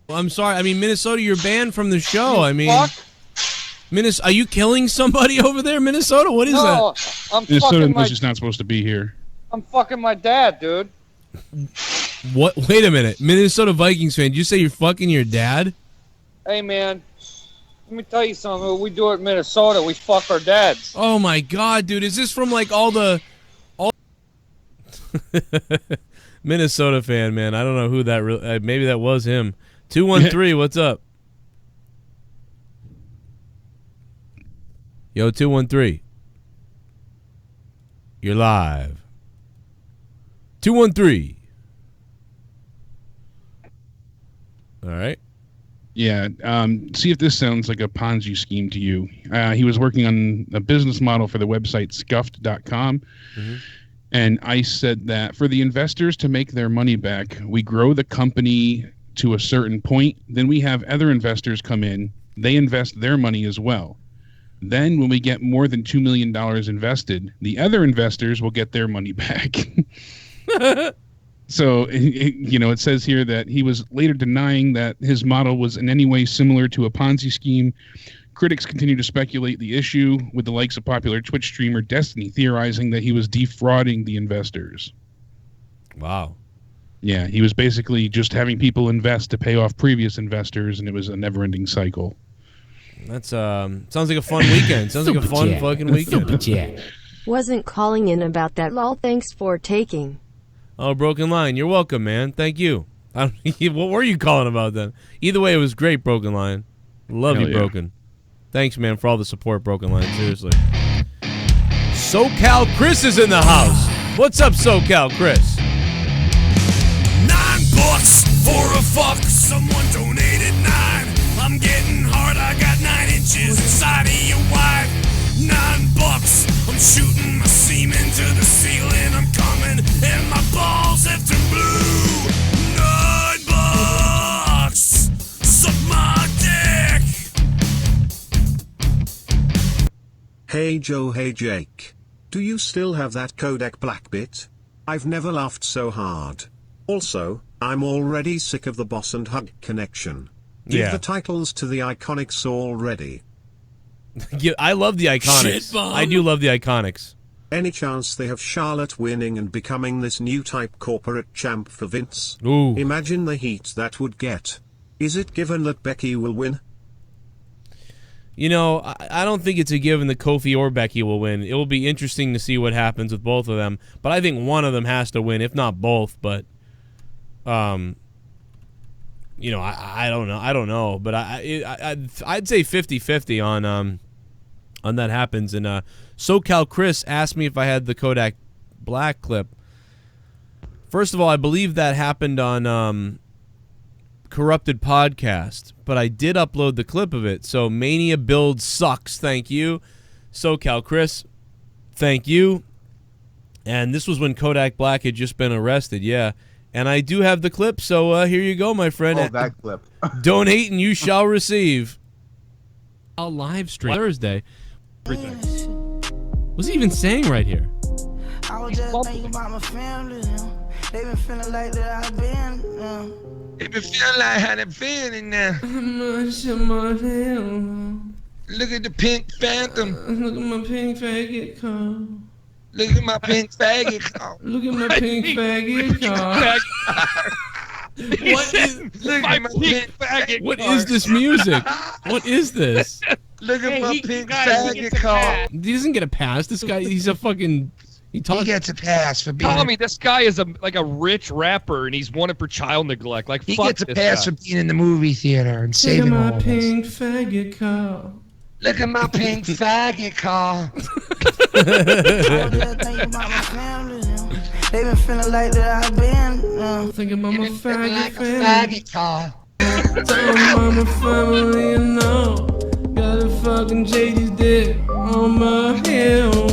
Well, I'm sorry. I mean, Minnesota, you're banned from the show. I mean, are you killing somebody over there, Minnesota? What is that? Minnesota was just not supposed to be here. I'm fucking my dad, dude. What? Wait a minute. Minnesota Vikings fan, did you say you're fucking your dad? Hey, man. Let me tell you something. What we do at Minnesota, we fuck our dads. Oh, my God, dude. Is this from, like, all Minnesota fan, man. I don't know who that maybe that was him. 213, what's up? Yo, 213. You're live. 213. All right. Yeah. See if this sounds like a Ponzi scheme to you. He was working on a business model for the website scuffed.com. Mm-hmm. And I said that for the investors to make their money back, we grow the company to a certain point. Then we have other investors come in. They invest their money as well. Then when we get more than $2 million invested, the other investors will get their money back. So, it says here that he was later denying that his model was in any way similar to a Ponzi scheme. Critics continue to speculate the issue, with the likes of popular Twitch streamer Destiny theorizing that he was defrauding the investors. Wow. Yeah, he was basically just having people invest to pay off previous investors, and it was a never-ending cycle. That's sounds like a fun weekend. Sounds like a fun fucking weekend. Wasn't calling in about that lol. Thanks for taking. Oh, Broken Line. You're welcome, man. Thank you. What were you calling about then? Either way, it was great, Broken Line. Love you, Broken. Thanks, man, for all the support, Broken Line. Seriously. SoCal Chris is in the house. What's up, SoCal Chris? $9 for a fuck. Someone donated 9. I'm getting hard. I got 9 inches inside of your wife. $9. I'm shooting my semen to the ceiling. I'm coming and my balls have turned blue. $9. Suck my dick. Hey Joe, hey Jake. Do you still have that Kodak Black bit? I've never laughed so hard. Also, I'm already sick of the boss and hug connection. Give the titles to the Iconics already. I love the Iconics. I do love the Iconics. Any chance they have Charlotte winning and becoming this new type corporate champ for Vince? Ooh. Imagine the heat that would get. Is it given that Becky will win? You know, I don't think it's a given that Kofi or Becky will win. It will be interesting to see what happens with both of them. But I think one of them has to win, if not both. But, I don't know. I don't know. But I'd say 50-50 on that happens. And SoCal Chris asked me if I had the Kodak Black clip. First of all, I believe that happened on Corrupted Podcast, but I did upload the clip of it. So Mania build sucks. Thank you. SoCal Chris, thank you. And this was when Kodak Black had just been arrested. Yeah. And I do have the clip, so here you go, my friend. Oh, that clip. Donate and you shall receive. I'll live stream Thursday. What's he even saying right here? I was just thinking about my family. They been feeling like that I've been. They been feeling like how they feeling now. Look at the pink phantom. Look at my pink faggot car. Look at my pink faggot car. Look at my pink faggot car. What is Look at my pink faggot What car. is this music? What is this? Look at my pink faggot car. He doesn't get a pass. This guy, he's a fucking... He gets a pass for being... Tommy, this guy is like a rich rapper, and he's wanted for child neglect. Like, He fuck gets a this pass guy. for being in the movie theater and saving all of us. faggot car. Look at my pink faggot car. I was just thinking about my family. They been feeling like that I've been. Thinking about my faggot family. Faggot car. Tell my family, you know. Got a fucking JD's dead on my hell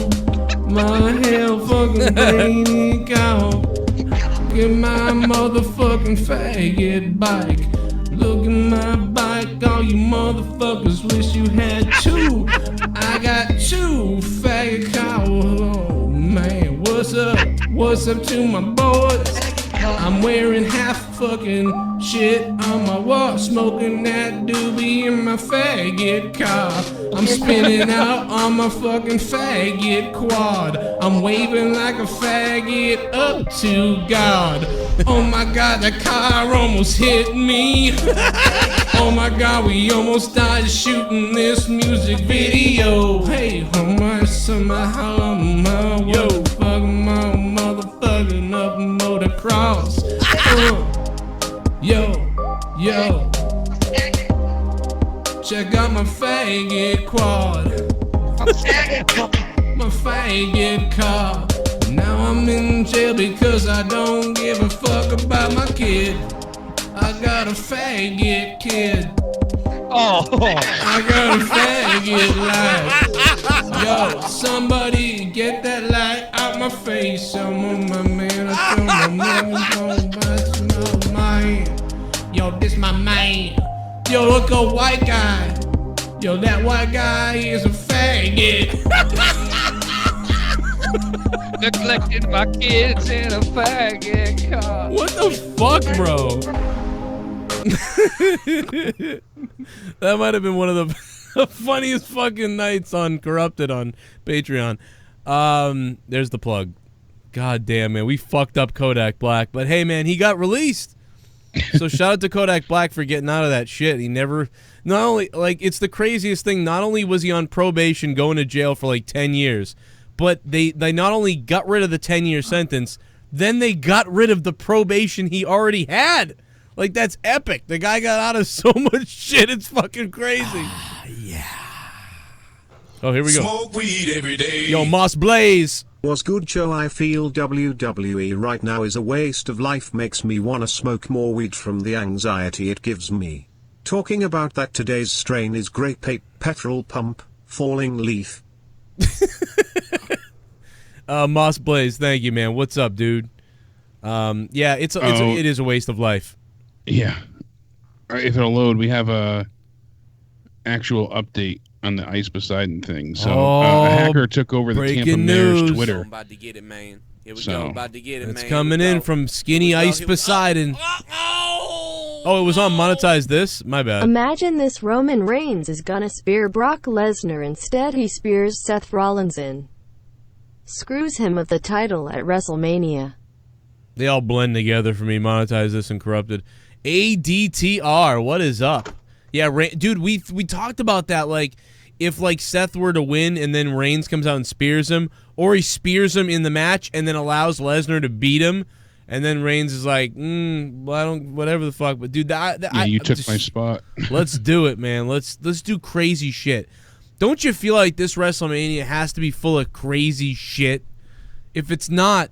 fucking brainy cow. Get my motherfucking faggot bike. Look at my bike, all you motherfuckers wish you had two. I got two faggot cow. Oh man, what's up? What's up to my boys? I'm wearing half fucking shit on my wall, smoking that doobie in my faggot car. I'm spinning out on my fucking faggot quad. I'm waving like a faggot up to God. Oh my God, the car almost hit me. Oh my God, we almost died shooting this music video. Hey, oh my, somehow I'm motherfucking up motocross. Yo. Check out my faggot quad. My faggot car. Now I'm in jail because I don't give a fuck about my kid. I got a faggot kid. Oh, I got a faggot light. Yo, somebody get that light out my face. I'm on my man. I feel my man. Yo, this my man. Yo, look a white guy. Yo, that white guy is a faggot. Neglecting my kids in a faggot car. What the fuck, bro? That might have been one of the funniest fucking nights on Corrupted on Patreon. There's the plug. God damn, man. We fucked up Kodak Black. But hey, man, he got released. So shout out to Kodak Black for getting out of that shit. He never, not only, like, it's the craziest thing. Not only was he on probation going to jail for like 10 years, but they not only got rid of the 10-year sentence, then they got rid of the probation he already had. Like, that's epic. The guy got out of so much shit. It's fucking crazy. Yeah. Oh, here we go. Smoke weed every day. Yo, Moss Blaze. Was good show. I feel WWE right now is a waste of life. Makes me wanna smoke more weed from the anxiety it gives me. Talking about that, today's strain is grape ape, petrol pump, falling leaf. Moss Blaze, thank you, man. What's up, dude? Yeah, it is a waste of life. Yeah. All right, if it'll load, we have a actual update on the Ice Poseidon thing. So a hacker took over the Tampa Mayor's Twitter. I'm about to get it, man. Here we go. About to get it, man. It's coming in from Skinny Ice Poseidon. Oh, it was on Monetize This? My bad. Imagine this: Roman Reigns is gonna spear Brock Lesnar. Instead, he spears Seth Rollins in. Screws him of the title at WrestleMania. They all blend together for me. Monetize This and Corrupted. ADTR, what is up? Yeah, dude, we talked about that. Like, if like Seth were to win and then Reigns comes out and spears him, or he spears him in the match and then allows Lesnar to beat him, and then Reigns is like, well, I don't, whatever the fuck. But dude, you took my spot. Let's do it, man. Let's do crazy shit. Don't you feel like this WrestleMania has to be full of crazy shit? If it's not,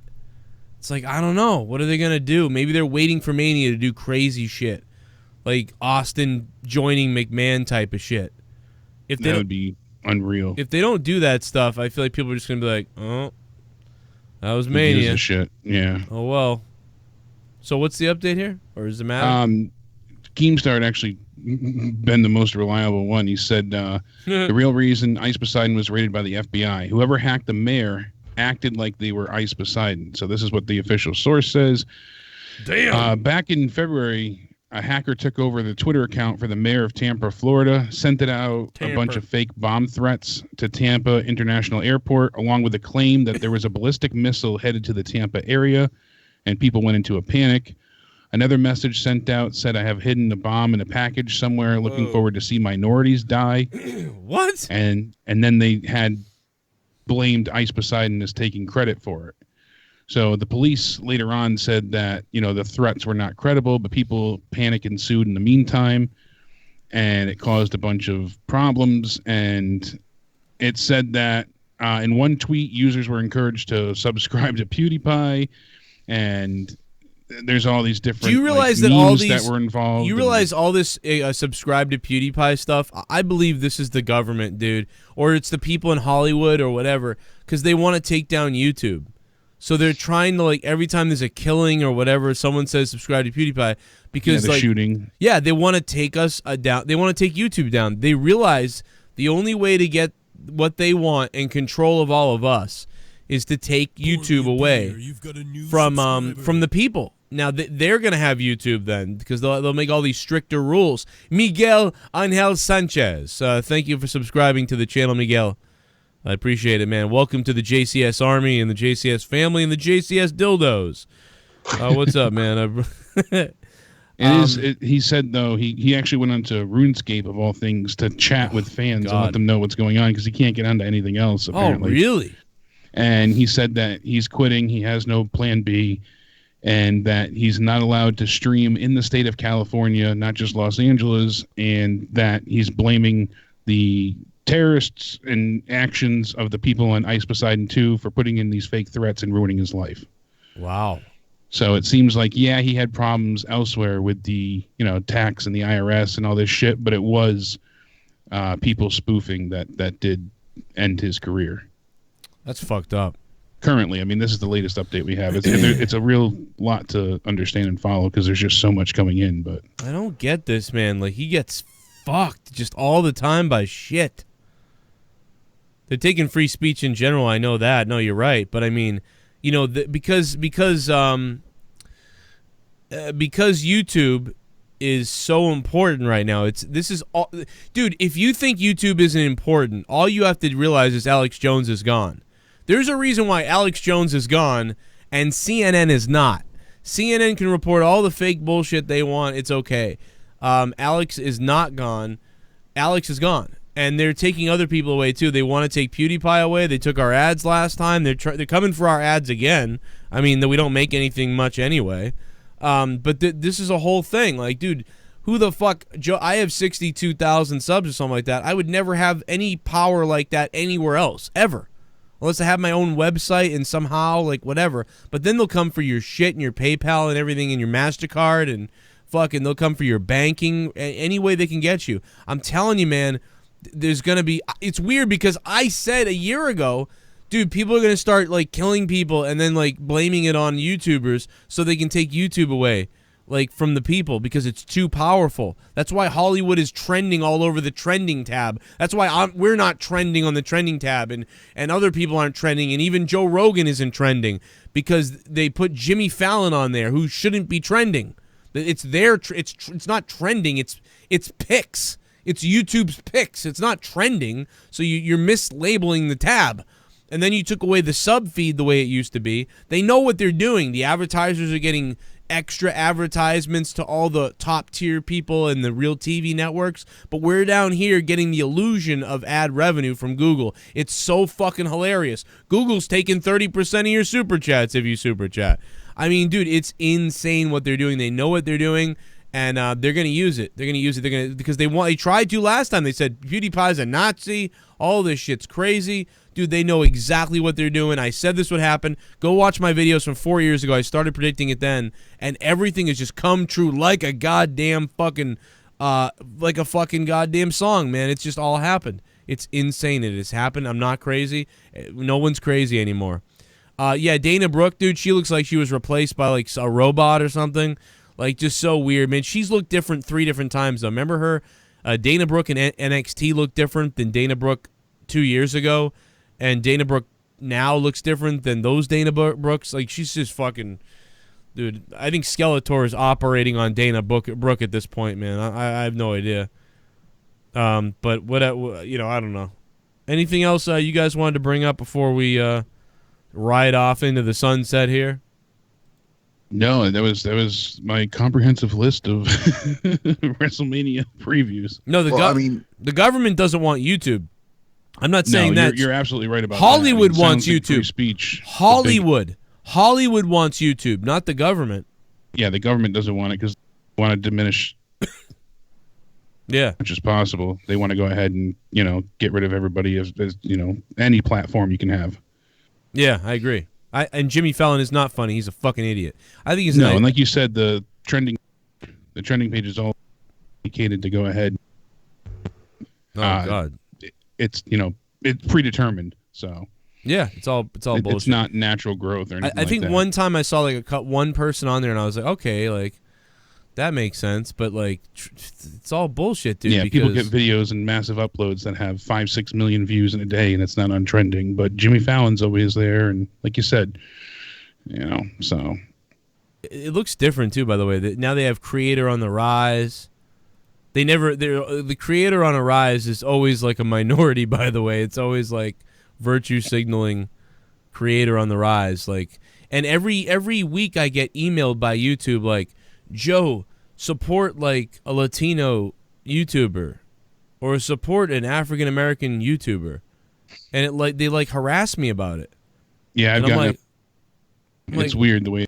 it's like, I don't know. What are they gonna do? Maybe they're waiting for Mania to do crazy shit, like Austin joining McMahon type of shit. If that would be unreal. If they don't do that stuff, I feel like people are just gonna be like, "Oh, that was Who Mania." gives a shit. Yeah. Oh well. So what's the update here, or does it matter? Keemstar had actually been the most reliable one. He said the real reason Ice Poseidon was raided by the FBI. Whoever hacked the mayor acted like they were Ice Poseidon. So this is what the official source says. Damn. Back in February, a hacker took over the Twitter account for the mayor of Tampa, Florida, sent it out a bunch of fake bomb threats to Tampa International Airport, along with a claim that there was a ballistic missile headed to the Tampa area, and people went into a panic. Another message sent out said, I have hidden a bomb in a package somewhere, looking forward to see minorities die. What? And then they had blamed Ice Poseidon as taking credit for it. So the police later on said that, the threats were not credible, but people panic ensued in the meantime, and it caused a bunch of problems. And it said that in one tweet, users were encouraged to subscribe to PewDiePie, and there's all these different. Do you realize like, that all memes these that were involved? You realize all this subscribe to PewDiePie stuff? I believe this is the government, dude, or it's the people in Hollywood or whatever, because they want to take down YouTube. So they're trying to, like, every time there's a killing or whatever, someone says subscribe to PewDiePie because the shooting. Yeah, they want to take us down. They want to take YouTube down. They realize the only way to get what they want and control of all of us is to take YouTube away from the people. Now they're gonna have YouTube then because they'll make all these stricter rules. Miguel Angel Sanchez, thank you for subscribing to the channel, Miguel. I appreciate it, man. Welcome to the JCS Army and the JCS family and the JCS dildos. What's up, man? He said, though, he actually went onto RuneScape, of all things, to chat with fans and let them know what's going on because he can't get onto anything else, apparently. Oh, really? And he said that he's quitting, he has no plan B, and that he's not allowed to stream in the state of California, not just Los Angeles, and that he's blaming the terrorists and actions of the people on Ice Poseidon 2 for putting in these fake threats and ruining his life. Wow. So it seems like, yeah, he had problems elsewhere with the, tax and the IRS and all this shit, but it was people spoofing that did end his career. That's fucked up. Currently, I mean, this is the latest update we have. It's a real lot to understand and follow because there's just so much coming in. But I don't get this, man. Like, he gets fucked just all the time by shit. They're taking free speech in general. I know that. No, you're right. But I mean, because YouTube is so important right now. Dude, if you think YouTube isn't important, all you have to realize is Alex Jones is gone. There's a reason why Alex Jones is gone and CNN is not. CNN can report all the fake bullshit they want. It's okay. Alex is not gone. Alex is gone. And they're taking other people away, too. They want to take PewDiePie away. They took our ads last time. They're coming for our ads again. I mean, we don't make anything much anyway. But this is a whole thing. Like, dude, who the fuck? Joe, I have 62,000 subs or something like that. I would never have any power like that anywhere else, ever. Unless I have my own website and somehow, like, whatever. But then they'll come for your shit and your PayPal and everything and your MasterCard and fucking they'll come for your banking any way they can get you. I'm telling you, man, there's going to be... It's weird because I said a year ago, dude, people are going to start, like, killing people and then, like, blaming it on YouTubers so they can take YouTube away, like, from the people because it's too powerful. That's why Hollywood is trending all over the trending tab. That's why we're not trending on the trending tab and other people aren't trending and even Joe Rogan isn't trending because they put Jimmy Fallon on there who shouldn't be trending. It's it's not trending. It's picks. It's YouTube's picks. It's not trending. So you're mislabeling the tab. And then you took away the sub feed the way it used to be. They know what they're doing. The advertisers are getting extra advertisements to all the top tier people and the real TV networks. But we're down here getting the illusion of ad revenue from Google. It's so fucking hilarious. Google's taking 30% of your super chats if you super chat. I mean, dude, it's insane what they're doing. They know what they're doing. And they're going to use it. They're going to use it. Because they tried to last time. They said PewDiePie's a Nazi. All this shit's crazy. Dude, they know exactly what they're doing. I said this would happen. Go watch my videos from 4 years ago. I started predicting it then. And everything has just come true like a goddamn fucking, goddamn song, man. It's just all happened. It's insane. It has happened. I'm not crazy. No one's crazy anymore. Yeah, Dana Brooke, dude, she looks like she was replaced by, like, a robot or something. Like, just so weird, man. She's looked different 3 different times, though. Remember her? Dana Brooke in NXT looked different than Dana Brooke 2 years ago. And Dana Brooke now looks different than those Dana Brooks. Like, she's just fucking... Dude, I think Skeletor is operating on Dana Brooke at this point, man. I have no idea. But, what I don't know. Anything else you guys wanted to bring up before we ride off into the sunset here? No, that was my comprehensive list of WrestleMania previews. No, the government doesn't want YouTube. I'm not saying that. You're absolutely right about Hollywood that. wants YouTube. Free speech. Hollywood wants YouTube, not the government. Yeah, the government doesn't want it because they want to diminish. Yeah, as much as possible. They want to go ahead and get rid of everybody as any platform you can have. Yeah, I agree. And Jimmy Fallon is not funny. He's a fucking idiot. I think he's and like you said, the trending page is all dedicated to go ahead. Oh God, it's it's predetermined. So yeah, it's all bullshit. It's not natural growth or anything. I think like that. one time I saw like one person on there, and I was like, okay, like that makes sense, but like it's all bullshit, dude. Yeah, because people get videos and massive uploads that have 5-6 million views in a day, and it's not on trending. But Jimmy Fallon's always there, and like you said, so it looks different too. By the way, now they have creator on the rise. The creator on a rise is always like a minority. By the way, it's always like virtue signaling creator on the rise. Like, and every week I get emailed by YouTube like, Joe, support like a Latino YouTuber or support an African American YouTuber, and they harass me about it. Yeah, I've got it. It's weird the way.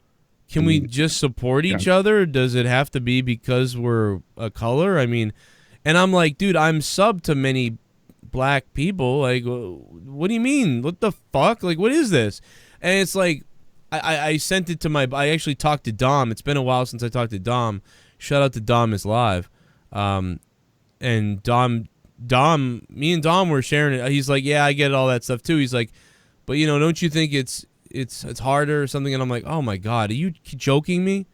Can we just support each other? Or does it have to be because we're a color? I mean, and I'm like, dude, I'm sub to many black people. Like, what do you mean? What the fuck? Like, what is this? And it's like, I sent it to I actually talked to Dom. It's been a while since I talked to Dom. Shout out to Dom is live. And Dom, me and Dom were sharing it. He's like, yeah, I get all that stuff too. He's like, but don't you think it's harder or something? And I'm like, oh my God, are you joking me?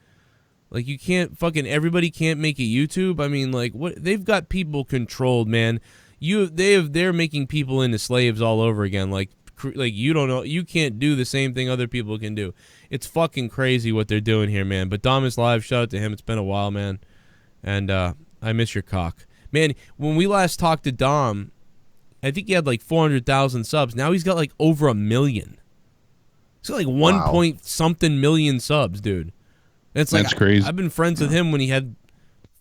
Like, you can't everybody can't make a YouTube. I mean, like, what? They've got people controlled, man. They're making people into slaves all over again. Like you don't know, you can't do the same thing other people can do. It's fucking crazy what they're doing here, man. But Dom is live. Shout out to him. It's been a while, man. And I miss your cock, man. When we last talked to Dom, I think he had like 400,000 subs. Now he's got like over 1 million. He's got like 1 point something million subs, dude. It's like, that's crazy. I've been friends with him when he had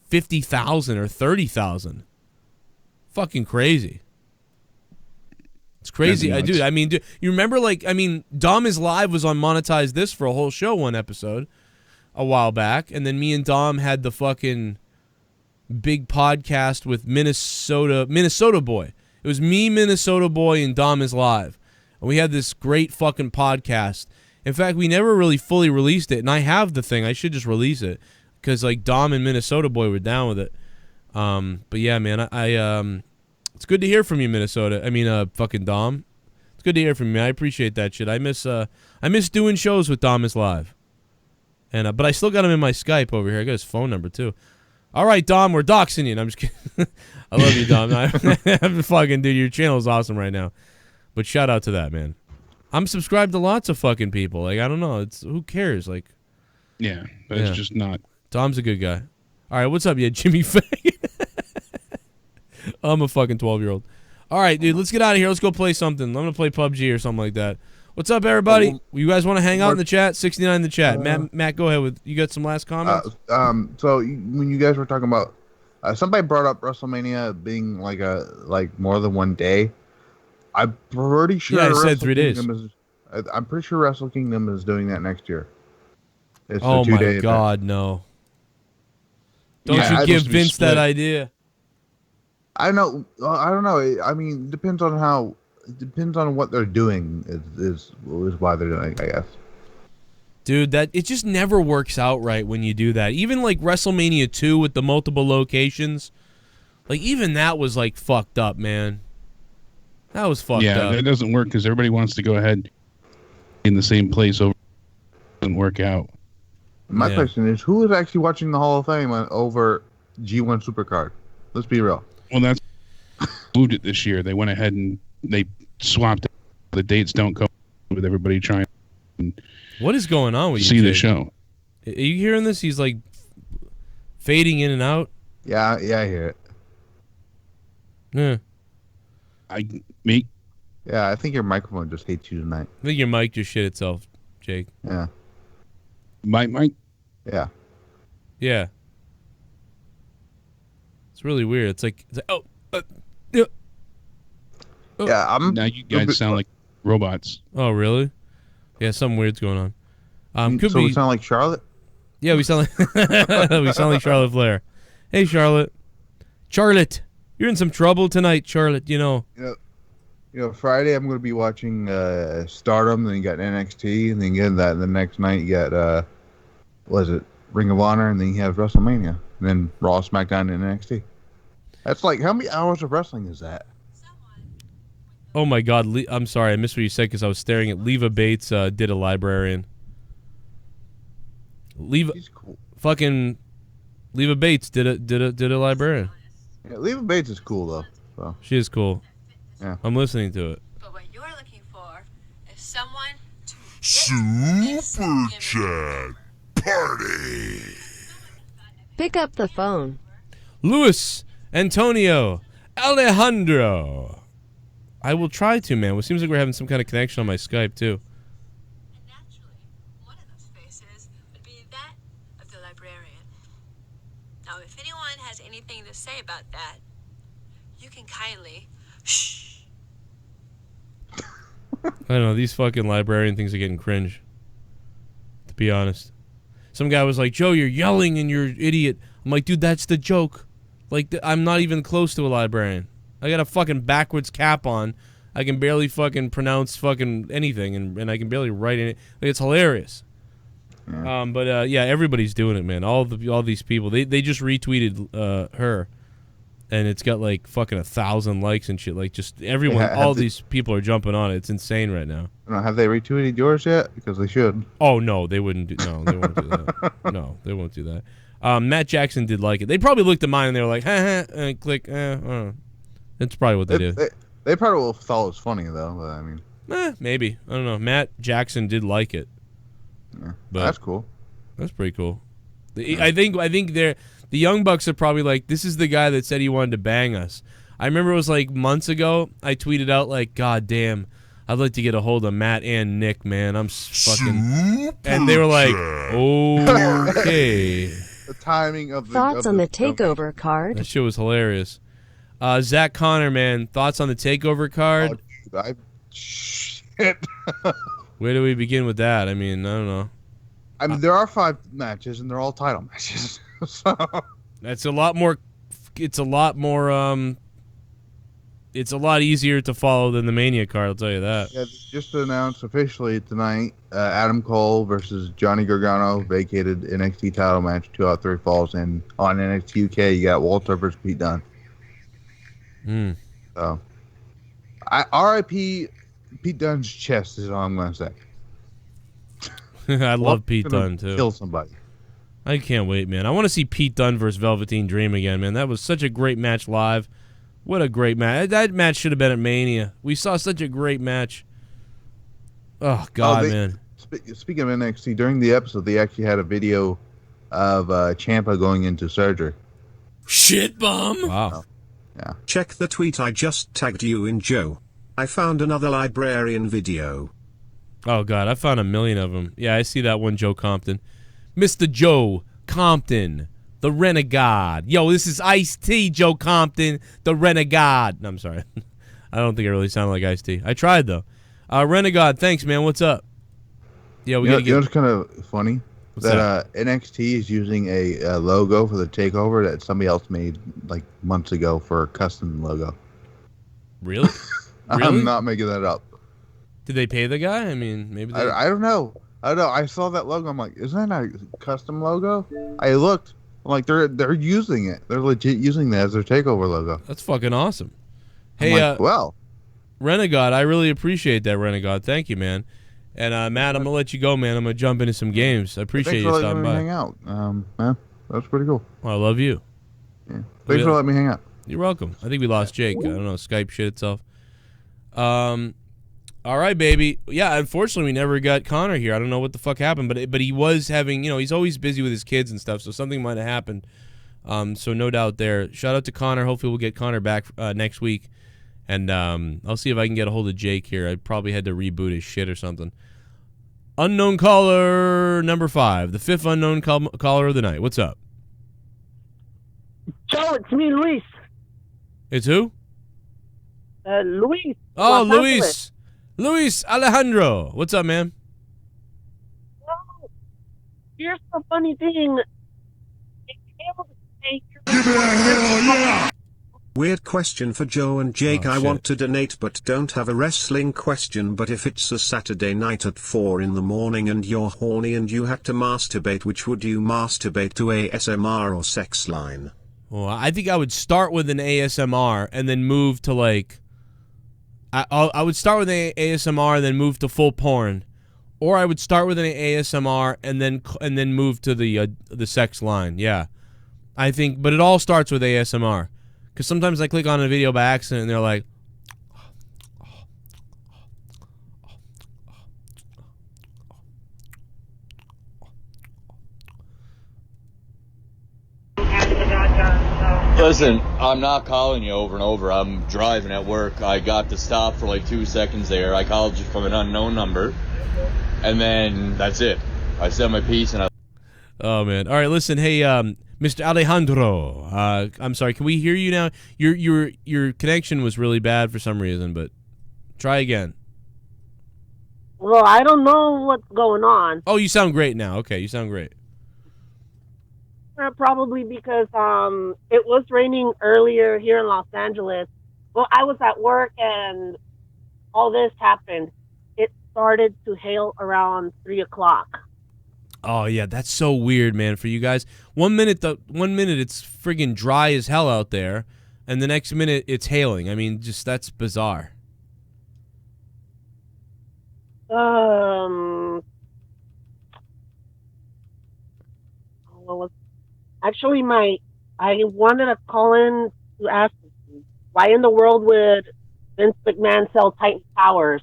50,000 or 30,000. Fucking crazy. It's crazy. Dude, I mean, you remember, like, I mean, Dom is Live was on Monetize This for a whole show, one episode, a while back. And then me and Dom had the fucking big podcast with Minnesota Boy. It was me, Minnesota Boy, and Dom is Live. And we had this great fucking podcast. In fact, we never really fully released it. And I have the thing. I should just release it. Because, like, Dom and Minnesota Boy were down with it. But yeah, man, I it's good to hear from you, Minnesota. I mean, fucking Dom. It's good to hear from you. I appreciate that shit. I miss doing shows with Dom is Live. And but I still got him in my Skype over here. I got his phone number too. All right, Dom, we're doxing you. And I'm just kidding. I love you, Dom. I'm fucking dude. Your channel is awesome right now. But shout out to that, man. I'm subscribed to lots of fucking people. Like, I don't know. It's who cares? Like, yeah, but it's just not. Dom's a good guy. All right, what's up, yeah, Jimmy Faggot? I'm a fucking 12-year-old. All right, dude, let's get out of here. Let's go play something. I'm gonna play PUBG or something like that. What's up, everybody? You guys want to hang out in the chat? 69 in the chat. Matt, go ahead with. You got some last comments? So when you guys were talking about, somebody brought up WrestleMania being like more than one day. I'm pretty sure. Yeah, I said 3 days. I'm pretty sure Wrestle Kingdom is doing that next year. It's oh my God, no! Don't you give Vince that idea? I know. I don't know. I mean, depends on what they're doing is why they're doing it, I guess. Dude, that it just never works out right when you do that. Even like WrestleMania 2 with the multiple locations, like even that was like fucked up, man. That was fucked up. Yeah, that doesn't work because everybody wants to go ahead in the same place. Over doesn't work out. My question is, who is actually watching the Hall of Fame over G1 Supercard? Let's be real. Well, that's moved it this year. They went ahead and they swapped it. The dates don't go with everybody trying. What is going on with you? See the show. Are you hearing this? He's like fading in and out. Yeah, I hear it. Yeah. Yeah, I think your microphone just hates you tonight. I think your mic just shit itself, Jake. Yeah. My mic? Yeah. Yeah. It's really weird. It's like oh. Yeah, now you guys sound like robots. Oh, really? Yeah, something weird's going on. Could so be... we sound like Charlotte? Yeah, we sound like we sound like Charlotte Flair. Hey, Charlotte. Charlotte, you're in some trouble tonight, Charlotte. You know. Yep. Friday I'm going to be watching Stardom, then you got NXT, and then again the next night you got Ring of Honor, and then you have WrestleMania, and then Raw, SmackDown, and NXT. That's like, how many hours of wrestling is that? Oh my God! I'm sorry, I missed what you said because I was staring at Leva Bates. Did a librarian. Fucking Leva Bates did a librarian. Yeah, Leva Bates is cool though. So. She is cool. Yeah, I'm listening to it. But what you're looking for is someone to Super Chat Party. Pick up the phone. Luis Antonio Alejandro. I will try to, man. Well, it seems like we're having some kind of connection on my Skype too. And naturally, one of those faces would be that of the librarian. Now, if anyone has anything to say about that, you can kindly shh. I don't know. These fucking librarian things are getting cringe. To be honest. Some guy was like, Joe, you're yelling and you're an idiot. I'm like, dude, that's the joke. Like, I'm not even close to a librarian. I got a fucking backwards cap on. I can barely fucking pronounce fucking anything, and I can barely write in it. Like, it's hilarious. Yeah. But yeah, everybody's doing it, man. All these people. They just retweeted her, and it's got like fucking 1,000 likes and shit. Like, just everyone, all these people are jumping on it. It's insane right now. Have they retweeted yours yet? Because they should. Oh no, they wouldn't do. No, they won't do that. No, they won't do that. Matt Jackson did like it. They probably looked at mine and they were like, and click. That's probably what they did. They probably will thought it was funny though. But I mean, maybe, I don't know. Matt Jackson did like it. Yeah, but that's cool. That's pretty cool. I think the Young Bucks are probably like, this is the guy that said he wanted to bang us. I remember it was like months ago. I tweeted out like, God damn, I'd like to get a hold of Matt and Nick, man. I'm fucking. And they were like, okay. The timing of the thoughts on the takeover card. That shit was hilarious. Zach Connor, man, thoughts on the takeover card? Oh, shit. Where do we begin with that? I mean, I don't know. I mean, there are 5 matches, and they're all title matches. So. That's a lot more. It's a lot more. It's a lot easier to follow than the Mania card. I'll tell you that. Yeah, just announced officially tonight. Adam Cole versus Johnny Gargano vacated NXT title match. 2 out of 3 falls, and on NXT UK you got Walter versus Pete Dunne. So, R.I.P. Pete Dunne's chest is all I'm going to say. I love Pete Dunne too. Kill somebody. I can't wait, man. I want to see Pete Dunne versus Velveteen Dream again, man. That was such a great match live. What a great match. That match should have been at Mania. We saw such a great match. Oh, God, man. Speaking of NXT, during the episode, they actually had a video of Ciampa going into surgery. Shit bomb. Wow. Yeah. Check the tweet I just tagged you in, Joe. I found another librarian video. Oh, God, I found a million of them. Yeah, I see that one, Joe Compton. Mr. Joe Compton, the Renegade. Yo, this is Ice-T, Joe Compton, the Renegade. No, I'm sorry. I don't think I really sounded like Ice-T. I tried, though. Renegade, thanks, man. What's up? Yeah, we gotta get... You know what's kind of funny? That NXT is using a logo for the takeover that somebody else made like months ago for a custom logo. Really? I'm not making that up. Did they pay the guy? I mean, maybe they... I don't know. I don't know. I saw that logo. I'm like, isn't that a custom logo? I looked. I'm like, they're using it. They're legit using that as their takeover logo. That's fucking awesome. Hey, like, well, Renegade, I really appreciate that, Renegade. Thank you, man. And Matt, I'm gonna let you go, man. I'm gonna jump into some games. I appreciate you stopping by. Hang out, man. That's pretty cool. Well, I love you. Yeah. Thanks for letting me hang out. You're welcome. I think we lost Jake. I don't know. Skype shit itself. All right, baby. Yeah, unfortunately, we never got Connor here. I don't know what the fuck happened, but he was having, he's always busy with his kids and stuff, so something might have happened. So no doubt there. Shout out to Connor. Hopefully we'll get Connor back next week, and I'll see if I can get a hold of Jake here. I probably had to reboot his shit or something. Unknown caller number 5, the 5th unknown caller of the night. What's up? Joe, it's me, Luis. It's who? Luis. Oh, Luis. Luis Alejandro. What's up, man? Well, here's the funny thing. Give me a hell yeah! Weird question for Joe and Jake. I want to donate but don't have a wrestling question, but if it's a Saturday night at 4 in the morning and you're horny and you had to masturbate, which would you masturbate to, ASMR or sex line? Well, I think I would start with an ASMR and then move to like... I would start with an ASMR and then move to full porn. Or I would start with an ASMR and then move to the sex line. Yeah. I think, but it all starts with ASMR. Because sometimes I click on a video by accident and they're like, listen, I'm not calling you over and over. I'm driving at work. I got to stop for like 2 seconds there. I called you from an unknown number. And then that's it. I said my piece and I... Oh, man. All right, listen. Hey, Mr. Alejandro, I'm sorry. Can we hear you now? Your connection was really bad for some reason, but try again. Well, I don't know what's going on. Oh, you sound great now. Okay, you sound great. Probably because it was raining earlier here in Los Angeles. Well, I was at work and all this happened. It started to hail around 3 o'clock. Oh yeah, that's so weird, man. For you guys, 1 minute it's friggin' dry as hell out there, and the next minute it's hailing. I mean, just that's bizarre. Actually, I wanted to call in to ask, why in the world would Vince McMahon sell Titan Towers?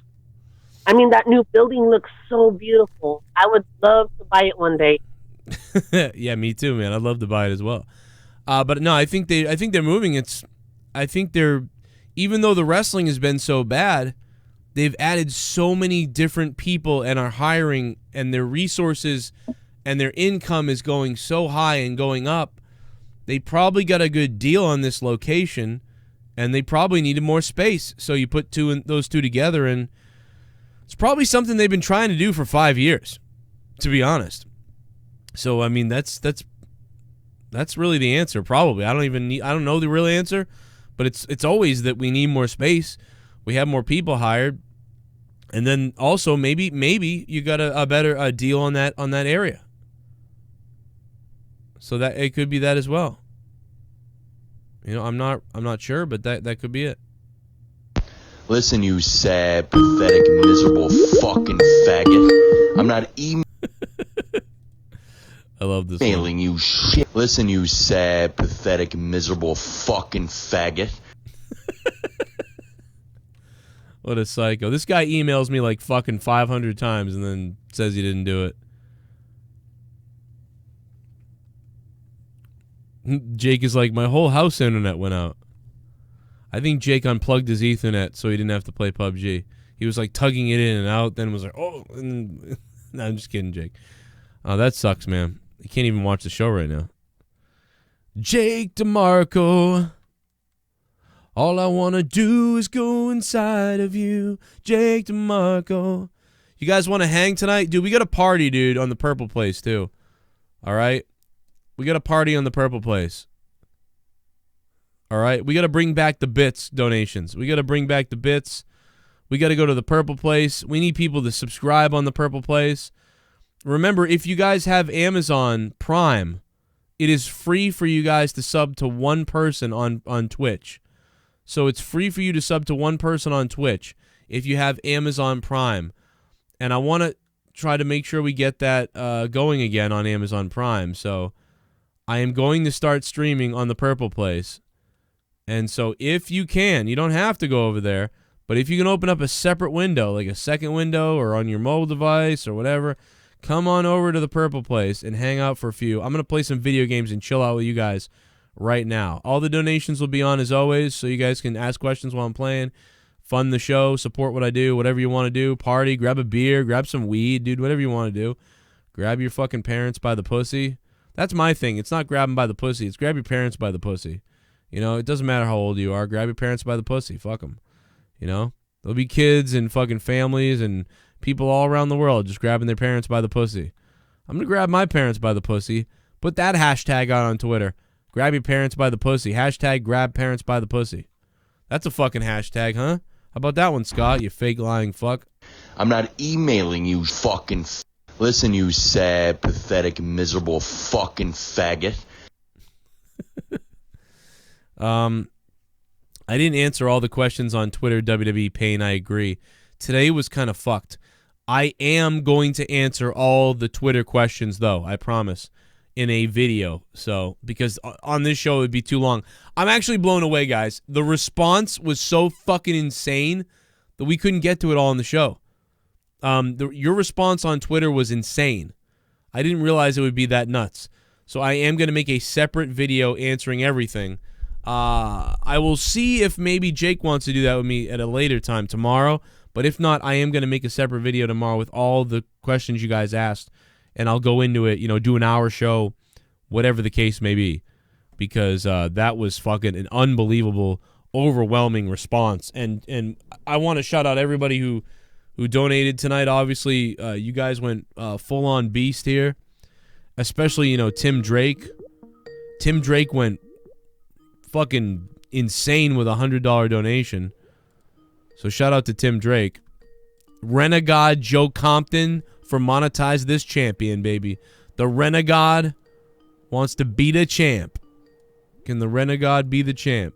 I mean, that new building looks so beautiful. I would love to buy it one day. Yeah, me too, man. I'd love to buy it as well. But no, I think they're moving. I think they're, even though the wrestling has been so bad, they've added so many different people and are hiring, and their resources and their income is going so high and going up. They probably got a good deal on this location, and they probably needed more space. So you put those two together, and it's probably something they've been trying to do for 5 years, to be honest. So I mean, that's really the answer. Probably. I don't know the real answer, but it's always that we need more space. We have more people hired, and then also maybe you got a better deal on that area. So that it could be that as well. You know, I'm not sure, but that could be it. Listen, you sad, pathetic, miserable fucking faggot. I'm not I love this. Emailing you shit. Listen, you sad, pathetic, miserable fucking faggot. What a psycho. This guy emails me like fucking 500 times and then says he didn't do it. Jake is like, my whole house internet went out. I think Jake unplugged his Ethernet so he didn't have to play PUBG. He was like tugging it in and out, then was like, oh. And no, I'm just kidding, Jake. Oh, that sucks, man. You can't even watch the show right now. Jake DeMarco. All I want to do is go inside of you. Jake DeMarco. You guys want to hang tonight? Dude, we got a party, dude, on the Purple Place, too. All right? We got a party on the Purple Place. All right? We got to bring back the bits donations. We got to bring back the bits. We got to go to the Purple Place. We need people to subscribe on the Purple Place. Remember, if you guys have Amazon Prime, it is free for you guys to sub to one person on Twitch. So it's free for you to sub to one person on Twitch if you have Amazon Prime. And I want to try to make sure we get that going again on Amazon Prime. So I am going to start streaming on the Purple Place. And so if you can, you don't have to go over there, but if you can open up a separate window, like a second window or on your mobile device or whatever, come on over to the Purple Place and hang out for a few. I'm going to play some video games and chill out with you guys right now. All the donations will be on as always, so you guys can ask questions while I'm playing, fund the show, support what I do, whatever you want to do, party, grab a beer, grab some weed, dude, whatever you want to do. Grab your fucking parents by the pussy. That's my thing. It's not grab them by the pussy. It's grab your parents by the pussy. You know, it doesn't matter how old you are. Grab your parents by the pussy. Fuck them. You know? There'll be kids and fucking families and people all around the world just grabbing their parents by the pussy. I'm going to grab my parents by the pussy. Put that hashtag out on Twitter. Grab your parents by the pussy. Hashtag grab parents by the pussy. That's a fucking hashtag, huh? How about that one, Scott, you fake lying fuck? I'm not emailing you, fucking... Listen, you sad, pathetic, miserable fucking faggot. I didn't answer all the questions on Twitter, WWE Pain, I agree. Today was kind of fucked. I am going to answer all the Twitter questions, though, I promise, in a video. So, because on this show, it would be too long. I'm actually blown away, guys. The response was so fucking insane that we couldn't get to it all in the show. Your response on Twitter was insane. I didn't realize it would be that nuts. So I am going to make a separate video answering everything. I will see if maybe Jake wants to do that with me at a later time tomorrow. But if not, I am going to make a separate video tomorrow with all the questions you guys asked. And I'll go into it, do an hour show, whatever the case may be. Because that was fucking an unbelievable, overwhelming response. And I want to shout out everybody who donated tonight. Obviously, you guys went full-on beast here. Especially, Tim Drake. Tim Drake went fucking insane with a $100 donation. So shout out to Tim Drake. Renegade Joe Compton for Monetize This Champion, baby. The Renegade wants to be the champ. Can the Renegade be the champ?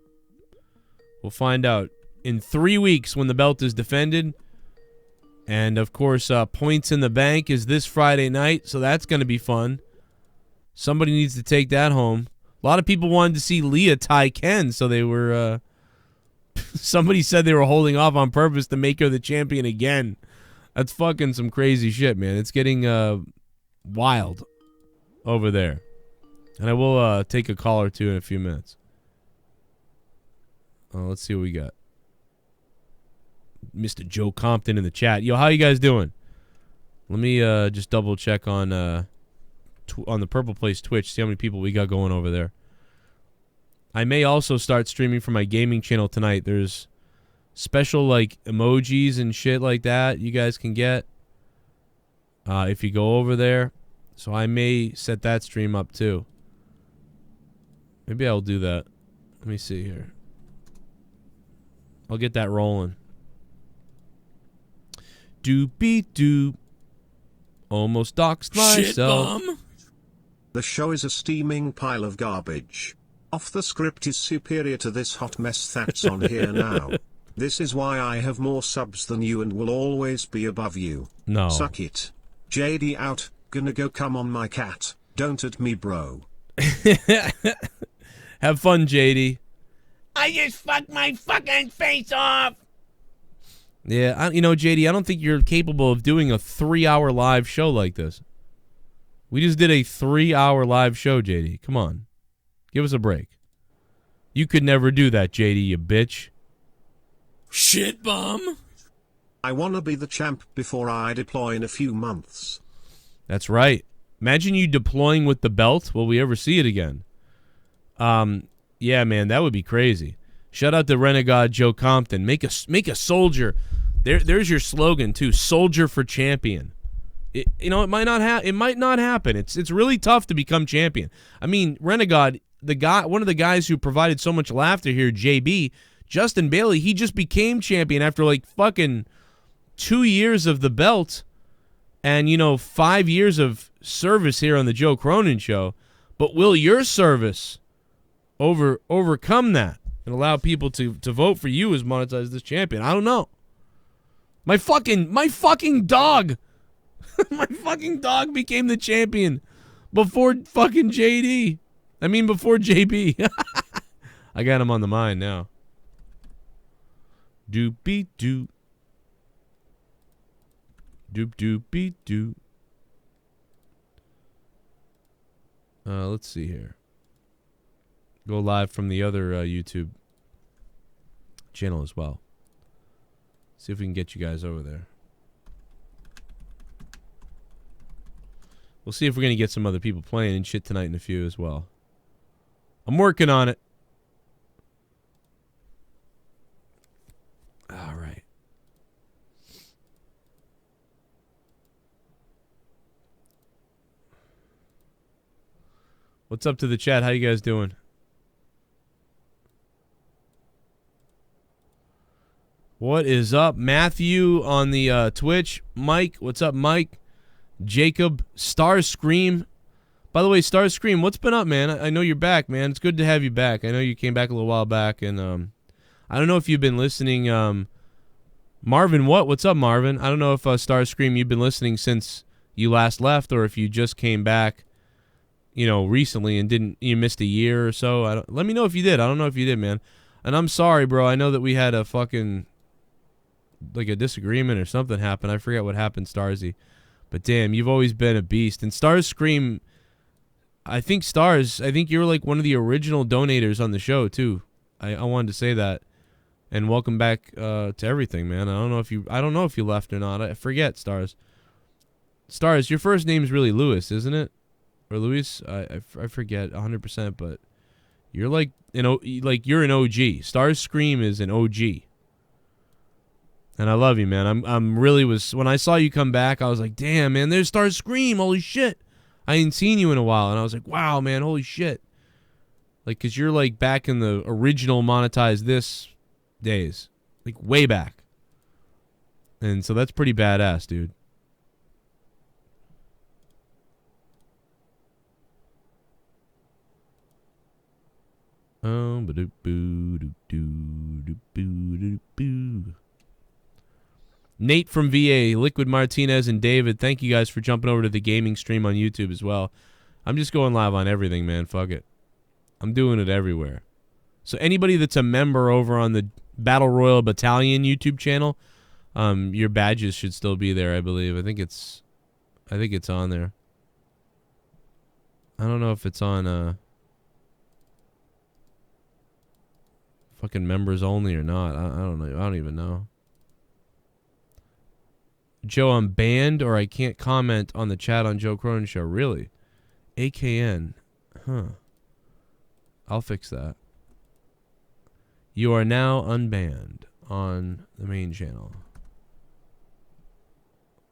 We'll find out in 3 weeks when the belt is defended. And, of course, Points in the Bank is this Friday night, so that's going to be fun. Somebody needs to take that home. A lot of people wanted to see Leah tie Ken, so they were... somebody said they were holding off on purpose to make her the champion again. That's fucking some crazy shit, man. It's getting wild over there. And I will take a call or two in a few minutes. Let's see what we got. Mr. Joe Compton in the chat. Yo, how you guys doing? Let me just double check on the Purple Place Twitch, see how many people we got going over there. I may also start streaming from my gaming channel tonight. There's special emojis and shit like that you guys can get if you go over there. So I may set that stream up too. Maybe I'll do that. Let me see here. I'll get that rolling. Doopy-doop. Almost doxed myself. The show is a steaming pile of garbage. Off the script is superior to this hot mess that's on here now. This is why I have more subs than you and will always be above you. No. Suck it. JD out, gonna go come on my cat. Don't at me, bro. Have fun, JD. I just fucked my fucking face off. Yeah, JD, I don't think you're capable of doing a 3-hour live show like this. We just did a 3-hour live show, JD. Come on. Give us a break. You could never do that, JD, you bitch. Shit bum. I wanna be the champ before I deploy in a few months. That's right. Imagine you deploying with the belt. Will we ever see it again? Yeah, man, that would be crazy. Shout out to Renegade Joe Compton. Make a soldier. There's your slogan too. Soldier for champion. It might not happen. It's really tough to become champion. I mean, Renegade, one of the guys who provided so much laughter here, JB, Justin Bailey, he just became champion after fucking 2 years of the belt and 5 years of service here on the Joe Cronin show. But will your service overcome that and allow people to vote for you as Monetize This Champion? I don't know. My fucking dog. My fucking dog became the champion before fucking JD. I mean, before JB. I got him on the mind now. Doopy doop. Doop doopy doop. Let's see here. Go live from the other YouTube channel as well. See if we can get you guys over there. We'll see if we're going to get some other people playing and shit tonight in a few as well. I'm working on it. All right. What's up to the chat? How you guys doing? What is up? Matthew on the Twitch. Mike, what's up, Mike? Jacob, Starscream. By the way, Starscream, what's been up, man? I know you're back, man. It's good to have you back. I know you came back a little while back, and I don't know if you've been listening. Marvin, what's up, Marvin? I don't know if Starscream, you've been listening since you last left, or if you just came back, recently and you missed a year or so. Let me know if you did. I don't know if you did, man. And I'm sorry, bro. I know that we had a fucking a disagreement or something happened. I forget what happened, Starsy. But damn, you've always been a beast. And Starscream, I think you're like one of the original donators on the show too. I wanted to say that. And welcome back to everything, man. I don't know if you left or not. I forget, Stars. Stars, your first name's really Lewis, isn't it? Or Luis? I forget 100%, but you're like you're an OG. Starscream is an OG. And I love you, man. I'm really when I saw you come back, I was like, damn, man, there's Starscream. Holy shit. I ain't seen you in a while, and I was like, wow, man, holy shit. Like, because you're like back in the original Monetize This days, like way back. And so that's pretty badass, dude. Nate from VA, Liquid Martinez, and David, thank you guys for jumping over to the gaming stream on YouTube as well. I'm just going live on everything, man. Fuck it. I'm doing it everywhere. So anybody that's a member over on the Battle Royal Battalion YouTube channel, your badges should still be there, I believe. I think it's on there. I don't know if it's on fucking members only or not. I don't know. I don't even know. Joe, I'm banned or I can't comment on the chat on Joe Cronin Show. Really? AKN. Huh. I'll fix that. You are now unbanned on the main channel.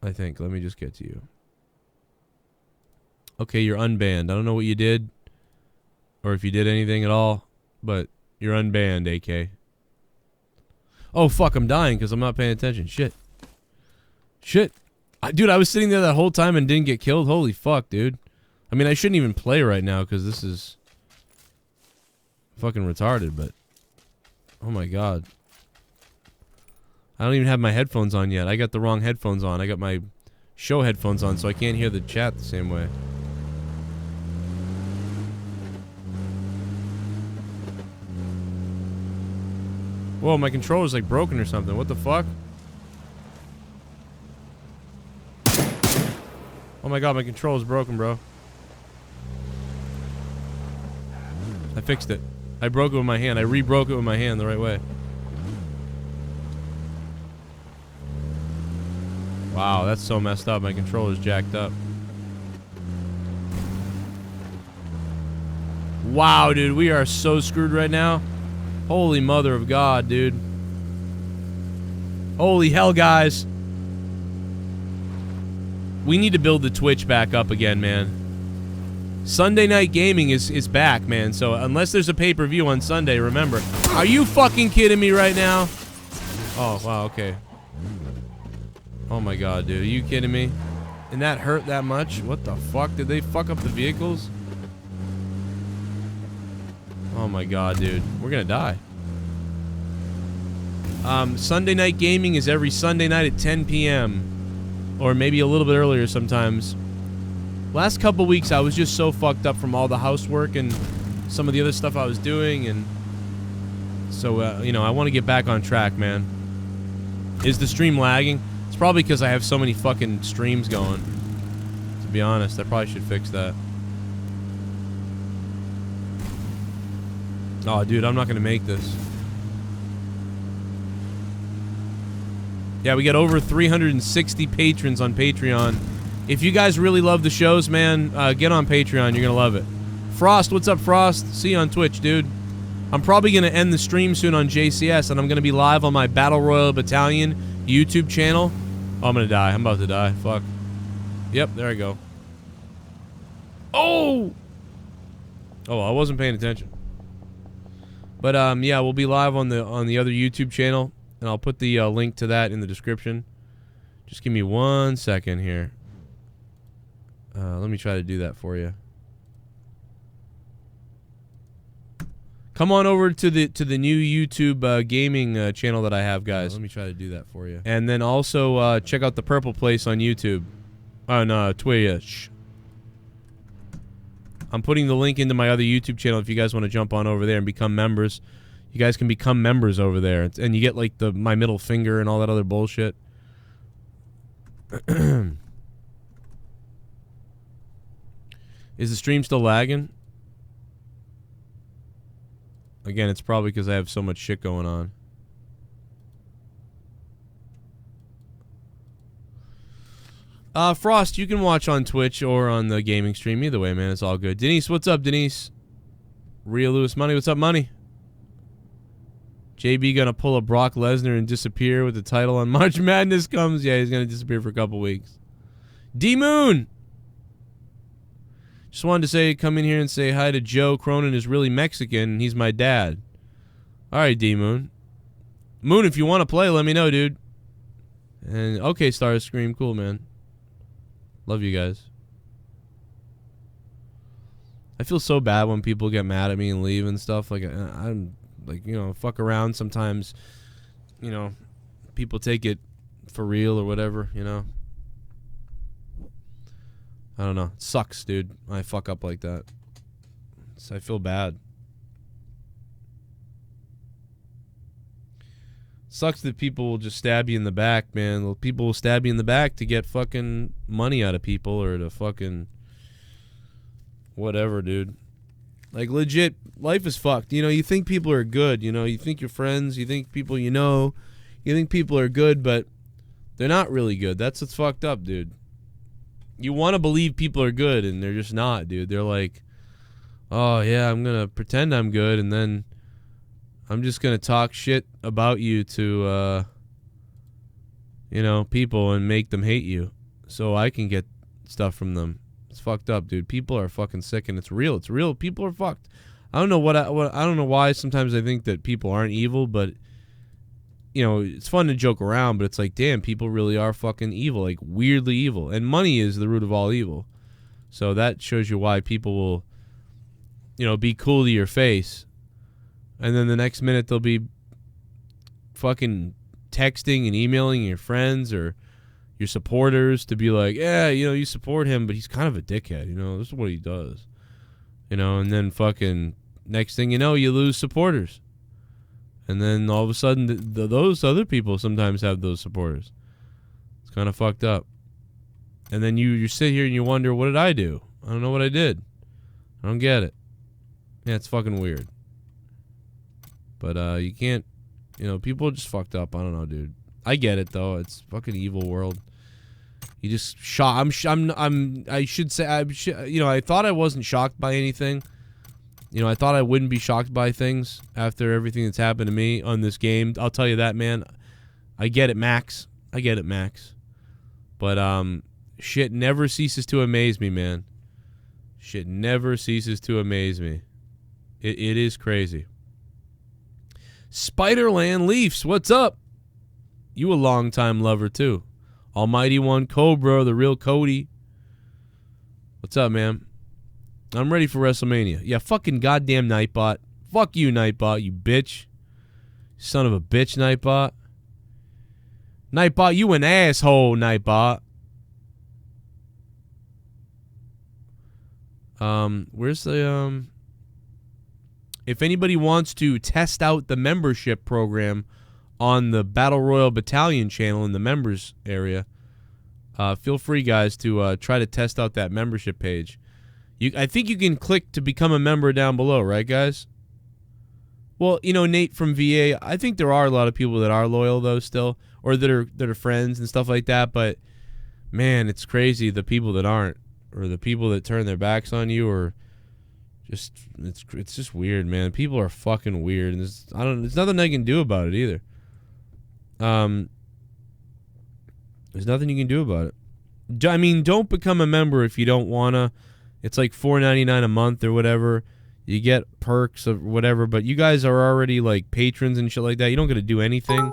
I think. Let me just get to you. Okay, you're unbanned. I don't know what you did or if you did anything at all, but you're unbanned, AK. Oh, fuck, I'm dying because I'm not paying attention. Shit. Dude, I was sitting there that whole time and didn't get killed. Holy fuck, dude. I mean, I shouldn't even play right now because this is fucking retarded, but oh my god. I don't even have my headphones on yet. I got the wrong headphones on. I got my show headphones on, so I can't hear the chat the same way. Whoa, my controller's like broken or something. What the fuck? Oh my god, my controller's broken, bro. I fixed it. I broke it with my hand. I re-broke it with my hand the right way. Wow, that's so messed up. My controller's jacked up. Wow, dude, we are so screwed right now. Holy mother of God, dude. Holy hell, guys. We need to build the Twitch back up again, man. Sunday Night Gaming is back, man. So unless there's a pay-per-view on Sunday, remember. Are you fucking kidding me right now? Oh, wow, okay. Oh my god, dude. Are you kidding me? And that hurt that much? What the fuck? Did they fuck up the vehicles? Oh my god, dude. We're gonna die. Sunday Night Gaming is every Sunday night at 10 p.m. Or maybe a little bit earlier sometimes. Last couple weeks I was just so fucked up from all the housework and some of the other stuff I was doing, and so you know, I want to get back on track, man. Is the stream lagging? It's probably because I have so many fucking streams going. To be honest, I probably should fix that. Oh, dude, I'm not gonna make this. Yeah, we got over 360 patrons on Patreon. If you guys really love the shows, man, get on Patreon. You're going to love it. Frost, what's up, Frost? See you on Twitch, dude. I'm probably going to end the stream soon on JCS, and I'm going to be live on my Battle Royal Battalion YouTube channel. Oh, I'm going to die. I'm about to die. Fuck. Yep, there I go. Oh! Oh, I wasn't paying attention. But, yeah, we'll be live on the other YouTube channel. and I'll put the link to that in the description. Just give me 1 second here. Let me try to do that for you. Come on over to the new YouTube gaming channel that I have, guys. Let me try to do that for you. And then also check out the Purple Place on YouTube. On Twitch. I'm putting the link into my other YouTube channel if you guys want to jump on over there and become members. You guys can become members over there. And you get like my middle finger and all that other bullshit. Is the stream still lagging? Again, it's probably because I have so much shit going on. Frost, you can watch on Twitch or on the gaming stream. Either way, man, it's all good. Denise, what's up, Denise? Real Lewis Money, what's up, Money? JB gonna pull a Brock Lesnar and disappear with the title on March Madness comes? Yeah, he's gonna disappear for a couple weeks. DMOON! Just wanted to say, come in here and say hi to Joe. Cronin is really Mexican, and he's my dad. Alright, D-Moon. Moon, if you want to play, let me know, dude. And, okay, Starscream, cool, man. Love you guys. I feel so bad when people get mad at me and leave and stuff. Like, I'm, like, you know, fuck around sometimes. You know, people take it for real or whatever, you know. I don't know. It sucks, dude. I fuck up like that. So I feel bad. Sucks that people will just stab you in the back, man. People will stab you in the back to get fucking money out of people or to fucking whatever, dude. Like, legit, life is fucked. You know, you think people are good. You know, you think you're friends. You think people you know. You think people are good, but they're not really good. That's what's fucked up, dude. You want to believe people are good, and they're just not, dude. They're like, oh, yeah, I'm going to pretend I'm good, and then I'm just going to talk shit about you to, you know, people and make them hate you so I can get stuff from them. It's fucked up, dude. People are fucking sick, and it's real. It's real. People are fucked. I don't know I don't know why sometimes I think that people aren't evil, but you know, it's fun to joke around, but it's like, damn, people really are fucking evil, like weirdly evil. And money is the root of all evil. So that shows you why people will, you know, be cool to your face. And then the next minute they'll be fucking texting and emailing your friends or your supporters to be like, yeah, you know, you support him, but he's kind of a dickhead, you know, this is what he does. You know, and then fucking next thing you know, you lose supporters. And then all of a sudden, those other people sometimes have those supporters. It's kind of fucked up. And then you sit here and you wonder, what did I do? I don't know what I did. I don't get it. Yeah, it's fucking weird. But you can't, you know, people are just fucked up. I don't know, dude. I get it though. It's fucking evil world. You just I should say, you know, I thought I wasn't shocked by anything. You know, I thought I wouldn't be shocked by things after everything that's happened to me on this game. I'll tell you that, man. I get it, Max. I get it, Max. But, shit never ceases to amaze me, man. Shit never ceases to amaze me. It is crazy. Spiderland Leafs, what's up? You a long-time lover, too. Almighty One Cobra, the real Cody. What's up, man? I'm ready for WrestleMania. Yeah, fucking goddamn Nightbot. Fuck you, Nightbot, you bitch. Son of a bitch, Nightbot. Nightbot, you an asshole, Nightbot. Where's the, if anybody wants to test out the membership program on the Battle Royal Battalion channel in the members area, feel free, guys, to try to test out that membership page. I think you can click to become a member down below, right, guys? Well, you know, Nate from VA, I think there are a lot of people that are loyal, though, still, or that are friends and stuff like that, but, man, it's crazy, the people that aren't, or the people that turn their backs on you, or just, it's just weird, man. People are fucking weird, and there's nothing I can do about it, either. There's nothing you can do about it. I mean, don't become a member if you don't want to. It's like $4.99 a month or whatever. You get perks or whatever, but you guys are already like patrons and shit like that. You don't get to do anything.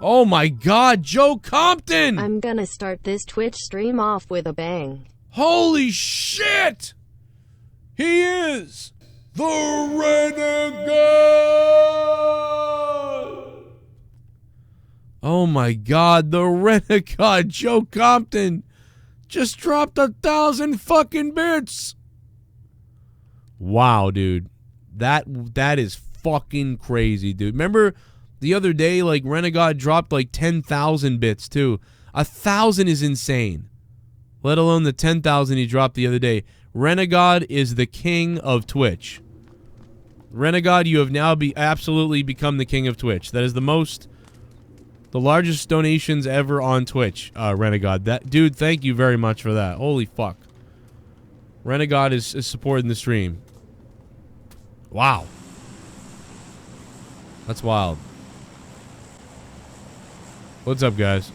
Oh my God, Joe Compton! I'm gonna start this Twitch stream off with a bang. Holy shit! He is the Renegade! Oh my God, the Renegade Joe Compton just dropped 1,000 fucking bits. Wow, dude. That is fucking crazy, dude. Remember the other day, like, Renegade dropped like 10,000 bits, too. 1,000 is insane. Let alone the 10,000 he dropped the other day. Renegade is the king of Twitch. Renegade, you have now absolutely become the king of Twitch. That is the largest donations ever on Twitch, Renegade. Dude, thank you very much for that. Holy fuck. Renegade is supporting the stream. Wow. That's wild. What's up, guys?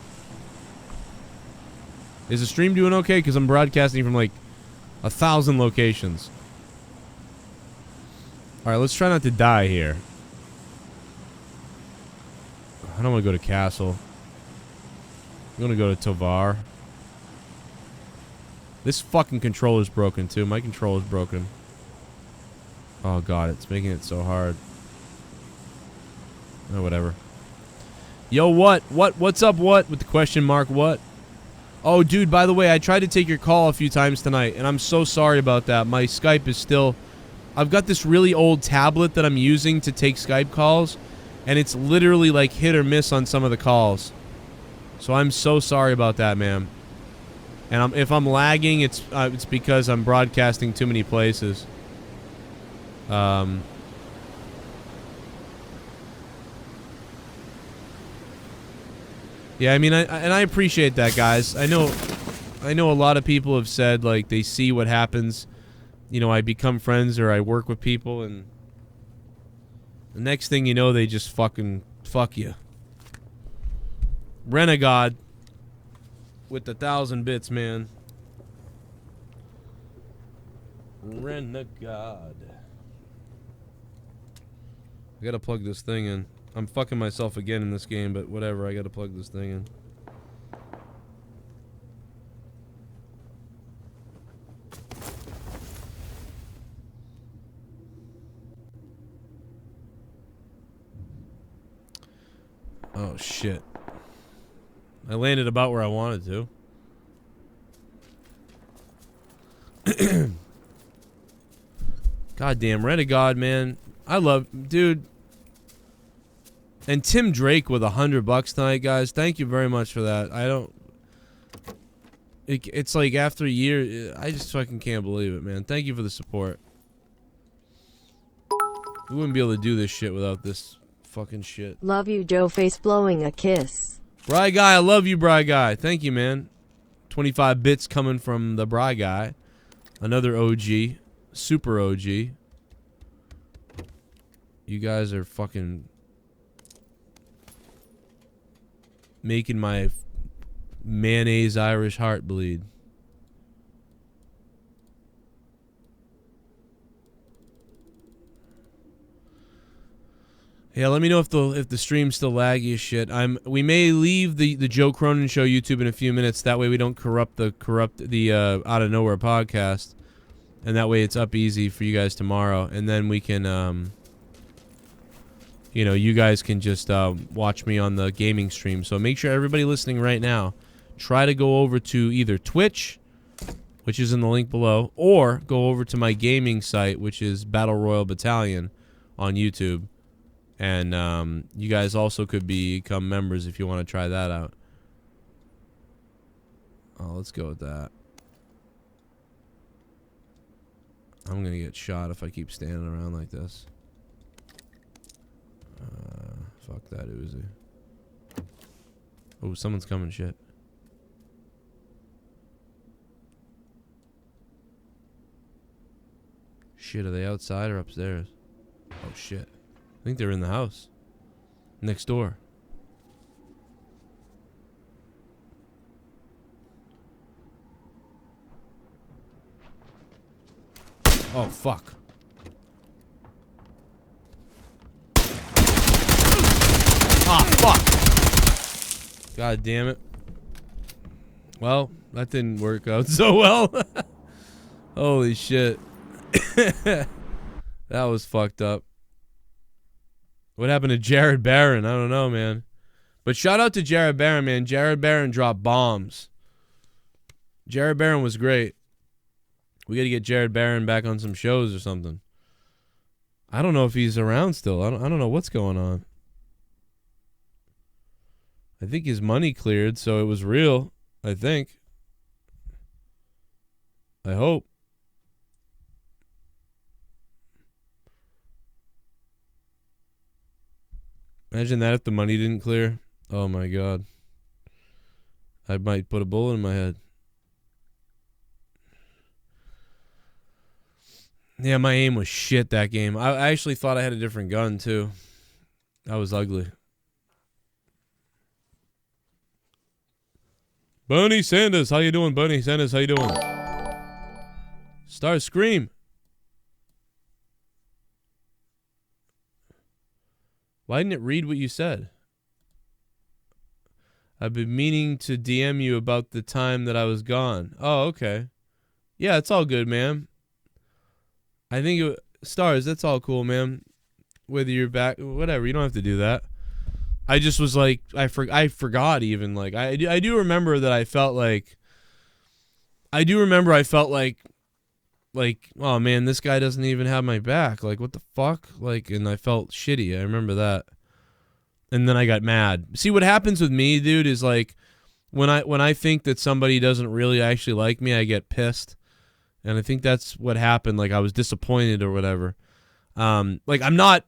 Is the stream doing okay? Because I'm broadcasting from like 1,000 locations. Alright, let's try not to die here. I don't want to go to Castle. I'm going to go to Tovar. This fucking controller's broken too. My controller's broken. Oh god, it's making it so hard. Oh, whatever. Yo, what? What's up, what? With the question mark, what? Oh, dude, by the way, I tried to take your call a few times tonight, and I'm so sorry about that. My Skype is still... I've got this really old tablet that I'm using to take Skype calls, and it's literally like hit or miss on some of the calls. So I'm so sorry about that, man. And if I'm lagging, it's because I'm broadcasting too many places. Yeah, I mean, I appreciate that, guys. I know a lot of people have said, like, they see what happens. You know, I become friends or I work with people, and the next thing you know, they just fucking fuck you. Renegade with 1,000 bits, man. Renegade. I gotta plug this thing in. I'm fucking myself again in this game, but whatever, I gotta plug this thing in. Oh, shit. I landed about where I wanted to. Goddamn, Renegade, man. I love... Dude... And Tim Drake with $100 tonight, guys. Thank you very much for that. I don't... It's like after a year, I just fucking can't believe it, man. Thank you for the support. We wouldn't be able to do this shit without this fucking shit. Love you, Joe Face blowing a kiss. Bry Guy, I love you, Bry Guy. Thank you, man. 25 bits coming from the Bry Guy. Another OG. Super OG. You guys are fucking... making my mayonnaise Irish heart bleed. Yeah, let me know if the stream's still laggy as shit. We may leave the Joe Cronin Show YouTube in a few minutes. That way we don't corrupt the Out of Nowhere podcast, and that way it's up easy for you guys tomorrow, and then we can you know, you guys can just watch me on the gaming stream. So make sure everybody listening right now, try to go over to either Twitch, which is in the link below, or go over to my gaming site, which is Battle Royal Battalion on YouTube. And you guys also could become members if you want to try that out. Oh, let's go with that. I'm going to get shot if I keep standing around like this. Fuck that Uzi. Oh, someone's coming, shit. Shit, are they outside or upstairs? Oh, shit. I think they're in the house. Next door. Oh, fuck. Ah, fuck. God damn it. Well, that didn't work out so well. Holy shit. That was fucked up. What happened to Jared Barron? I don't know, man. But shout out to Jared Barron, man. Jared Barron dropped bombs. Jared Barron was great. We got to get Jared Barron back on some shows or something. I don't know if he's around still. I don't know what's going on. I think his money cleared, so it was real. I think. I hope. Imagine that if the money didn't clear. Oh my God. I might put a bullet in my head. Yeah, my aim was shit that game. I actually thought I had a different gun too. That was ugly. Bernie Sanders, how you doing? Bernie Sanders, how you doing? Star Scream. Why didn't it read what you said? I've been meaning to DM you about the time that I was gone. Oh, okay. Yeah, it's all good, man. I think Stars, that's all cool, man. Whether you're back, whatever, you don't have to do that. I just was like, I forgot even. Like, I do remember that I felt like, oh man, this guy doesn't even have my back. Like, what the fuck? Like, and I felt shitty. I remember that. And then I got mad. See, what happens with me, dude, is like, when I think that somebody doesn't really actually like me, I get pissed. And I think that's what happened. Like, I was disappointed or whatever. Like, I'm not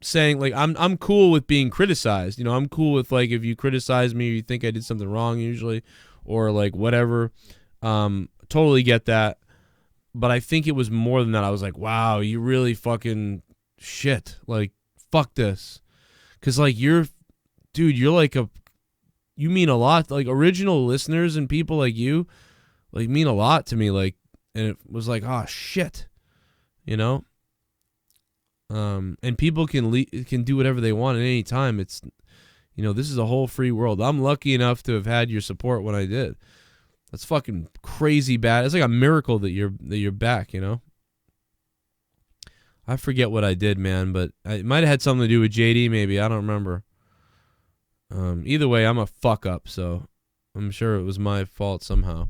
saying, like, I'm cool with being criticized. You know, I'm cool with, like, if you criticize me or you think I did something wrong usually, or like whatever. Totally get that. But I think it was more than that. I was like, wow, you really fucking shit. Like, fuck this. Because, like, you're like you mean a lot. Like, original listeners and people like you, like, mean a lot to me. Like, and it was like, oh, shit. You know? And people can do whatever they want at any time. It's, you know, this is a whole free world. I'm lucky enough to have had your support when I did. That's fucking crazy bad. It's like a miracle that you're back, you know? I forget what I did, man, but it might have had something to do with JD, maybe. I don't remember. Either way, I'm a fuck up, so I'm sure it was my fault somehow.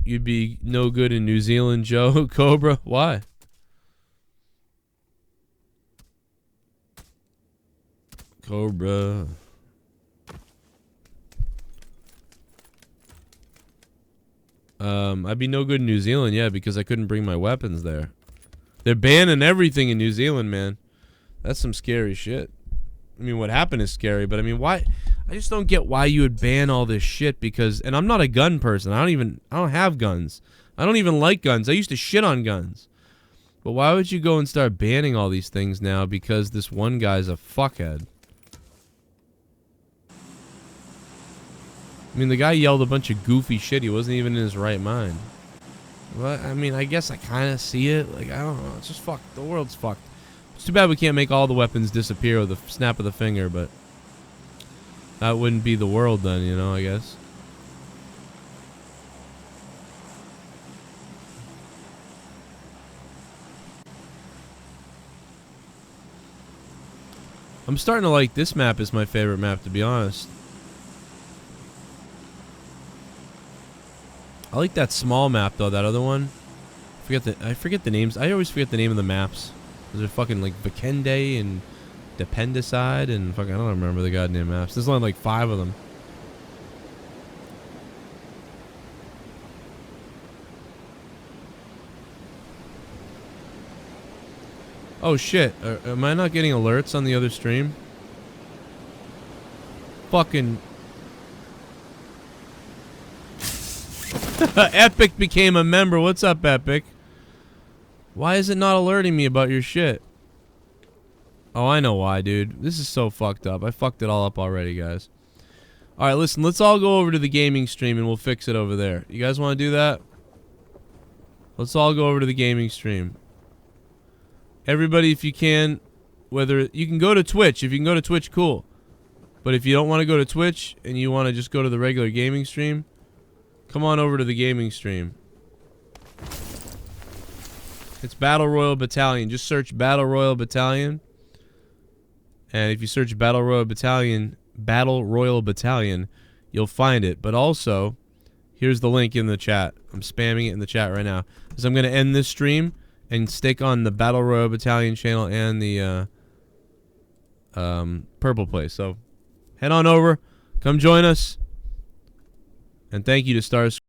You'd be no good in New Zealand, Joe. Cobra, why? Cobra. I'd be no good in New Zealand, yeah, because I couldn't bring my weapons there. They're banning everything in New Zealand, man. That's some scary shit. I mean, what happened is scary, but I mean, why? I just don't get why you would ban all this shit because, and I'm not a gun person. I don't have guns. I don't even like guns. I used to shit on guns. But why would you go and start banning all these things now because this one guy's a fuckhead? I mean, the guy yelled a bunch of goofy shit. He wasn't even in his right mind. Well, I mean, I guess I kind of see it. Like, I don't know. It's just fucked. The world's fucked. It's too bad we can't make all the weapons disappear with a snap of the finger, but that wouldn't be the world then, you know, I guess. I'm starting to like this map is my favorite map, to be honest. I like that small map though. That other one, I forget the names. I always forget the name of the maps. There's fucking like Vikende and Dependicide and fucking I don't remember the goddamn maps. There's only like 5 of them. Oh shit! Am I not getting alerts on the other stream? Fucking. Epic became a member. What's up, Epic? Why is it not alerting me about your shit? Oh, I know why, dude. This is so fucked up. I fucked it all up already, guys. Alright, listen. Let's all go over to the gaming stream and we'll fix it over there. You guys want to do that? Let's all go over to the gaming stream. Everybody, if you can, whether you can go to Twitch. If you can go to Twitch, cool. But if you don't want to go to Twitch and you want to just go to the regular gaming stream, come on over to the gaming stream. It's Battle Royal Battalion. Just search Battle Royal Battalion. And if you search Battle Royal Battalion, you'll find it. But also, here's the link in the chat. I'm spamming it in the chat right now. Because I'm going to end this stream and stick on the Battle Royal Battalion channel and the Purple Place. So head on over. Come join us. And thank you to Stars